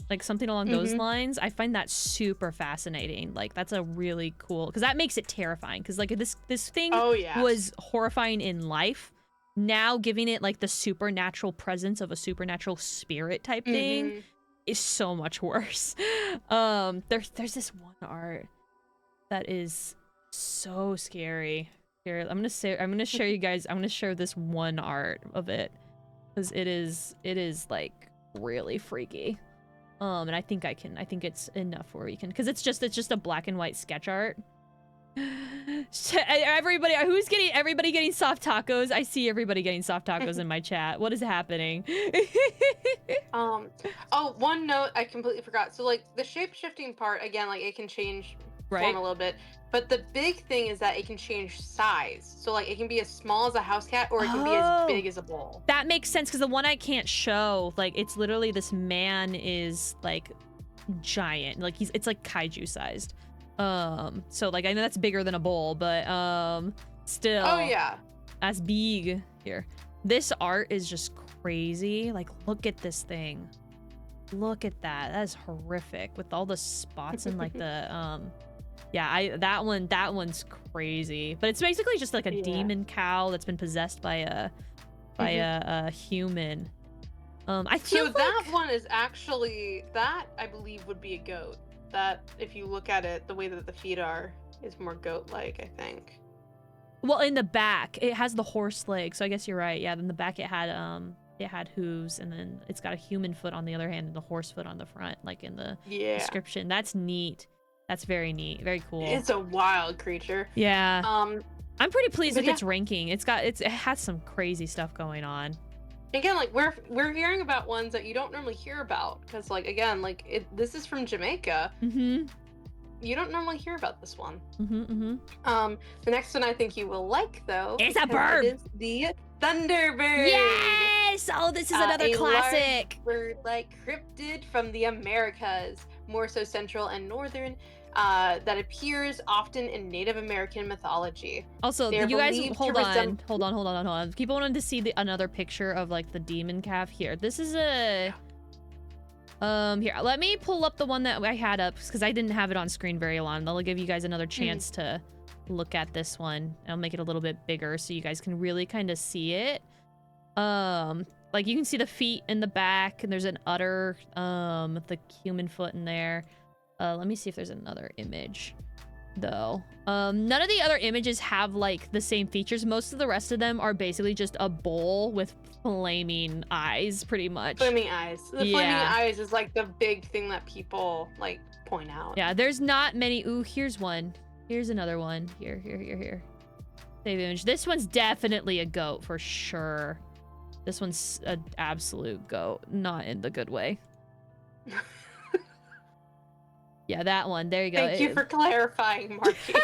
like something along those lines. I find that super fascinating. Like that's a really cool, because that makes it terrifying. Because like this thing was horrifying in life. Now giving it like the supernatural presence of a supernatural spirit type thing is so much worse. There's this one art that is so scary. Here, I'm gonna share you guys. I'm gonna share this one art of it because it is like really freaky. And I think it's enough where we can, because it's just a black and white sketch art. Everybody getting soft tacos. I see everybody getting soft tacos in my chat. What is happening? Oh, one note I completely forgot. So like the shape-shifting part, again, like it can change form a little bit, but the big thing is that it can change size. So like it can be as small as a house cat, or it can be as big as a bull. That makes sense, because the one I can't show, like it's literally this man is like giant, like it's like kaiju sized. So like I know that's bigger than a bull, but still. Oh yeah. That's big. Here. This art is just crazy. Like look at this thing. Look at that. That is horrific with all the spots and like the yeah, that one's crazy. But it's basically just like a demon cow that's been possessed by a human. I feel so that one is actually, that I believe would be a goat. That, if you look at it, the way that the feet are is more goat-like, I think. Well, in the back, it has the horse leg, so I guess you're right. Yeah, in the back it had hooves, and then it's got a human foot on the other hand and the horse foot on the front, like in the description. That's neat. That's very neat. Very cool. It's a wild creature. Yeah. I'm pretty pleased with its ranking. It has some crazy stuff going on. Again, like we're hearing about ones that you don't normally hear about, because like again, like this is from Jamaica. You don't normally hear about this one. The next one I think you will like though. It's a bird. It is the Thunderbird. Yes! Oh, this is another classic. Bird like cryptid from the Americas, more so central and northern. that appears often in Native American mythology. Also, They are you guys, believed to hold on. People wanted to see another picture of like the demon calf here. This is a... Here, let me pull up the one that I had up because I didn't have it on screen very long. That'll give you guys another chance to look at this one. I'll make it a little bit bigger so you guys can really kind of see it. Like you can see the feet in the back, and there's an udder, the human foot in there. Let me see if there's another image, though. None of the other images have like the same features. Most of the rest of them are basically just a bowl with flaming eyes, pretty much. Flaming eyes. The flaming eyes is like the big thing that people like point out. Yeah, there's not many. Ooh, here's one. Here's another one. Here. Save image. This one's definitely a goat for sure. This one's an absolute goat, not in the good way. Yeah, that one. There you go. Thank you for clarifying, Marki.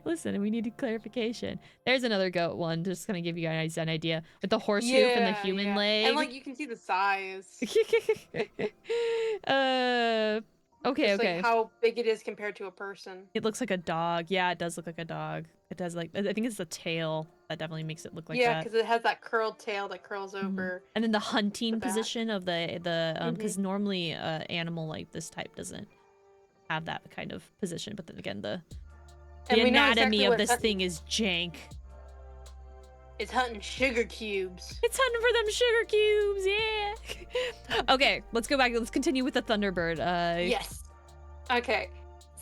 Listen, we needed clarification. There's another goat one, just gonna give you guys an idea with the horse hoof and the human leg. And like you can see the size. Okay. Like how big it is compared to a person. It looks like a dog. Yeah, it does look like a dog. It does like, I think it's the tail that definitely makes it look like that. Yeah, because it has that curled tail that curls over. And then the hunting position of the because normally an animal like this type doesn't have that kind of position. But then again, the anatomy of this thing is jank. It's hunting sugar cubes. It's hunting for them sugar cubes, yeah. Okay, let's go back. Let's continue with the Thunderbird. Yes. Okay.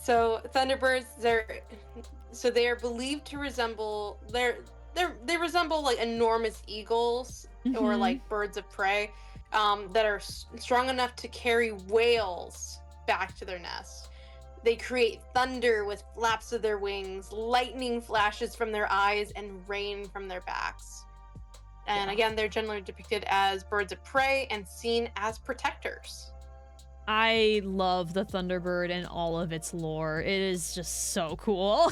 So Thunderbirds, they are believed to resemble they resemble like enormous eagles or like birds of prey that are strong enough to carry whales back to their nest. They create thunder with flaps of their wings, lightning flashes from their eyes, and rain from their backs. And again, they're generally depicted as birds of prey and seen as protectors. I love the Thunderbird and all of its lore. It is just so cool.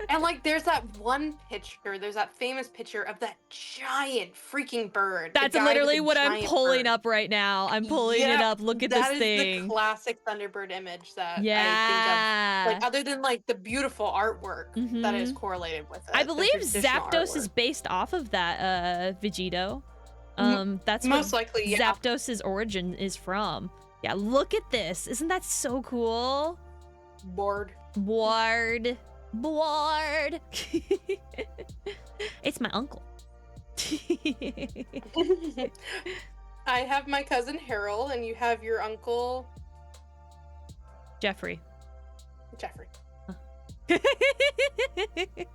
And like there's that one picture, there's that famous picture of that giant freaking bird. That's literally what I'm pulling up right now. I'm pulling it up. Look at this thing. That is the classic Thunderbird image that I think of. Like other than like the beautiful artwork that is correlated with it. I believe Zapdos is based off of that Vegito. That's most likely, yeah. Zapdos's origin is from. Yeah, look at this. Isn't that so cool? Bored. It's my uncle. I have my cousin Harold, and you have your uncle Jeffrey. Huh.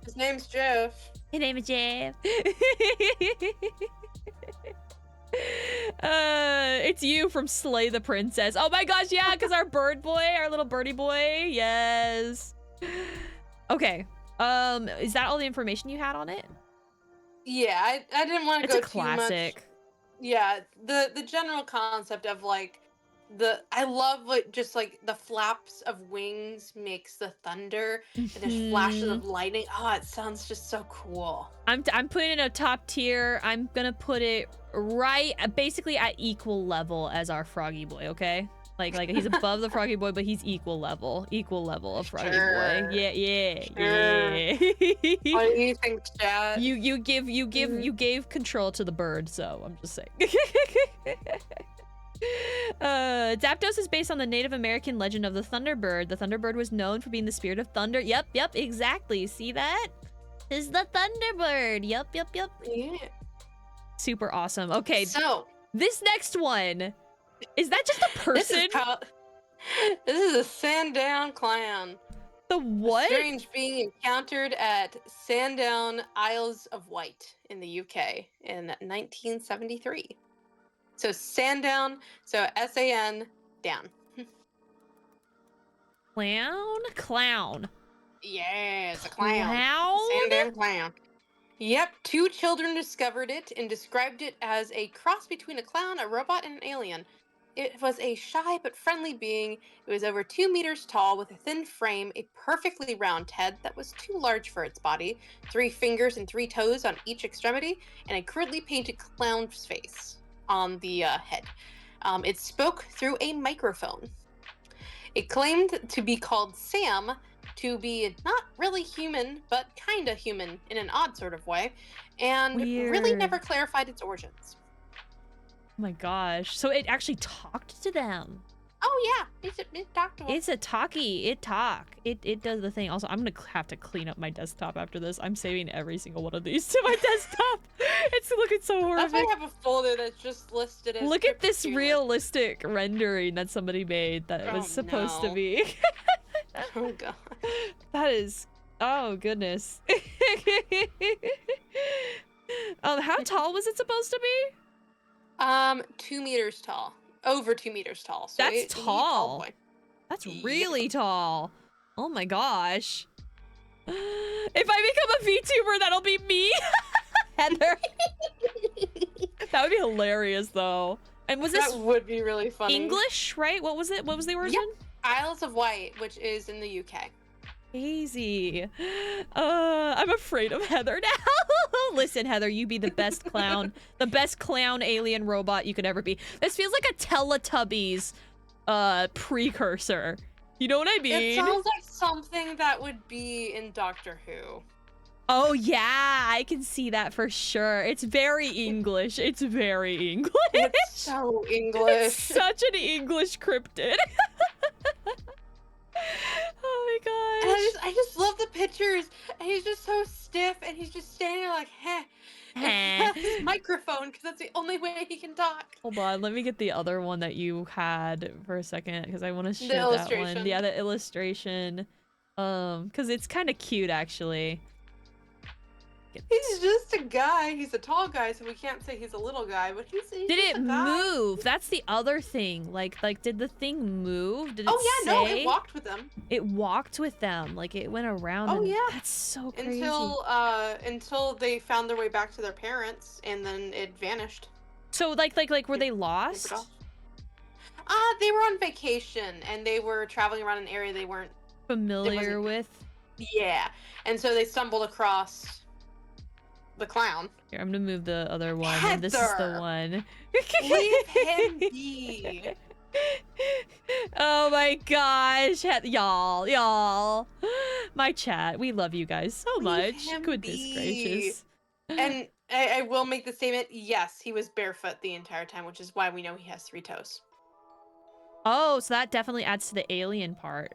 His name's Jeff. His name is Jeff. It's you from Slay the Princess. Oh my gosh, yeah, because our bird boy, our little birdie boy. Yes. Okay. Is that all the information you had on it? Yeah, I didn't want to go too much. It's a classic. Yeah, the general concept of like I love what just like the flaps of wings makes the thunder and there's flashes of lightning. Oh, it sounds just so cool. I'm putting it a top tier. I'm gonna put it right basically at equal level as our Froggy Boy, okay? Like he's above the Froggy Boy, but he's equal level of Froggy Boy. Yeah. What do you think, Chad? You gave control to the bird, so I'm just saying. Zapdos is based on the Native American legend of the Thunderbird. The Thunderbird was known for being the spirit of thunder. Yep, exactly. See that? This is the Thunderbird. Yep. Yeah. Super awesome. Okay, so this next one, is that just a person? This is a Sandown clown. The what? A strange being encountered at Sandown, Isles of Wight in the UK in 1973. So Sandown, so S-A-N, down. Clown. Yeah, it's a clown. Sandown clown. Yep, 2 children discovered it and described it as a cross between a clown, a robot, and an alien. It was a shy but friendly being. It was over 2 meters tall with a thin frame, a perfectly round head that was too large for its body, 3 fingers and 3 toes on each extremity, and a crudely painted clown's face on the head. It spoke through a microphone. It claimed to be called Sam, to be not really human, but kinda human in an odd sort of way, and really Weird. never clarified its origins. Oh my gosh. So it actually talked to them. Oh yeah, it talked to him. It's a talkie. It talk. It does the thing. Also, I'm gonna have to clean up my desktop after this. I'm saving every single one of these to my desktop. It's looking so That's why horrific. I have a folder that's just listed as Look at this Cryptids TEIR realistic rendering that somebody made that was Oh, supposed to no. be. list. Oh god. That is, oh goodness. How tall was it supposed to be? 2 meters tall. Over 2 meters tall. So That's he's a tall. boy. That's Yeah. really tall. Oh my gosh. If I become a VTuber, that'll be me, Heather. That would be hilarious, though. And was this That would be really funny. English, right? What was it? What was the origin? Isles of Wight, which is in the UK. Easy. I'm afraid of Heather now. Listen, Heather, you be the best clown, the best clown alien robot you could ever be. This feels like a Teletubbies precursor. You know what I mean? It sounds like something that would be in Doctor Who. Oh yeah, I can see that for sure. It's very English. It's very English. It's so English. It's such an English cryptid. Oh my And gosh. I just love the pictures. And he's just so stiff, and he's just standing there like, heh. And he has his microphone, because that's the only way he can talk. Hold on, let me get the other one that you had for a second because I want to show The that one. illustration. Yeah, the illustration. Because it's kind of cute actually. He's just a guy. He's a tall guy, so we can't say he's a little guy, but he's Did just it a guy. move? That's the other thing. Like, did the thing move? Did it Oh yeah, no, say? it walked with them It walked with them. Like it went around. Oh, and yeah. That's so crazy. until they found their way back to their parents, and then it vanished. So like were they Tapered lost? off. They were on vacation, and they were traveling around an area they weren't. Familiar with? Yeah, and so they stumbled across the clown. Here, I'm gonna move the other one. And this is the Heather! one. Leave him be. Oh my gosh, y'all. My chat, we love you guys so Leave much. him Goodness be. gracious. And I will make the statement: yes, he was barefoot the entire time, which is why we know he has 3 toes. Oh, so that definitely adds to the alien part.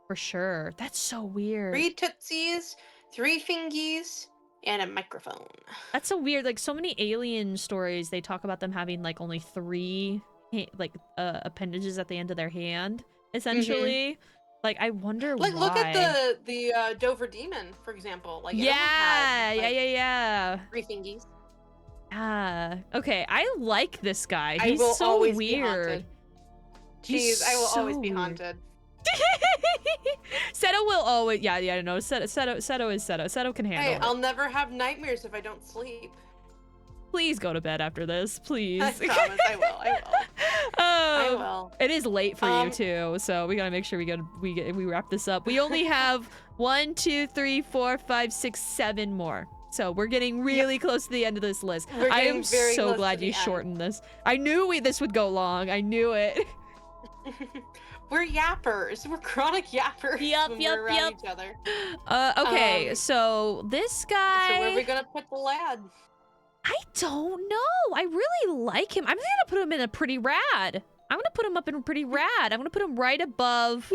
For sure. That's so weird. 3 tootsies, 3 fingies, and a microphone. That's so weird. Like so many alien stories, they talk about them having like only 3 appendages at the end of their hand, essentially. Like I wonder Like, why. look at the Dover Demon, for example. Like, it only Yeah, had, like, yeah. 3 fingies. Okay, I like this guy. He's I will so always be weird. haunted. He's Jeez, I will so always be weird. haunted. Seto will always, yeah, no, Seto is Seto. Seto can handle Hey, it. I'll never have nightmares if I don't sleep. Please go to bed after this, please. I promise, I will. I Oh, will. it is late for you too, so we gotta make sure we wrap this up. We only have 1, 2, 3, 4, 5, 6, 7 more. So we're getting really close to the end of this list. We're I getting am very so close glad to you the end. shortened this. I knew this would go long. I knew it. We're yappers. We're chronic yappers. Yup, when yup, we're around yup. each other. Okay, so this guy. So where are we gonna put the lad? I don't know. I really like him. I'm gonna put him in a pretty rad. I'm gonna put him up in pretty rad. I'm gonna put him right above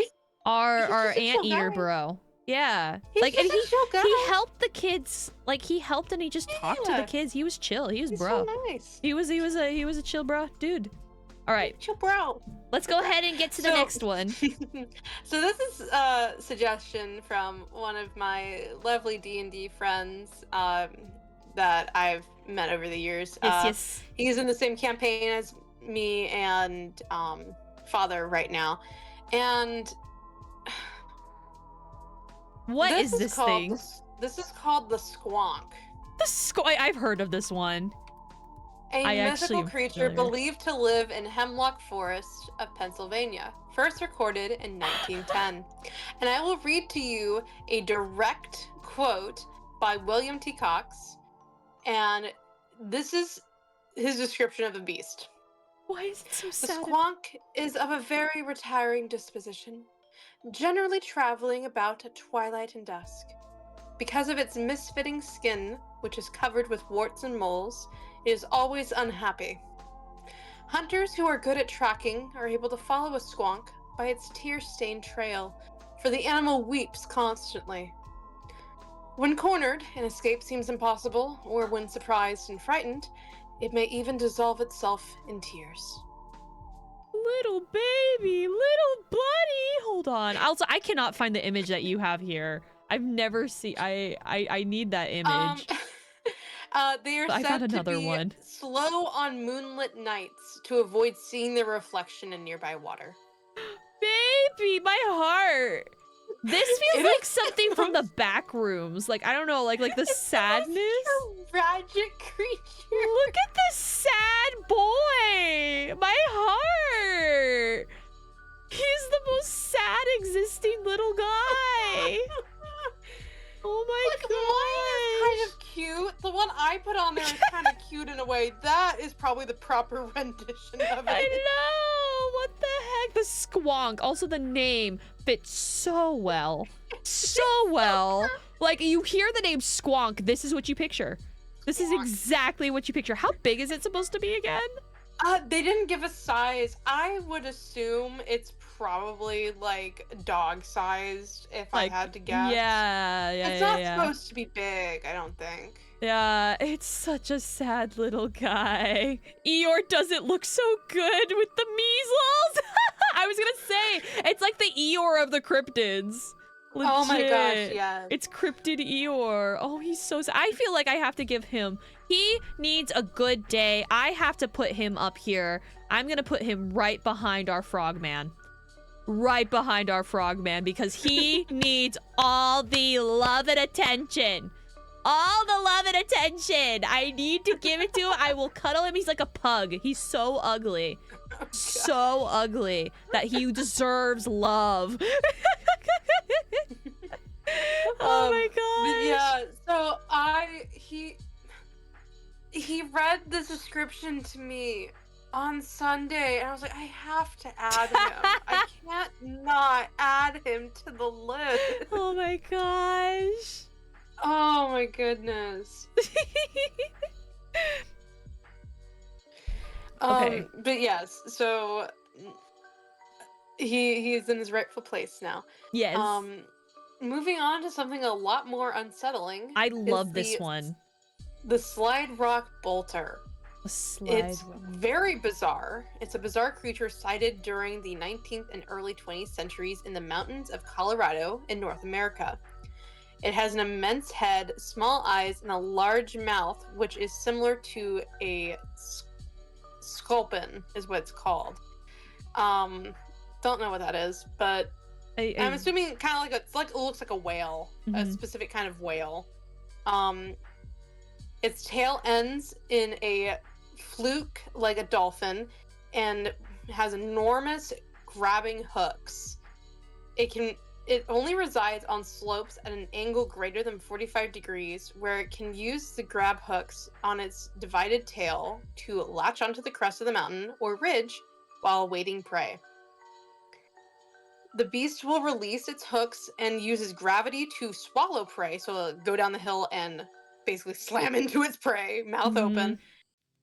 our just a chill anteater guy. bro. Yeah. He's Like, and just a chill guy. he helped the kids. Like he helped and he just talked to the Yeah. kids. He was chill. He was He's bro. so nice. He was a chill bro dude. All right, Chill, bro. let's go ahead and get to the So- next one. So this is a suggestion from one of my lovely D&D friends that I've met over the years. Yes. He's in the same campaign as me and Father right now. And What is this called thing? This is called the Squonk. I've heard of this one. A I mythical actually am creature familiar. believed to live in Hemlock Forest of Pennsylvania, first recorded in 1910. And I will read to you a direct quote by William T. Cox, and this is his description of the beast. Why is it so The sad? squonk is of a very retiring disposition, generally traveling about at twilight and dusk. Because of its misfitting skin, which is covered with warts and moles, it is always unhappy. Hunters who are good at tracking are able to follow a squonk by its tear-stained trail, for the animal weeps constantly. When cornered and escape seems impossible, or when surprised and frightened, it may even dissolve itself in tears. Little baby, little buddy. Hold on. Also, I cannot find the image that you have here. I've never seen. I need that image. They are I found said to another be one. slow on moonlit nights to avoid seeing their reflection in nearby water. Baby, my heart. This feels It like is something from the back rooms. Like, I don't know, like the sadness. Tragic creature. Look at this sad boy. My heart. He's the most sad existing little guy. Oh my Like, god. mine is kind of cute. The one I put on there is kind of cute in a way. That is probably the proper rendition of it. I know. What the heck? The squonk. Also, the name fits so well. So well. Like, you hear the name squonk. This is what you picture. This is exactly what you picture. How big is it supposed to be again? They didn't give a size. I would assume it's probably like dog sized if I had to guess. Yeah, It's not supposed to be big, I don't think. Yeah, it's such a sad little guy. Eeyore doesn't look so good with the measles. I was gonna say, it's like the Eeyore of the cryptids. Legit. Oh my gosh, yeah. It's Cryptid Eeyore. Oh, he's so sad. I feel like I have to give him, he needs a good day. I have to put him up here. I'm gonna put him right behind our frogman. Right behind our frogman because he needs all the love and attention. All the love and attention. I need to give it to him. I will cuddle him. He's like a pug. He's so ugly. So ugly that he deserves love. Oh my god. Yeah, so he read the description to me on Sunday, and I was like, I have to add him. I can't not add him to the list. Oh my gosh. Oh my goodness. Okay. But yes, so he's in his rightful place now. Yes. Moving on to something a lot more unsettling. I love this one. The slide rock bolter. It's rock. very bizarre. It's a bizarre creature sighted during the 19th and early 20th centuries in the mountains of Colorado in North America. It has an immense head, small eyes, and a large mouth, which is similar to a sculpin, is what it's called. Don't know what that is, but I'm assuming kind of like it looks like a whale, a specific kind of whale. Its tail ends in a fluke like a dolphin, and has enormous grabbing hooks. It only resides on slopes at an angle greater than 45 degrees, where it can use the grab hooks on its divided tail to latch onto the crest of the mountain or ridge while awaiting prey. The beast will release its hooks and uses gravity to swallow prey, so it'll go down the hill and basically slam into its prey, mouth open,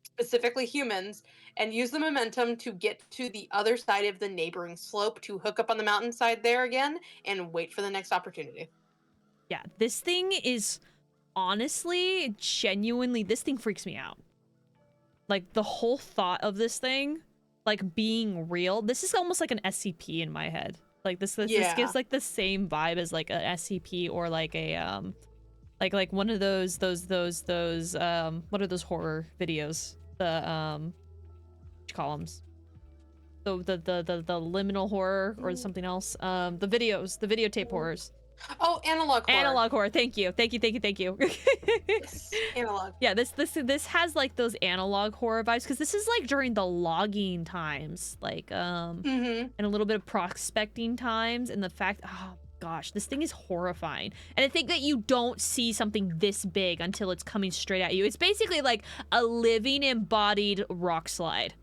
specifically humans, and use the momentum to get to the other side of the neighboring slope to hook up on the mountainside there again and wait for the next opportunity. Yeah, this thing is honestly, genuinely, this thing freaks me out. Like, the whole thought of this thing, like, being real, this is almost like an SCP in my head. Like, this gives, like, the same vibe as, like, an SCP or, like, a, like one of those, what are those horror videos? The, what you call them? The liminal horror or something else? The videotape horrors. Oh, analog horror. Analog horror. Thank you. Yes, analog. Yeah, this has like those analog horror vibes because this is like during the logging times, like and a little bit of prospecting times, and the fact, oh gosh, this thing is horrifying. And I think that you don't see something this big until it's coming straight at you. It's basically like a living embodied rock slide.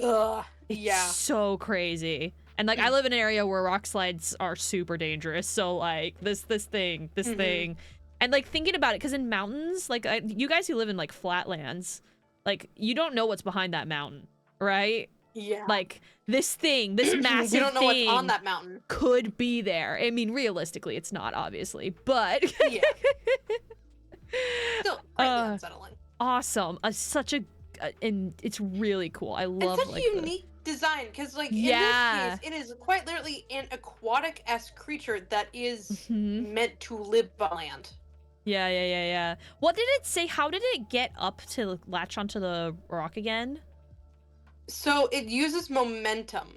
Ugh. It's Yeah. so crazy. And like I live in an area where rock slides are super dangerous. So like this thing. And like thinking about it, because in mountains, like you guys who live in like flatlands, like you don't know what's behind that mountain, right? Yeah. Like this thing, this massive you don't know what's on thing that mountain. could be there. I mean, realistically, it's not, obviously, but Yeah. Still greatly unsettling. Awesome. Such a and it's really cool. I love It's such like a unique design because, like, in this case, it is quite literally an aquatic-esque creature that is meant to live on land. Yeah. What did it say? How did it get up to latch onto the rock again? So it uses momentum.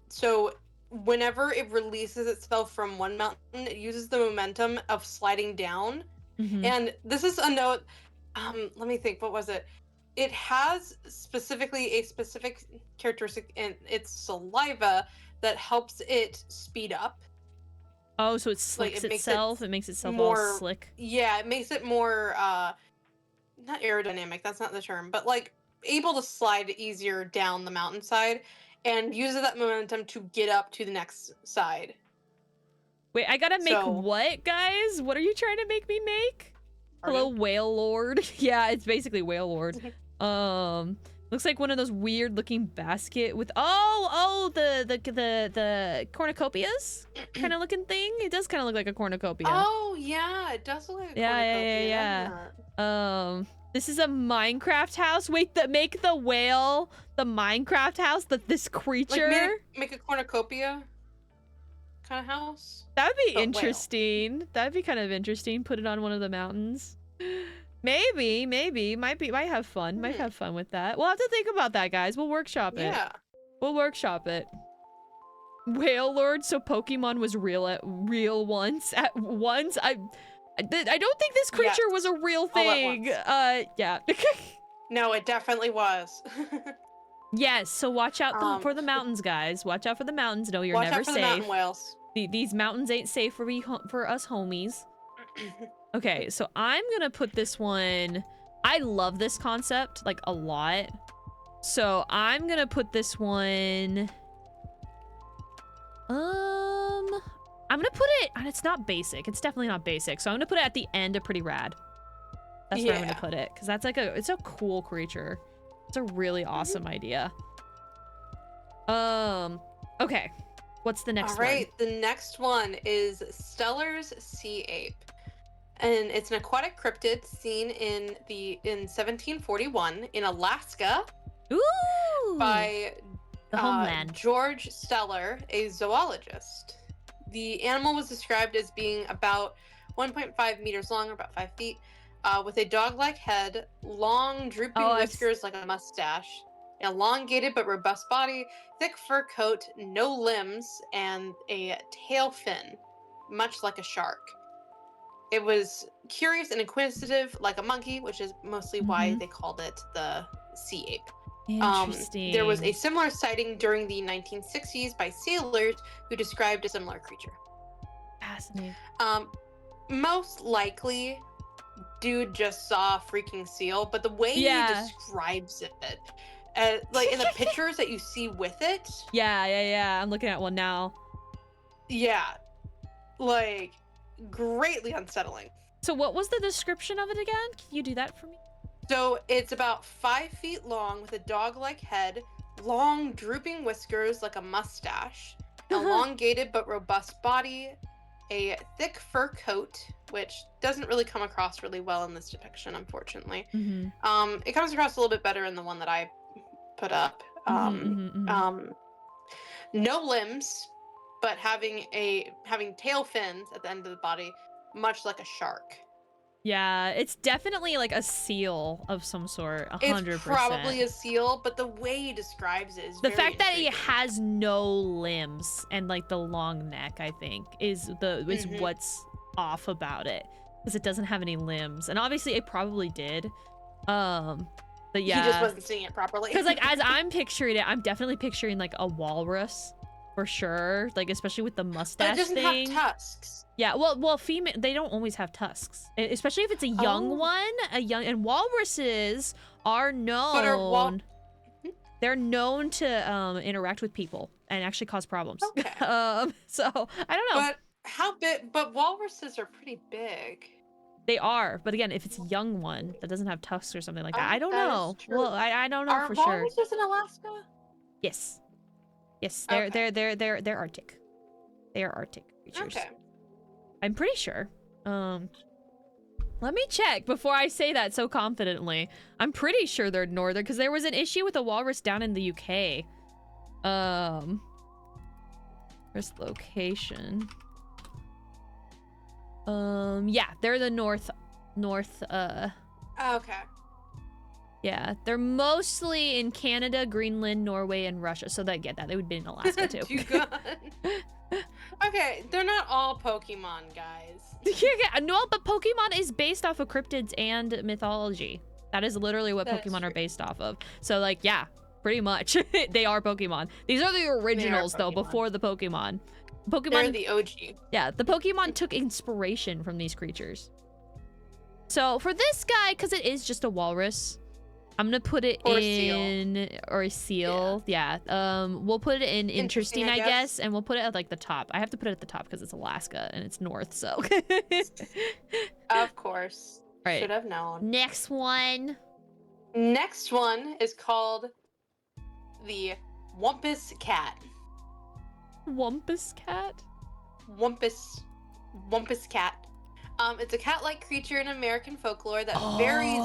So whenever it releases itself from one mountain, it uses the momentum of sliding down. And this is a note. Let me think. What was it? It has specifically a specific characteristic in its saliva that helps it speed up. Oh, so it slicks itself? It makes itself more, all slick? Yeah, it makes it more, not aerodynamic, that's not the term, but like able to slide easier down the mountainside and uses that momentum to get up to the next side. Wait, I gotta make what, guys? What are you trying to make me make? Hello, Whale Lord. Yeah, it's basically Whale Lord. Looks like one of those weird looking basket with the cornucopias kind of looking thing. It does kind of look like a cornucopia. Oh yeah, it does look like a cornucopia. Yeah. This is a Minecraft house. Wait, make the whale the Minecraft house. This creature. Like make a cornucopia kind of house. That'd be interesting. That'd be kind of interesting. Put it on one of the mountains. Maybe. Might have fun. Might have fun with that. We'll have to think about that, guys. We'll workshop it. Yeah. We'll workshop it. Whale Lord, so Pokemon was real once. At once. I don't think this creature was a real thing. Yeah. No, it definitely was. Yes, so watch out for the mountains, guys. Watch out for the mountains. No, you're never safe. Watch out for the mountain whales. These mountains ain't safe for us homies. Okay, so I'm gonna put this one. I love this concept like a lot. So I'm gonna put this one. I'm gonna put it, and it's not basic. It's definitely not basic. So I'm gonna put it at the end of Pretty Rad. That's where I'm gonna put it, because that's like it's a cool creature. It's a really awesome idea. Okay. What's the next one? All right, the next one is Stellar's Sea Ape. And it's an aquatic cryptid seen in 1741 in Alaska. Ooh! By the homeland. George Stellar, a zoologist. The animal was described as being about 1.5 meters long, or about 5 feet, with a dog-like head, long drooping whiskers like a mustache, an elongated but robust body, thick fur coat, no limbs, and a tail fin, much like a shark. It was curious and inquisitive like a monkey, which is mostly why they called it the sea ape. Interesting. There was a similar sighting during the 1960s by sailors who described a similar creature. Fascinating. Most likely, dude just saw a freaking seal, but the way he describes it, like in the pictures that you see with it. Yeah. I'm looking at one now. Yeah, like greatly unsettling. So what was the description of it again? Can you do that for me? So it's about 5 feet long with a dog-like head, long drooping whiskers like a mustache, elongated but robust body, a thick fur coat, which doesn't really come across really well in this depiction, unfortunately. It comes across a little bit better in the one that I put up. No limbs, but having tail fins at the end of the body, much like a shark. Yeah, it's definitely like a seal of some sort, 100%. It's probably a seal, but the way he describes it is the fact that it has no limbs and like the long neck, I think, is what's off about it, because it doesn't have any limbs, and obviously it probably did. But yeah, he just wasn't seeing it properly. Because like as I'm picturing it, I'm definitely picturing like a walrus. For sure, like especially with the mustache thing. But it doesn't have tusks. Yeah, well, female, they don't always have tusks, especially if it's a young one. And walruses are known. They're known to interact with people and actually cause problems. Okay. So I don't know. But how big? But walruses are pretty big. They are, but again, if it's a young one that doesn't have tusks or something like that, Oh, I don't that is know. true. Well, I don't know Are for sure. walruses in Alaska? Yes, yes, Okay. they're Arctic. They are Arctic creatures. Okay. I'm pretty sure. Let me check before I say that so confidently. I'm pretty sure they're northern because there was an issue with a walrus down in the UK. Where's the location? Yeah, they're the north, Okay. yeah, they're mostly in Canada, Greenland, Norway, and Russia. So that they would be in Alaska too. Too good. Okay, they're not all Pokemon, guys. Yeah, no, but Pokemon is based off of cryptids and mythology. That is literally what That is Pokemon are true. based off of. So like, yeah, pretty much they are Pokemon. These are the originals though, Pokemon. before the Pokemon. They're Pokemon, the OG. yeah, the Pokemon took inspiration from these creatures. So for this guy, because it is just a walrus, I'm gonna put it Or a in, or a seal. Yeah. We'll put it in interesting, I guess, and we'll put it at like the top. I have to put it at the top because it's Alaska and it's north, so. Of course. Right. Should have known. Next one. Next one is called the Wumpus Cat. Wumpus cat? Wumpus Cat. It's a cat-like creature in American folklore that varies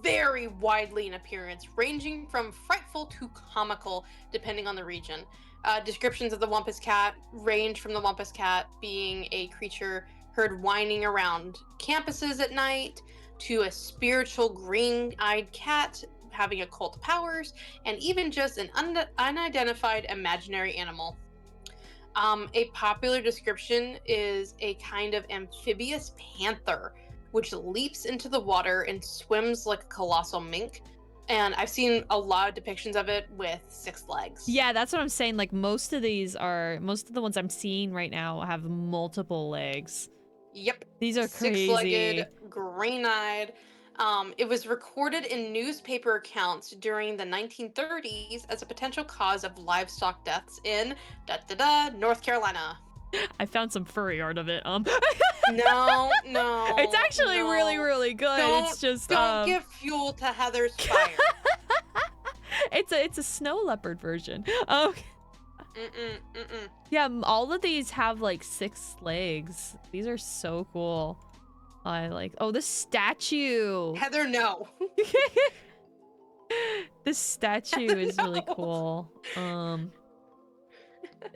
very widely in appearance, ranging from frightful to comical, depending on the region. Descriptions of the Wumpus Cat range from the Wumpus Cat being a creature heard whining around campuses at night, to a spiritual green-eyed cat having occult powers, and even just an unidentified imaginary animal. A popular description is a kind of amphibious panther, which leaps into the water and swims like a colossal mink. And I've seen a lot of depictions of it with 6 legs. Yeah, that's what I'm saying. Like most of the ones I'm seeing right now have multiple legs. Yep. These are crazy. 6-legged, green-eyed. It was recorded in newspaper accounts during the 1930s as a potential cause of livestock deaths in North Carolina. I found some furry art of it. No. It's actually no. really, really good. It's just don't give fuel to Heather's fire. it's a snow leopard version. Mm-mm. Yeah, all of these have like 6 legs. These are so cool. I like. Oh, this statue. Heather, no. This statue is really cool. Get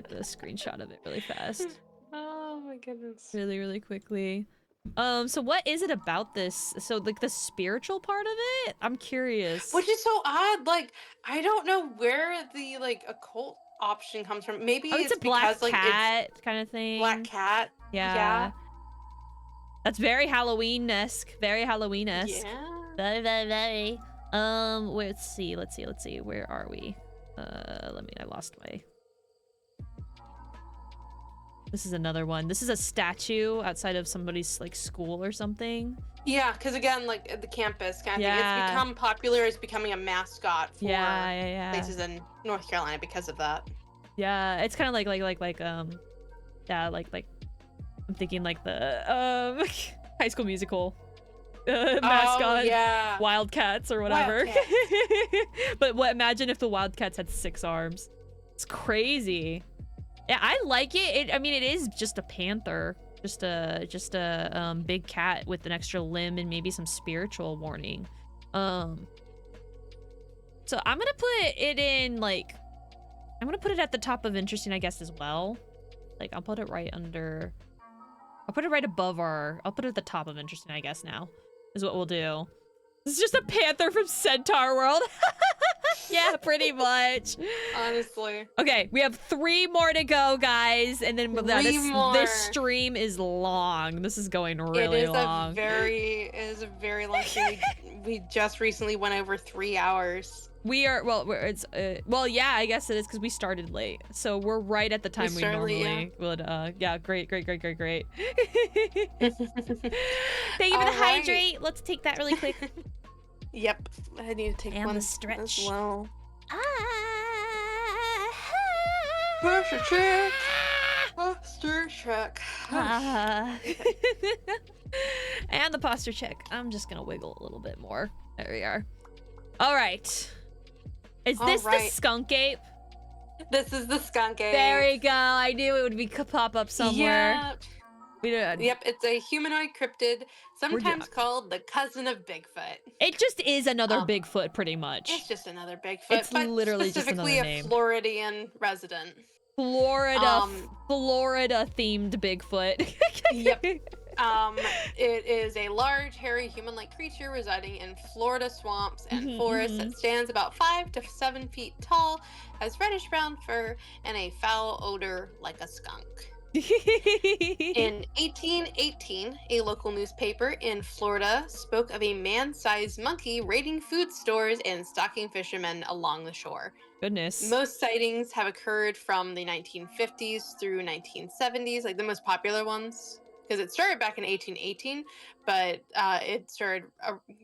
the screenshot of it really fast. Oh my goodness. Really, really quickly. So what is it about this? So like the spiritual part of it? I'm curious. Which is so odd. Like, I don't know where the like occult option comes from. Maybe it's a black because, like, cat kind of thing. Black cat. Yeah. That's very Halloween-esque. Very Halloween-esque. Yeah. Very, very, very. Let's see. Where are we? I lost my... This is another one. This is a statue outside of somebody's like school or something. Yeah, because again, like at the campus kind of thing, Yeah. it's become popular. It's becoming a mascot for Yeah. places in North Carolina because of that. Yeah, it's kind of like yeah, like I'm thinking like the High School Musical mascot. Oh, yeah. Wildcats or whatever. Wildcats. But imagine if the Wildcats had 6 arms. It's crazy. Yeah, I like it. I mean, it is just a panther, just a big cat with an extra limb and maybe some spiritual warning. So I'm gonna put it in like, I'm gonna put it at the top of interesting, I guess, as well. Like I'll put it right under. I'll put it right above I'll put it at the top of interesting, I guess. Now is what we'll do. This is just a panther from Centaur World. Yeah, pretty much. Honestly. Okay, we have 3 more to go, guys, and then this stream is long. This is going really long. It is a very long stream. We just recently went over 3 hours. Yeah, I guess it is because we started late, so we're right at the time we normally would. Yeah, great. Thank you for the hydrate. Let's take that really quick. Yep, I need to take and one the stretch as well. Posture check. Posture check. And the posture check. I'm just gonna wiggle a little bit more. There we are. All right. Is this the skunk ape? This is the skunk ape. There we go. I knew it would be pop up somewhere. Yep. We did. Yep, it's a humanoid cryptid, sometimes called the cousin of Bigfoot. It just is another Bigfoot, pretty much. It's just another Bigfoot. It's but literally just another specifically name. a Floridian resident. Florida themed Bigfoot. Yep. It is a large, hairy, human-like creature residing in Florida swamps and forests that stands about 5 to 7 feet tall, has reddish-brown fur, and a foul odor like a skunk. In 1818, a local newspaper in Florida spoke of a man-sized monkey raiding food stores and stalking fishermen along the shore. Goodness. Most sightings have occurred from the 1950s through 1970s, like the most popular ones. Because it started back in 1818, but it started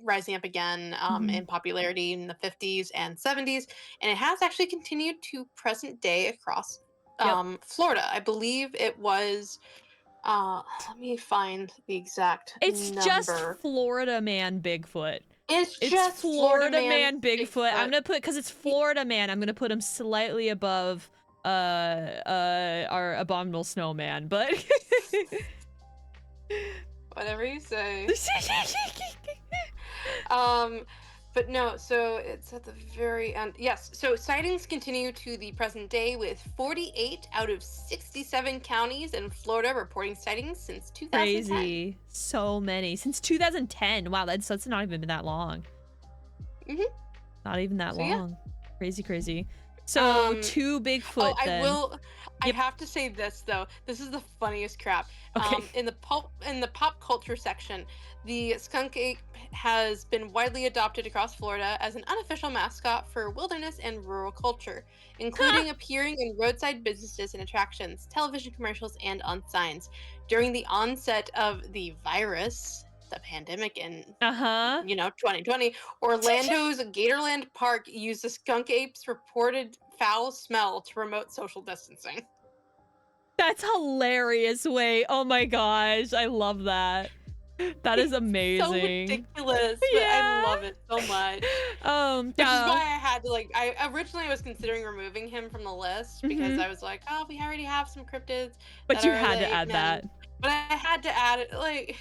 rising up again in popularity in the 50s and 70s, and it has actually continued to present day across Florida. I believe it was. Let me find the exact number. Just Florida man Bigfoot. It's just Florida man Bigfoot. I'm gonna put, because it's Florida man, I'm gonna put him slightly above our abominable snowman, but. Whatever you say. But no, so it's at the very end. Yes, so sightings continue to the present day, with 48 out of 67 counties in Florida reporting sightings since 2010. Crazy. So many. Since 2010. Wow, that's not even been that long. Not even that long. Yeah. Crazy. So, 2 Bigfoot then. I have to say this though. This is the funniest crap. Okay. In the pop culture section, the skunk ape has been widely adopted across Florida as an unofficial mascot for wilderness and rural culture, including appearing in roadside businesses and attractions, television commercials, and on signs. During the onset of the virus, the pandemic in 2020, Orlando's Gatorland Park used the skunk ape's reported foul smell to promote social distancing. That's hilarious. Wait, oh my gosh, I love that. That is amazing. So ridiculous, but I love it so much. Which is why I had to I originally was considering removing him from the list because I was like, oh, we already have some cryptids. But you had to add that. But I had to add it,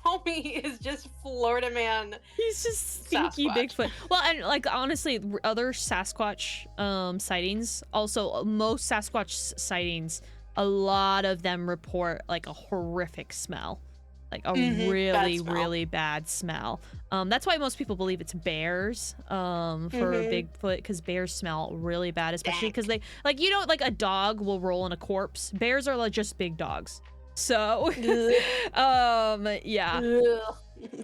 homie is just Florida man. He's just stinky Bigfoot. Well, and honestly, other Sasquatch sightings, also most Sasquatch sightings, a lot of them report a horrific smell. A really bad smell. That's why most people believe it's bears for Bigfoot, because bears smell really bad, especially because they a dog will roll in a corpse. Bears are just big dogs. So yeah.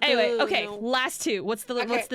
Anyway, okay, last 2. What's the next